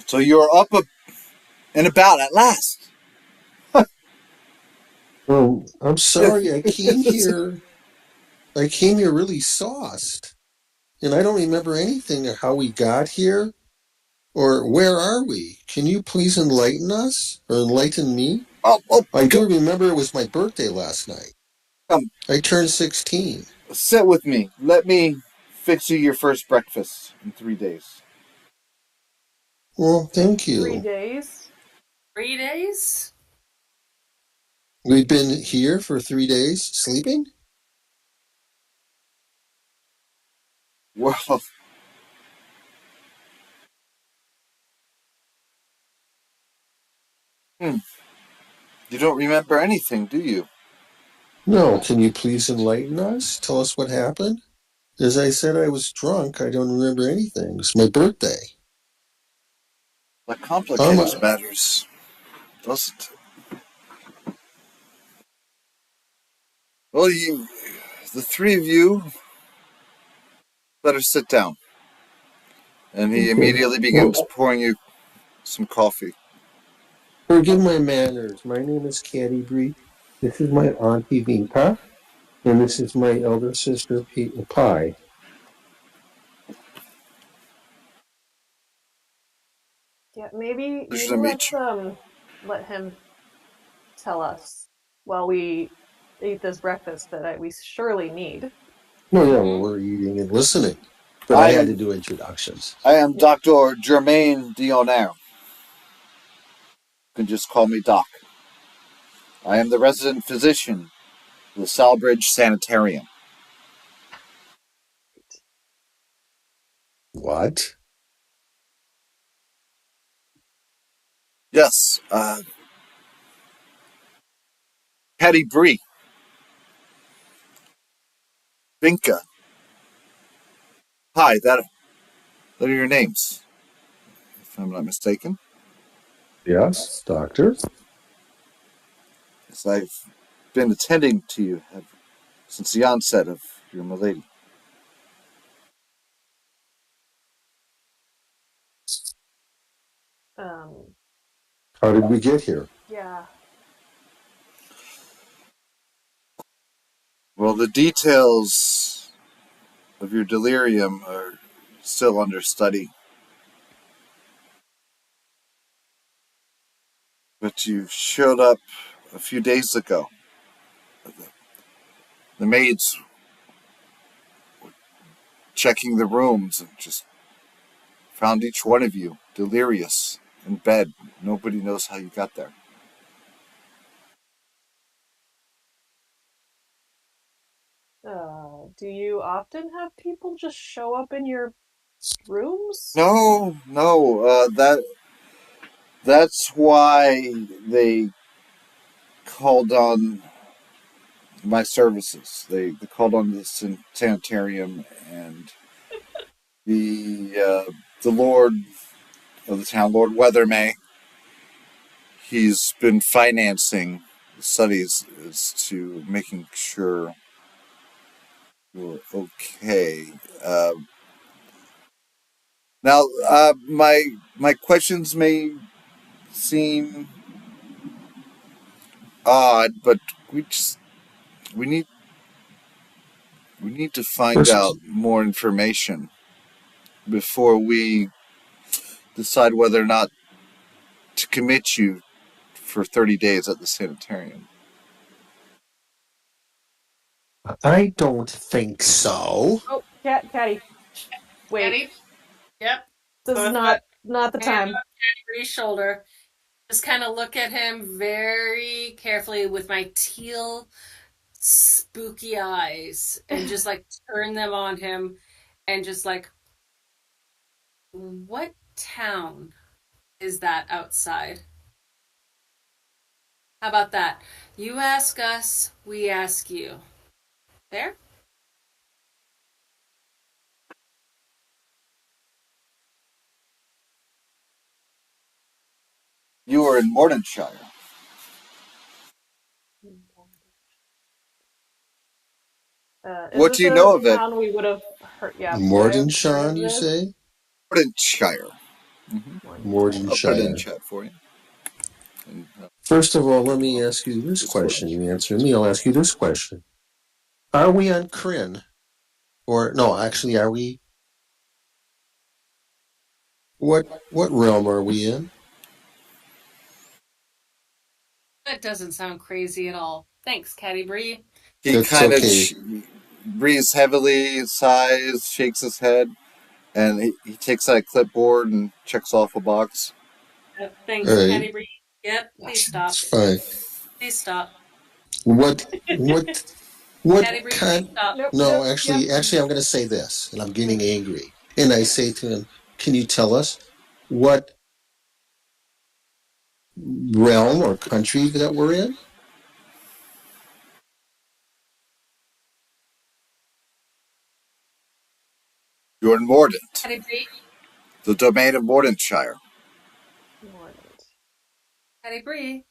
"So you're up and about at last." Oh, I'm sorry. I came here really sauced, and I don't remember anything of how we got here or where are we. Can you please enlighten us or enlighten me? Oh, I do remember it was my birthday last night. come, I turned 16. sit with me. Let me fix you your first breakfast in 3 days. Well, thank 3 you. days. 3 days? We've been here for 3 days sleeping? Well, hmm, you don't remember anything, do you? No. Can you please enlighten us? Tell us what happened? As I said, I was drunk. I don't remember anything. It's my birthday. That Um, complicates matters, doesn't it? Well, the three of you, better sit down. And he okay. immediately begins Well, pouring you some coffee. forgive my manners. My name is Canterbury. This is my auntie Vinka, and this is my elder sister Pie. Yeah, maybe Pleasure to meet let's you. let him tell us while we eat this breakfast that we surely need. No, yeah, well, Mm-hmm. we're eating and listening, but I I had to am do introductions. I am Yep. Dr. Germain Dionair. You can just call me Doc. I am the resident physician of the Salbridge Sanitarium. What? Yes, Patty Bree, Vinka. Hi, that are your names, if I'm not mistaken. Yes, doctor. Yes, I've been attending to you since the onset of your malady. Um, How did we get here? yeah. Well, the details of your delirium are still under study, but you showed up a few days ago. The maids checking the rooms and just found each one of you delirious in bed. Nobody knows how you got there. Do you often have people just show up in your rooms? No, no, that's why they called on my services. They called on the sanitarium and the Lord of the town, Lord Weathermay. He's been financing the studies as to making sure you're okay. Uh, now, my questions may seem odd, but we just we need we need to find out First, more information before we decide whether or not to commit you for 30 days at the sanitarium. I don't think so. Oh, Caddy. Shh, wait. Patty? Yep. This is Both put not the a hand time. on Patty's shoulder. Just kind of look at him very carefully with my teal, spooky eyes and just like turn them on him and just like, what town is that outside? How about that? You ask us, we ask you. There? You were in Mordenshire. Is What this do you a know of it? town we would have heard? Yeah, would I have heard Mordenshire, of you this? say? Mordenshire. Mm-hmm. I'll put it in Mordenshire. chat for you. And, First of all, let me well, ask you this this way. question. You answer me, I'll ask you this question. Are we on Kryn? Or, no, actually, are we? What realm are we in? That doesn't sound crazy at all. Thanks, Caddy Bree. He That's kind of okay. breathes heavily, sighs, shakes his head, and he takes out a clipboard and checks off a box. All Thanks, right. Caddy Bree. Yep, please It's stop. fine. Please stop. What, what, what Caddy Bree, please kind? stop. Nope, No, nope, yep. actually, I'm going to say this, and I'm Mm. getting angry. And I say to him, can you tell us what realm or country that we're in? You're in Mordant, Caddy Bree, the domain of Mordenshire. Mordant. Caddy Bree,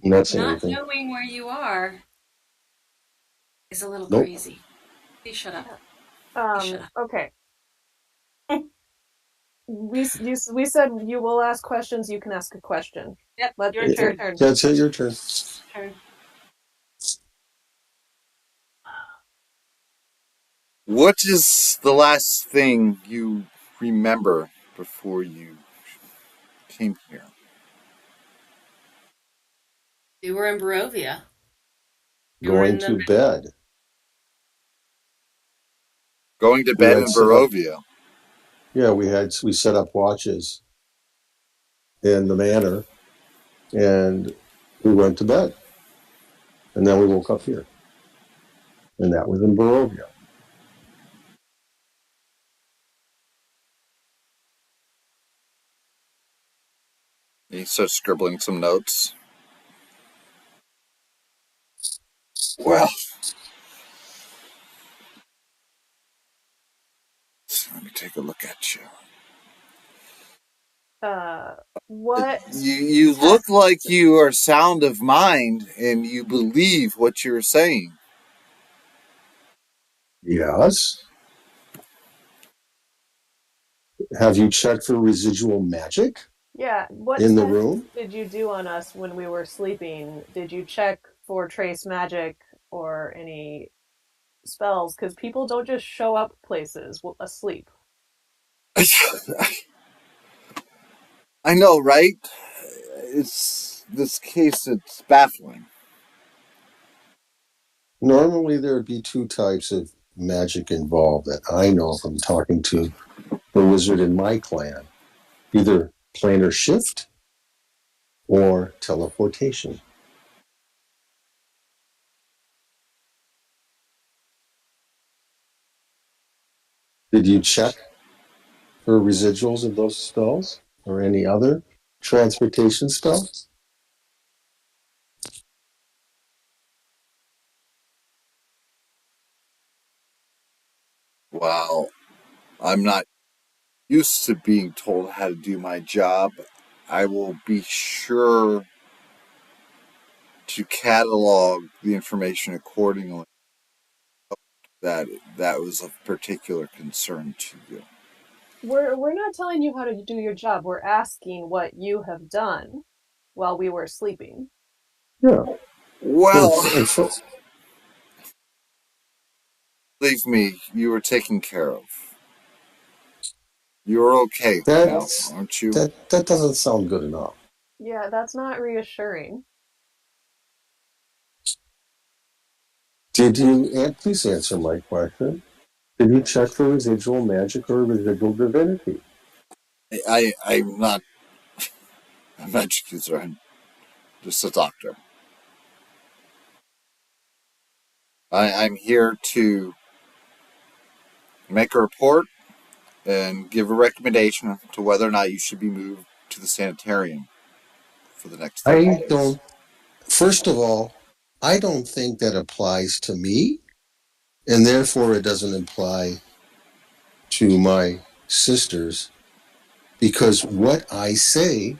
I'm not saying not anything. knowing where you are is a little Nope. crazy. Please shut up. Yeah. Please shut up. Okay. We said you will ask questions. You can ask a question. Yep, your It's your turn. turn. That's it, your turn. Turn. What is the last thing you remember before you came here? You were in Barovia. You were Going in to the. bed. Going to We bed had in set up, Barovia. yeah, we set up watches in the manor, and we went to bed. And then we woke up here. And that was in Barovia. He starts scribbling some notes. Well, let me take a look at you. Uh, what? You look like you are sound of mind and you believe what you're saying. Yes. Have you checked for residual magic Yeah, what in the tests room? did you do on us when we were sleeping? Did you check for trace magic or any spells? Because people don't just show up places asleep. I know, right? It's this case. It's baffling. Normally, there would be two types of magic involved that I know from talking to the wizard in my clan, either planar shift or teleportation. Did you check for residuals of those spells or any other transportation spells? Well, I'm not used to being told how to do my job. I will be sure to catalog the information accordingly. That that was of particular concern to you. We're not telling you how to do your job. We're asking what you have done while we were sleeping. Yeah. And, Well, and for, believe me, you were taken care of. You're okay now, that's aren't you? that doesn't sound good enough. Yeah, that's not reassuring. Did you, and please answer my question, did you check for residual magic or residual divinity? I'm not a magic user. I'm just a doctor. I'm here to make a report and give a recommendation to whether or not you should be moved to the sanitarium for the next 30 I days. don't, first of all, I don't think that applies to me, and therefore it doesn't apply to my sisters, because what I say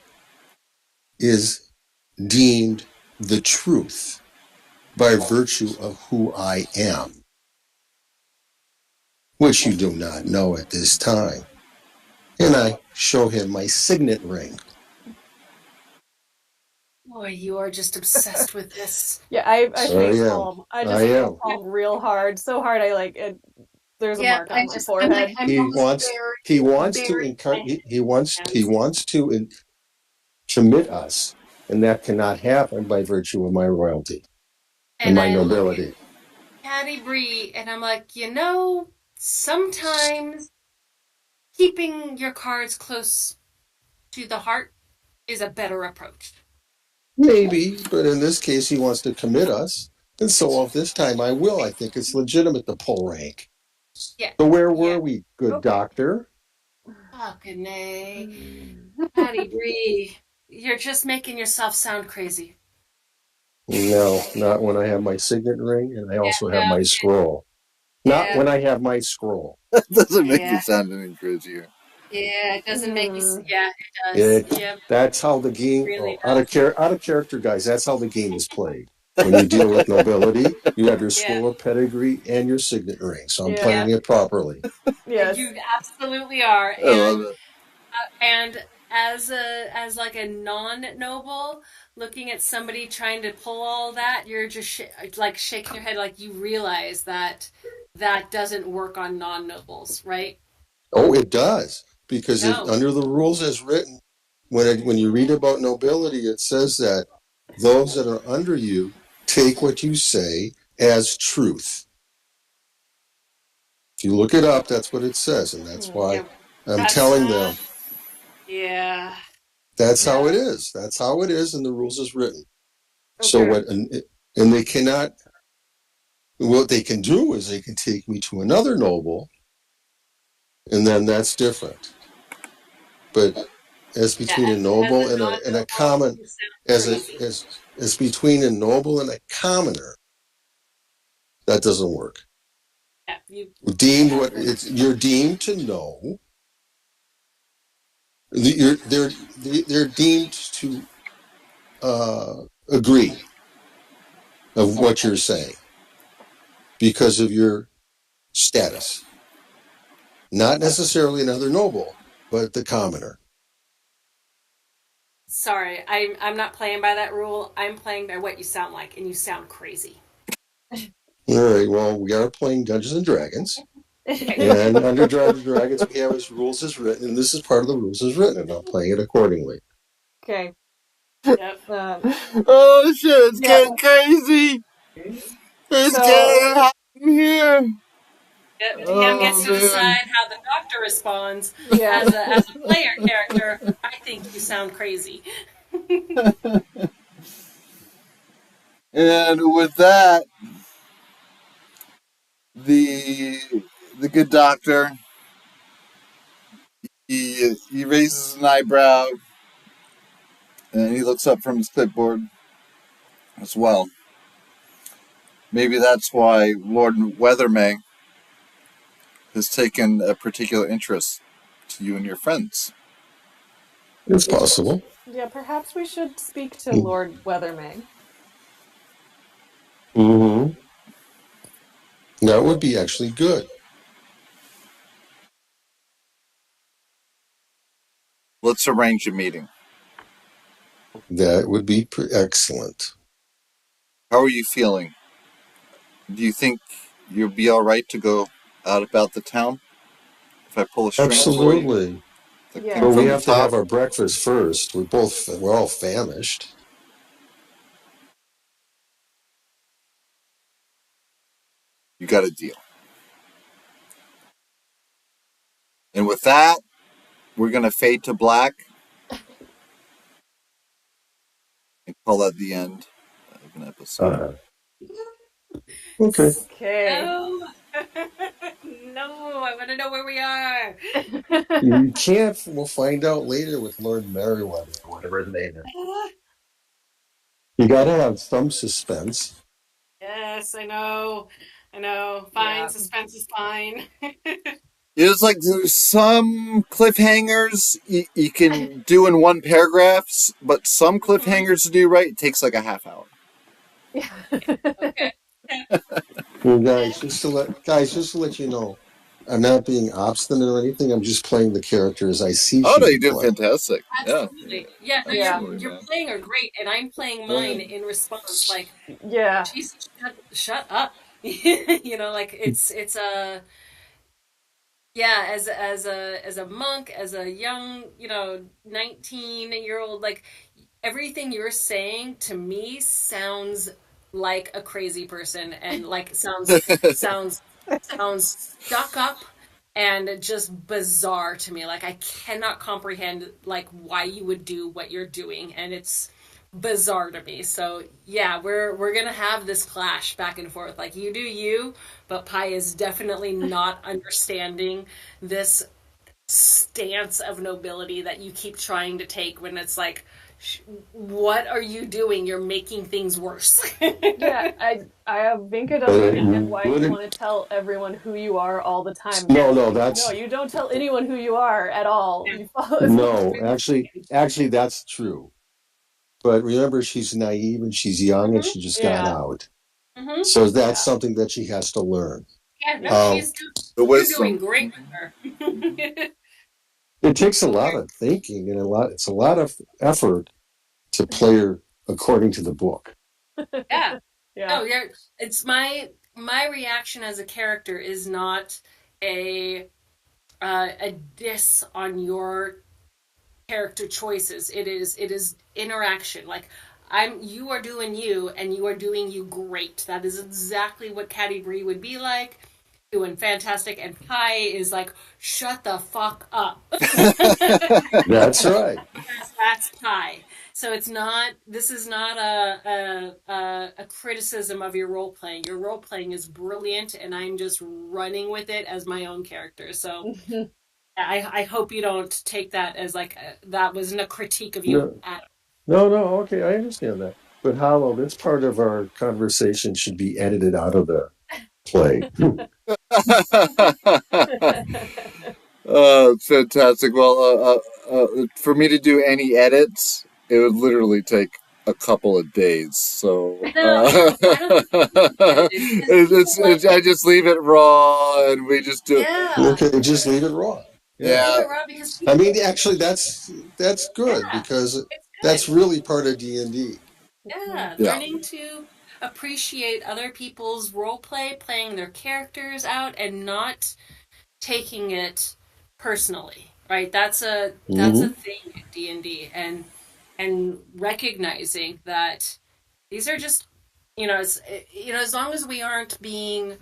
is deemed the truth by virtue of who I am, which you do not know at this time. And I show him my signet ring. Boy, you are just obsessed with this. Yeah, I I face am. palm. I I just face am. palm real hard, so hard there's a Yeah, mark on my forehead. I'm He almost wants. He wants to. burying my He wants. He hands. wants to commit us, and that cannot happen by virtue of my royalty and And my I look at nobility. Patty Bree and I'm like, sometimes keeping your cards close to the heart is a better approach. Maybe, but in this case, he wants to commit us, and so of this time I will. I think it's legitimate to pull rank. Yeah, So where yeah. were we, good Okay. doctor? Fucking nay. Patty Bree, you're just making yourself sound crazy. No, not when I have my signet ring, and I Yeah, also have no, my scroll. Not yeah, when I have my scroll. That doesn't make you yeah, sound any crazier. yeah. It doesn't make you. Hmm. Yeah, it does. It Yep, that's how the game. really Oh, does. out of character, guys. That's how the game is played. When you deal with nobility, you have your Yeah, scroll of pedigree and your signet ring. So I'm Yeah. playing yeah. it properly. Yes. You absolutely are, I love it. and as like a non-noble looking at somebody trying to pull all that, you're just like shaking your head like you realize that that doesn't work on non-nobles, right? Oh, it does because No. under the rules as written, when you read about nobility, it says that those that are under you take what you say as truth. If you look it up, that's what it says, and that's Hmm. why Yeah, I'm that's telling them. yeah. That's how Yeah. it is. That's how it is, and the rules is written. So Okay. and they cannot. What they can do is they can take me to another noble, and then that's different. But as Yeah, between a as noble a and a non-noble, common, you sound as a crazy. as between a noble and a commoner, that doesn't work. Yeah, you. Deemed Yeah, what it's you're deemed to know. You're they're deemed to agree of what you're saying because of your status. Not necessarily another noble, but the commoner. sorry, I'm not playing by that rule. I'm playing by what you sound like, and you sound crazy. All right, well, we are playing Dungeons and Dragons. Okay. And under Dungeons and Dragons, we have as rules as written, and this is part of the rules as written, and I'm playing it accordingly. Okay. Yep. Oh shit, it's Yeah. getting crazy. It's So getting hot in here. Yep. DM Oh gets to man. decide how the doctor responds. yeah. As a player character, I think you sound crazy. And with that, the the good doctor he raises an eyebrow and he looks up from his clipboard as well. Maybe that's why Lord Weathermay has taken a particular interest to you and your friends. It's possible. Yeah, perhaps we should speak to Lord Weathermay. Mm-hmm. That would be actually good. Let's arrange a meeting. That would be excellent. How are you feeling? Do you think you'll be all right to go out about the town if I pull a string for you, Absolutely. the thing But Yeah. we from the have to top? have our breakfast first. We're all famished. You got a deal. And with that, we're gonna fade to black and call that the end of an episode. Uh, okay. Okay. No. No, I want to know where we are. You can't. We'll find out later with Lord Merriweather or whatever his name is. You got to have some suspense. Yes, I know. I know. Fine, Yeah. suspense is fine. It's like there's some cliffhangers you can do in one paragraph, but some Mhm. cliffhangers to do right it takes like a half hour. Yeah. Okay. Well, just to let you know, I'm not being obstinate or anything. I'm just playing the character as I see Oh no, she'd you're be doing playing. fantastic. Yeah, Absolutely. Yeah, no, Yeah. absolutely, you're man. playing her great, and I'm playing Yeah. mine in response. Like, Yeah. Jesus, shut up. You know, like it's a yeah, as a monk, as a young, 19-year-old, like everything you're saying to me sounds like a crazy person and like sounds stuck up and just bizarre to me. Like I cannot comprehend like why you would do what you're doing, and it's bizarre to me. So yeah, we're gonna have this clash back and forth. Like you do you, but Pi is definitely not understanding this stance of nobility that you keep trying to take when it's like what are you doing? You're making things worse. Yeah, Vinka But doesn't it understand why you wouldn't. want to tell everyone who you are all the time. No, no, No, that's you don't tell anyone who you are at all. You follow. no. Actually, that's true. But remember, she's naive and she's young and Hmm. she just got Yeah, out. Hmm. So that's yeah, something that she has to learn. Yeah, no, yeah, Um, The you're doing wisdom. great with her. it takes a So lot of thinking and it's a lot of effort to play her according to the book. yeah. yeah, No, yeah. It's my reaction as a character is not a a diss on your character choices. It is interaction. Like you are doing you and you are doing you great. That is exactly what Caddy Bree would be like. Doing fantastic, and Pi is like, shut the fuck up. That's right. That's high. So it's not. This is not a criticism of your role playing. Your role playing is brilliant, and I'm just running with it as my own character. So I hope you don't take that as like that wasn't a critique of you No, at no. Okay, I understand that. But Hollow, this part of our conversation should be edited out of the play. Fantastic. Well, for me to do any edits, it would literally take a couple of days. So No, I don't think you need to edit it because people like I just leave it raw, and we just do. yeah, Okay, just leave it raw. Yeah. leave Yeah, it raw because I people mean, actually, that's good yeah, because it's that's good. really part of D&D. Yeah, yeah. learning to appreciate other people's role play, playing their characters out, and not taking it personally. Right? That's a Mm-hmm. thing in D&D, and recognizing that these are just as long as we aren't being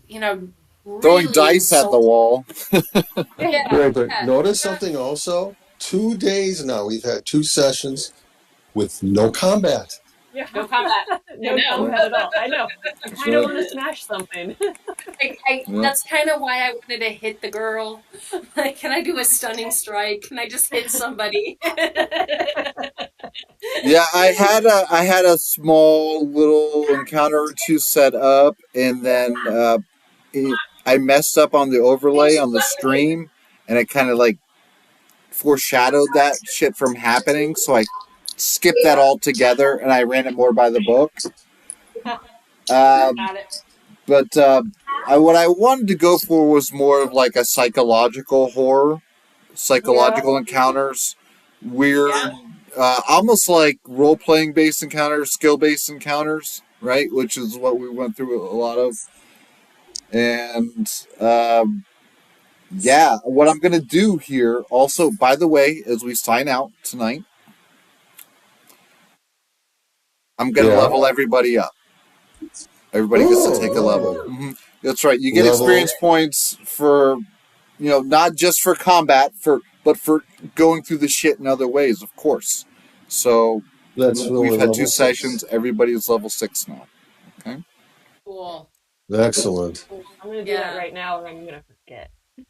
you know Throwing really dice at the insulting. wall. Yeah, Right, but yeah. notice something also. 2 days now, we've had 2 sessions with no combat. Yeah. No combat. I No know. Yeah, combat at all. I know. I That's kind of right. want to smash something. yeah. That's kind of why I wanted to hit the girl. Like, can I do a stunning strike? Can I just hit somebody? Yeah, I had a small little encounter or two set up, and then I messed up on the overlay on the stream, and it kind of like foreshadowed that shit from happening. So I skipped that altogether, and I ran it more by the book. Um, Got it. but what I wanted to go for was more of like a psychological horror, Yeah. psychological encounters, weird, Yeah. almost like role playing based encounters, skill based encounters, right? Which is what we went through a lot of. And yeah, what I'm going to do here, also, by the way, as we sign out tonight, I'm going to Yeah. level everybody up. Everybody gets to Oh, take a level. lovely. That's right. You get Level. experience points for not just for combat, but for going through the shit in other ways, of course. So That's we've really had two level sessions. 6. Everybody's level 6 now. Okay. Cool. Excellent. Cool. I'm going to do that Yeah. right now or I'm going to forget. Yep.